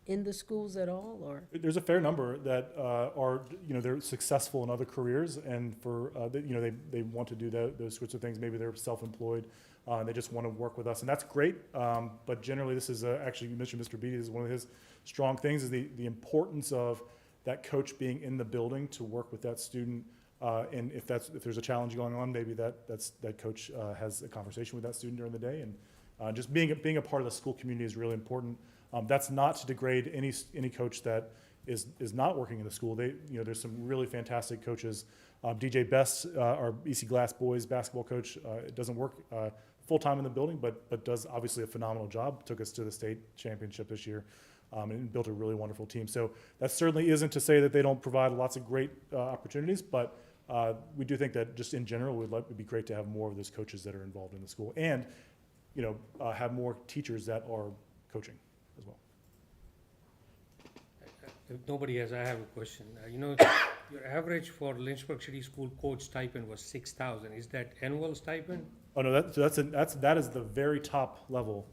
in the schools at all, or? There's a fair number that are, they're successful in other careers, and for, they want to do those sorts of things. Maybe they're self-employed, and they just want to work with us, and that's great. But generally, this is actually, you mentioned Mr. Beatty, this is one of his strong things, is the importance of that coach being in the building to work with that student. And if there's a challenge going on, maybe that coach has a conversation with that student during the day, and just being a part of the school community is really important. That's not to degrade any coach that is not working in the school. There's some really fantastic coaches. DJ Best, our EC Glass boys basketball coach, doesn't work full-time in the building, but does obviously a phenomenal job. Took us to the state championship this year, and built a really wonderful team. So that certainly isn't to say that they don't provide lots of great opportunities, but we do think that just in general, it'd be great to have more of those coaches that are involved in the school, and have more teachers that are coaching as well. If nobody has, I have a question. Your average for Lynchburg City School coach stipend was $6,000. Is that annual stipend? Oh no, that is the very top level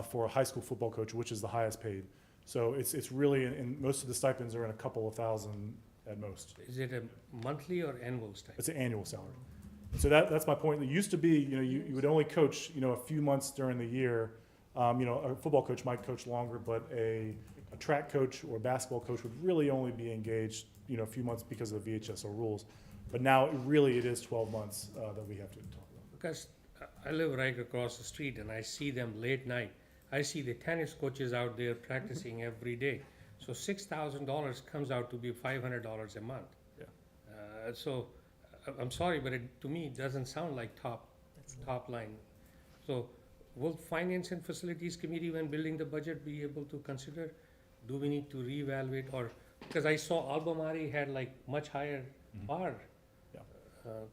for a high school football coach, which is the highest paid. So it's really, and most of the stipends are in a couple of thousand at most. Is it a monthly or annual stipend? It's an annual salary. So that's my point. It used to be, you would only coach, a few months during the year. A football coach might coach longer, but a track coach or a basketball coach would really only be engaged, a few months because of the VHSO rules. But now it is 12 months that we have to talk about. Because I live right across the street and I see them late night. I see the tennis coaches out there practicing every day. So $6,000 comes out to be $500 a month. Yeah. So I'm sorry, but to me, it doesn't sound like top line. So will Finance and Facilities Committee, when building the budget, be able to consider, do we need to reevaluate, or, because I saw Albemarle had like much higher bar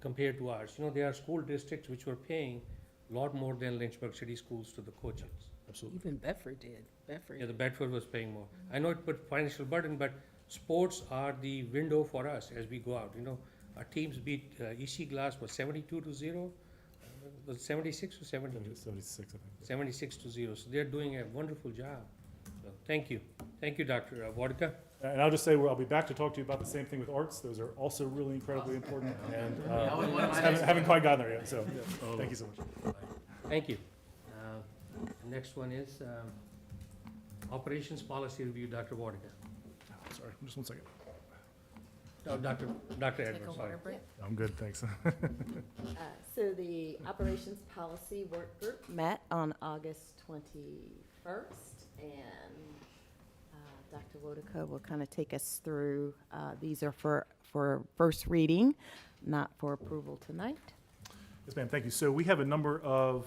compared to ours. There are school districts which were paying a lot more than Lynchburg City Schools to the coaches. Absolutely. Even Bedford did. Yeah, the Bedford was paying more. I know it put financial burden, but sports are the window for us as we go out. Our teams beat EC Glass was 72-0. Was it 76 or 70? 76, I think. 76-0. So they're doing a wonderful job. So thank you. Thank you, Dr. Vodka. And I'll just say, I'll be back to talk to you about the same thing with arts. Those are also really incredibly important, and haven't quite gotten there yet. So thank you so much. Thank you. The next one is Operations Policy Review, Dr. Vodka. Sorry, just one second. No, Dr. Edwards, sorry. I'm good, thanks. So the Operations Policy Work Group met on August 21st, and Dr. Wodeka will kind of take us through. These are for first reading, not for approval tonight. Yes, ma'am, thank you. So we have a number of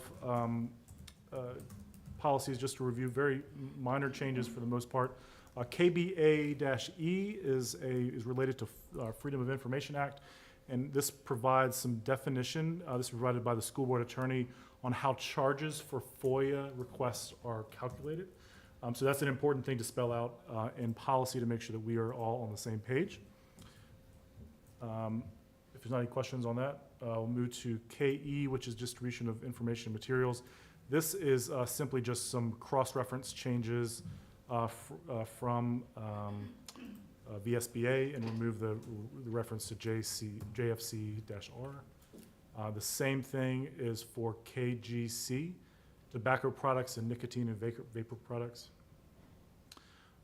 policies just to review, very minor changes for the most part. KBA-E is related to Freedom of Information Act, and this provides some definition. This is provided by the school board attorney on how charges for FOIA requests are calculated. So that's an important thing to spell out in policy to make sure that we are all on the same page. If there's not any questions on that, we'll move to KE, which is distribution of information and materials. This is simply just some cross-reference changes from VSBA and remove the reference to JFC-R. The same thing is for KGC, tobacco products and nicotine and vapor products.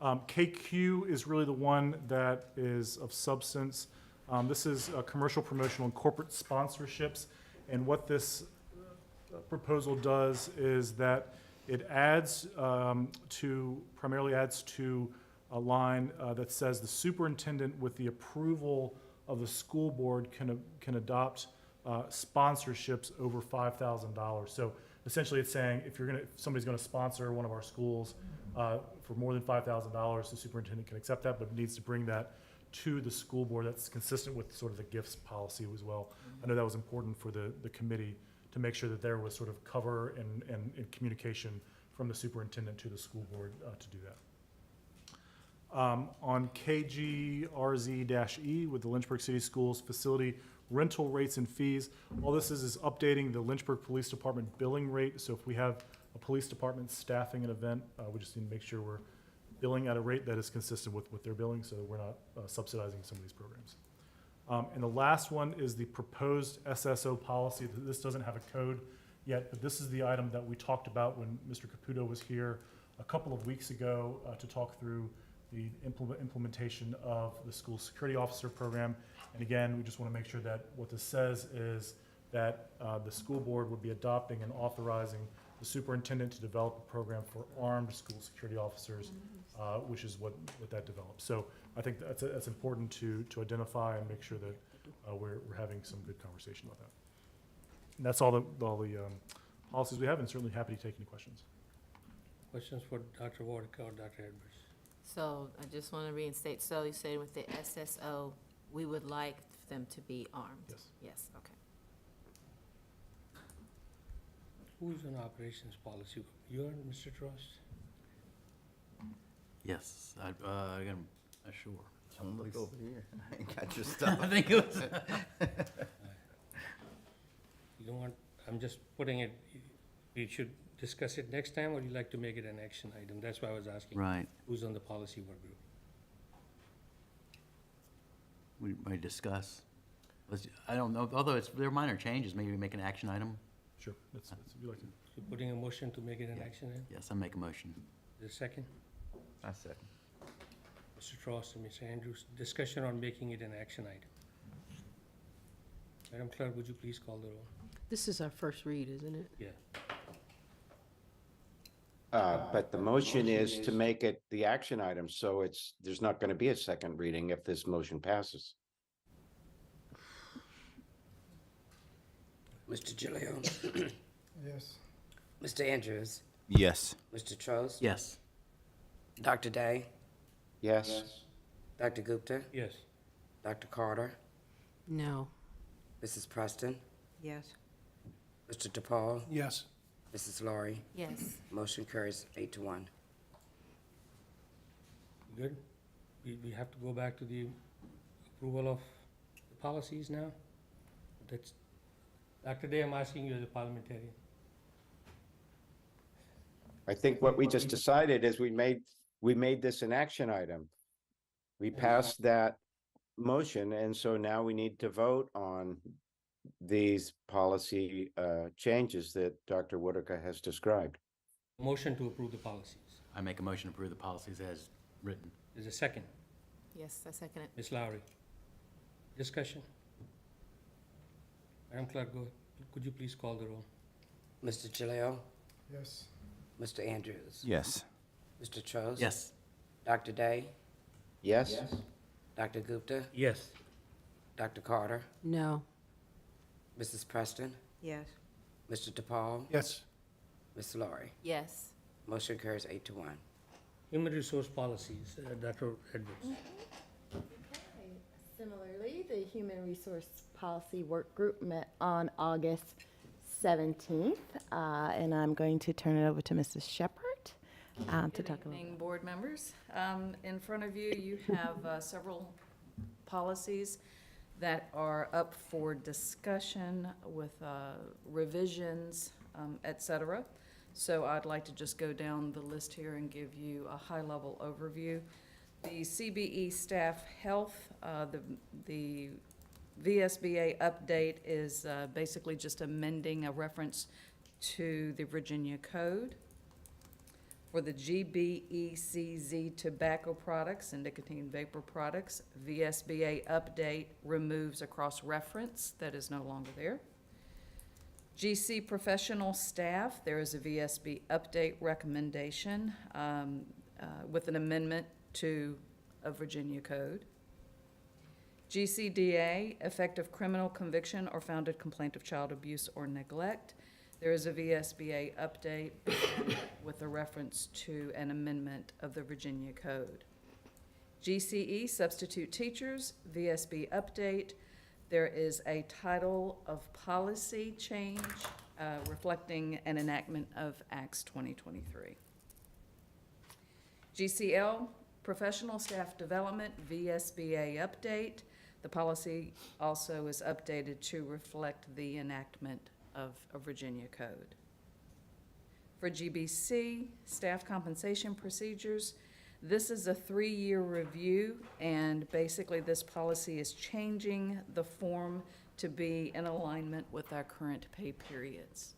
KQ is really the one that is of substance. This is commercial, promotional, and corporate sponsorships. And what this proposal does is that it primarily adds to a line that says the superintendent, with the approval of the school board, can adopt sponsorships over $5,000. So essentially, it's saying if somebody's going to sponsor one of our schools for more than $5,000, the superintendent can accept that, but needs to bring that to the school board. That's consistent with sort of the gifts policy as well. I know that was important for the committee to make sure that there was sort of cover and communication from the superintendent to the school board to do that. On KGRZ-E with the Lynchburg City Schools facility rental rates and fees, all this is updating the Lynchburg Police Department billing rate. So if we have a police department staffing an event, we just need to make sure we're billing at a rate that is consistent with their billing, so that we're not subsidizing some of these programs. And the last one is the proposed SSO policy. This doesn't have a code yet, but this is the item that we talked about when Mr. Caputo was here a couple of weeks ago to talk through the implementation of the school security officer program. And again, we just want to make sure that what this says is that the school board would be adopting and authorizing the superintendent to develop a program for armed school security officers, which is what that develops. So I think that's important to identify and make sure that we're having some good conversation about that. And that's all the policies we have, and certainly happy to take any questions. Questions for Dr. Warwick or Dr. Edwards? So I just want to reinstate, so you said with the SSO, we would like them to be armed? Yes. Yes, okay. Who's on operations policy? You and Mr. Trost? Yes, I'm sure. Don't look over here. I ain't got your stuff. I think it was. You don't want, I'm just putting it, we should discuss it next time, or you like to make it an action item? That's why I was asking. Right. Who's on the policy work group? We might discuss. I don't know, although they're minor changes, maybe we make an action item. Sure, that's if you like to. You putting a motion to make it an action item? Yes, I make a motion. Is there a second? I second. Mr. Trost and Ms. Andrews, discussion on making it an action item. Madam Clerk, would you please call the roll? This is our first read, isn't it? Yeah. But the motion is to make it the action item, so there's not going to be a second reading if this motion passes. Mr. Gilio, Yes. Mr. Andrews, Yes. Mr. Trost, Yes. Dr. Day, Yes? Dr. Gupta, Yes. Dr. Carter, No. Mrs. Preston, Yes. Mr. DePaul, Yes. Mrs. Laurie. Yes. Motion carries 8-1. Good? We have to go back to the approval of the policies now? That's, Dr. Day, I'm asking you as a parliamentarian. I think what we just decided is we made this an action item. We passed that motion, and so now we need to vote on these policy changes that Dr. Whitaker has described. Motion to approve the policies. I make a motion to approve the policies as written. Is there a second? Yes, I second it. Ms. Lowry? Discussion? Madam Clerk, could you please call the roll? Mr. Gilio, Yes. Mr. Andrews, Yes. Mr. Trost. Yes. Dr. Day, Yes? Dr. Gupta, Yes. Dr. Carter, No. Mrs. Preston, Yes. Mr. DePaul, Yes. Ms. Laurie. Yes. Motion carries 8-1. Human resource policies, Dr. Edwards. Similarly, the Human Resource Policy Work Group met on August 17th, and I'm going to turn it over to Mrs. Shepherd to talk Good about. evening, board members. In front of you, you have several policies that are up for discussion with revisions, et cetera. So I'd like to just go down the list here and give you a high-level overview. The CBE staff health, the VSBA update is basically just amending a reference to the Virginia Code. For the GBECZ tobacco products and nicotine vapor products, VSBA update removes a cross-reference that is no longer there. GC professional staff, there is a VSB update recommendation with an amendment to a Virginia code. GCDA, effective criminal conviction or founded complaint of child abuse or neglect. There is a VSBA update with a reference to an amendment of the Virginia Code. GCE, substitute teachers, VSB update. There is a title of policy change reflecting an enactment of Acts 2023. GCL, professional staff development, VSBA update. The policy also is updated to reflect the enactment of a Virginia Code. For GBC, staff compensation procedures, this is a 3-year review, and basically this policy is changing the form to be in alignment with our current pay periods.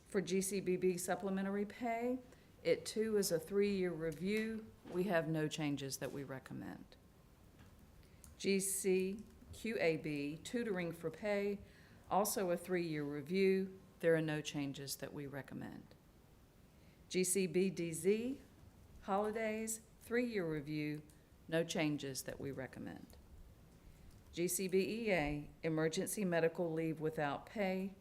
For GCBB supplementary pay, it too is a 3-year review. We have no changes that we recommend. GCQAB, tutoring for pay, also a 3-year review. There are no changes that we recommend. GCBDZ, holidays, 3-year review, no changes that we recommend. GCBEA, emergency medical leave without pay,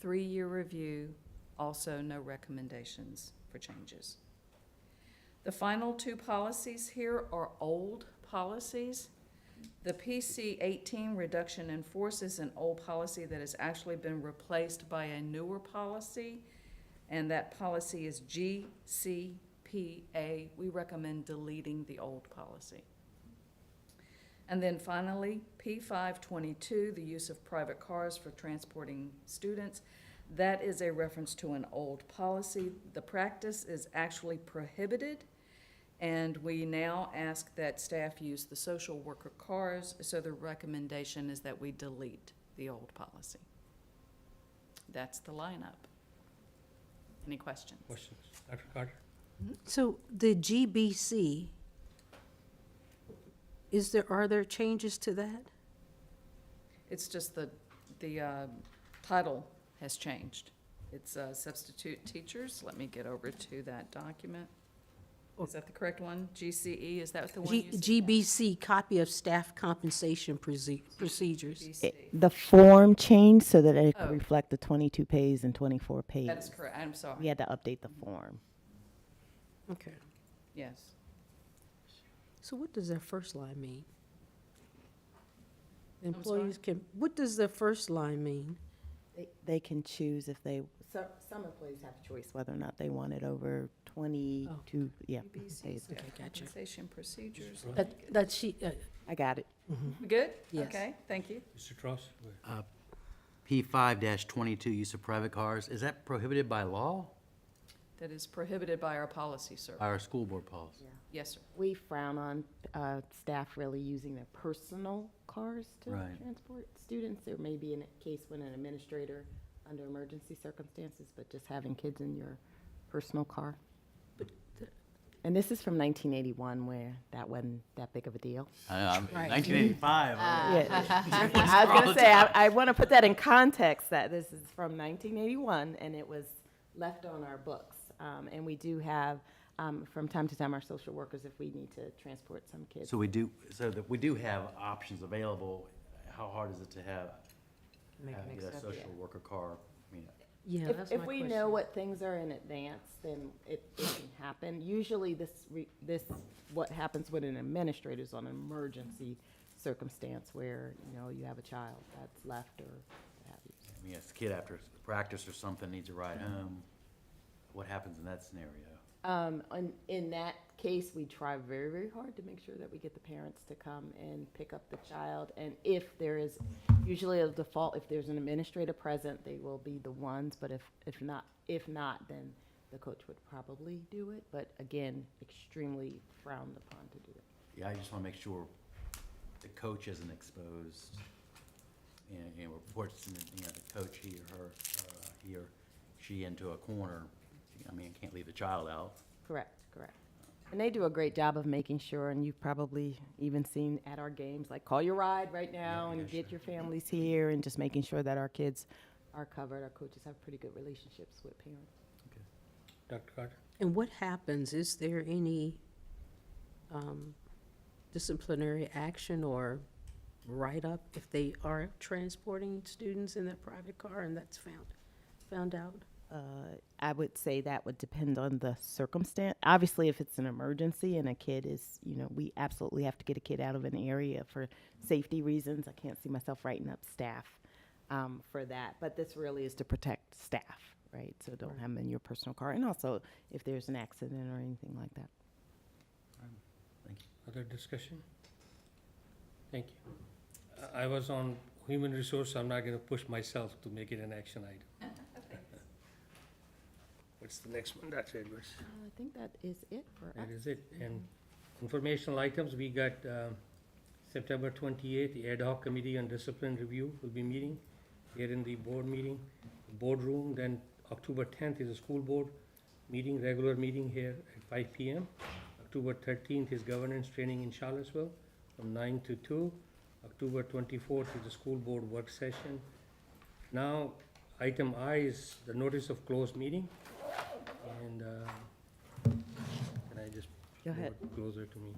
3-year review, also no recommendations for changes. The final 2 policies here are old policies. The PC 18, reduction in force, is an old policy that has actually been replaced by a newer policy, and that policy is GCPA. We recommend deleting the old policy. And then finally, P522, the use of private cars for transporting students. That is a reference to an old policy. The practice is actually prohibited, and we now ask that staff use the social worker cars, so the recommendation is that we delete the old policy. That's the lineup. Any questions? Questions? Dr. Carter? So the GBC, are there changes to that? It's just the title has changed. It's substitute teachers. Let me get over to that document. Is that the correct one? GCE, is that the one you said? GBC, copy of staff compensation procedures. GBC. The form changed so that it Oh. could reflect the 22 pays and 24 pays. That is correct. I'm sorry. We had to update the form. Okay. Yes. So what does that first line mean? sorry? Employees can, what does the first line mean? They can choose if they, some employees have a choice whether or not they want it over 22, yeah. GBC, pays. staff Okay, gotcha. compensation procedures. That she, I got it. We good? Yes. Okay, thank you. Mr. Tross? P5-22, use of private cars, is that prohibited by law? That is prohibited by our policy, sir. By our school board policy? Yes, sir. We frown on staff really using their personal cars to Right. transport students. There may be a case when an administrator, under emergency circumstances, but just having kids in your personal car. And this is from 1981, where that wasn't that big of a deal. Right. 1985. Yeah. I was going to say, I want to put that in context, that this is from 1981, and it was left on our books. And we do have, from time to time, our social workers, if we need to transport some kids. So we do have options available. How hard is it to have get a social worker car? I mean, yeah, that's my If we know question. what things are in advance, then it can happen. Usually what happens when an administrator is on an emergency circumstance where, you have a child that's left or what have you. I mean, if a kid after practice or something needs a ride home, what happens in that scenario? In that case, we try very, very hard to make sure that we get the parents to come and pick up the child. And if there is, usually a default, if there's an administrator present, they will be the ones. But if not, then the coach would probably do it. But again, extremely frowned upon to do it. Yeah, I just want to make sure the coach isn't exposed. And reports, the coach, he or she into a corner. I mean, can't leave the child out. Correct. And they do a great job of making sure, and you've probably even seen at our games, like call your ride right now and get your families here, and just making sure that our kids are covered. Our coaches have pretty good relationships with parents. Dr. Carter? And what happens, is there any disciplinary action or write-up if they are transporting students in their private car and that's found out? I would say that would depend on the circumstance. Obviously, if it's an emergency and a kid is, we absolutely have to get a kid out of an area for safety reasons. I can't see myself writing up staff for that. But this really is to protect staff, right? So don't have them in your personal car. And also, if there's an accident or anything like that. Thank you. Other discussion? Thank you. I was on human resource, I'm not gonna push myself to make it an action item. What's the next one, Dr. Edwards? I think that is it for us. That is it. And informational items, we got September 28th, the ad hoc committee on discipline review will be meeting here in the board meeting, boardroom. Then October 10th is a school board meeting, regular meeting here at 5 p.m. October 13th is governance training in Charlottesville from 9 to 2. October 24th is the school board work session. Now, item I is the notice of closed meeting. And can I just Go ahead. move it closer to me?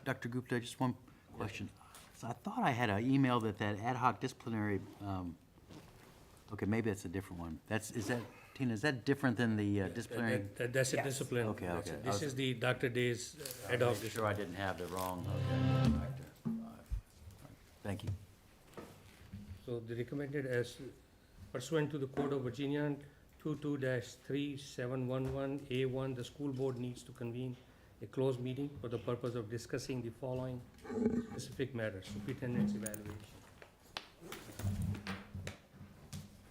Dr. Gupta, just one question. So I thought I had an email that ad hoc disciplinary, okay, maybe that's a different one. Tina, is that different than the disciplinary? That's a discipline. Okay, That's okay. it. This is the Dr. Day's ad hoc. Make sure I didn't have the wrong, okay. Thank you. So the recommended as pursuant to the Code of Virginia 22-3711A1, the school board needs to convene a closed meeting for the purpose of discussing the following specific matters: superintendent's evaluation.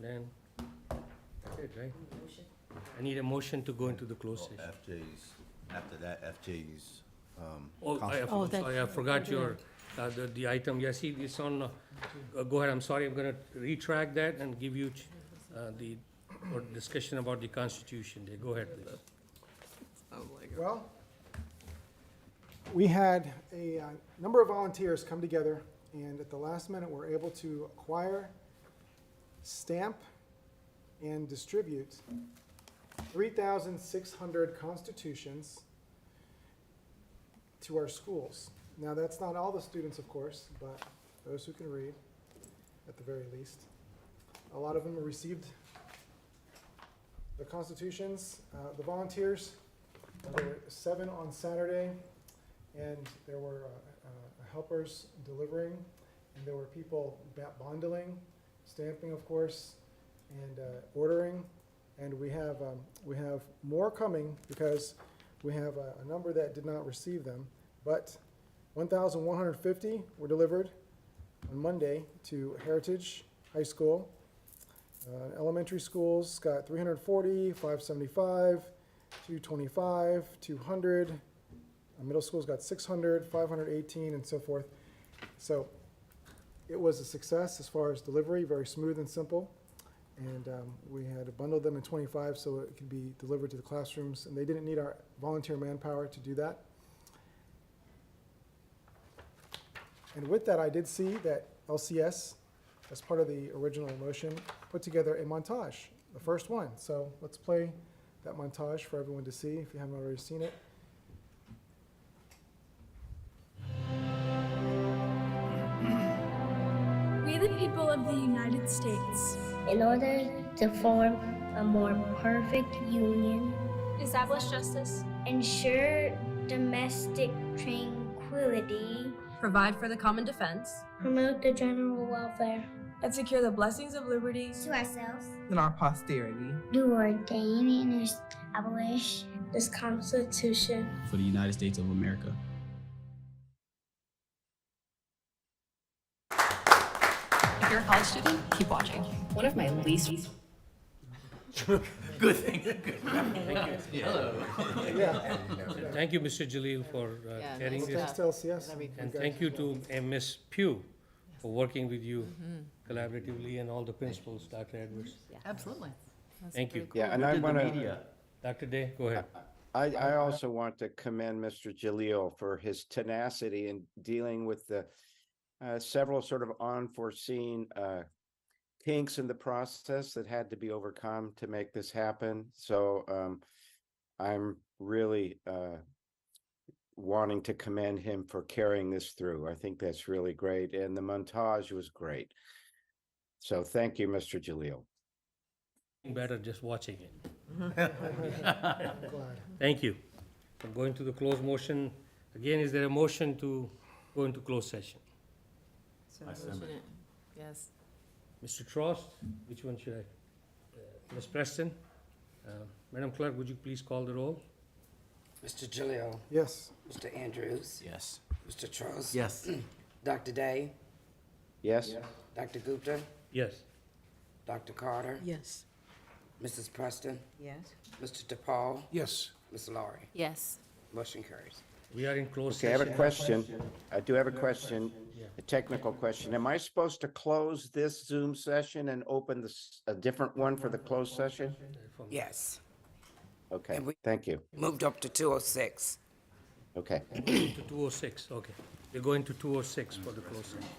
Then, that's it, right? I need a motion to go into the closed session. FJ's, after that, FJ's, Sorry, I forgot your, the item, yes, it's on, go ahead, I'm sorry, I'm gonna retract that and give you the discussion about the Constitution Day. Go ahead, please. Well, we had a number of volunteers come together, and at the last minute, we're able to acquire, stamp, and distribute 3,600 constitutions to our schools. Now, that's not all the students, of course, but those who can read, at the very least. A lot of them received the constitutions. The volunteers, there were 7 on Saturday, and there were helpers delivering, and there were people bonding, stamping, of course, and ordering. And we have more coming because we have a number that did not receive them, but 1,150 were delivered on Monday to Heritage High School. Elementary schools got 340, 575, 225, 200. Middle schools got 600, 518, and so forth. So it was a success as far as delivery, very smooth and simple. And we had to bundle them in 25 so it could be delivered to the classrooms. And they didn't need our volunteer manpower to do that. And with that, I did see that LCS, as part of the original motion, put together a montage, the first one. So let's play that montage for everyone to see if you haven't already seen it. We the people of the United States, in order to form a more perfect union, establish justice, ensure domestic tranquility, provide for the common defense, promote the general welfare, and secure the blessings of liberty to ourselves and our posterity, do ordain and establish this Constitution for the United States of America. If you're a college student, keep watching. One of my least Good thing. Yeah. Thank you, Mr. Jalil, for carrying Thanks this. to LCS. And thank you to Ms. Pugh for working with you collaboratively, and all the principals, Dr. Edwards. Absolutely. Thank you. Yeah, and I want to, Dr. Day, go ahead. I also want to commend Mr. Jalil for his tenacity in dealing with the several sort of unforeseen kinks in the process that had to be overcome to make this happen. So I'm really wanting to commend him for carrying this through. I think that's really great, and the montage was great. So thank you, Mr. Jalil. Better just watching it. Glad. Thank you. I'm going to the closed motion. Again, is there a motion to go into closed session? Yes. Mr. Trost, which one should I? Ms. Preston? Madam Clerk, would you please call the roll? Mr. Jalil, Yes. Mr. Andrews, Yes. Mr. Trost. Yes. Dr. Day, Yes? Dr. Gupta, Yes. Dr. Carter, Yes. Mrs. Preston, Yes? Mr. DePaul, Yes. Ms. Laurie. Yes. Motion carries. We are in closed Okay, I have session. a question. I do have a question, a technical question. Am I supposed to close this Zoom session and open a different one for the closed session? Yes. Okay, And we- thank you. Moved up to 2:06. Okay. To 206, okay. We're going to 206 for the closed session.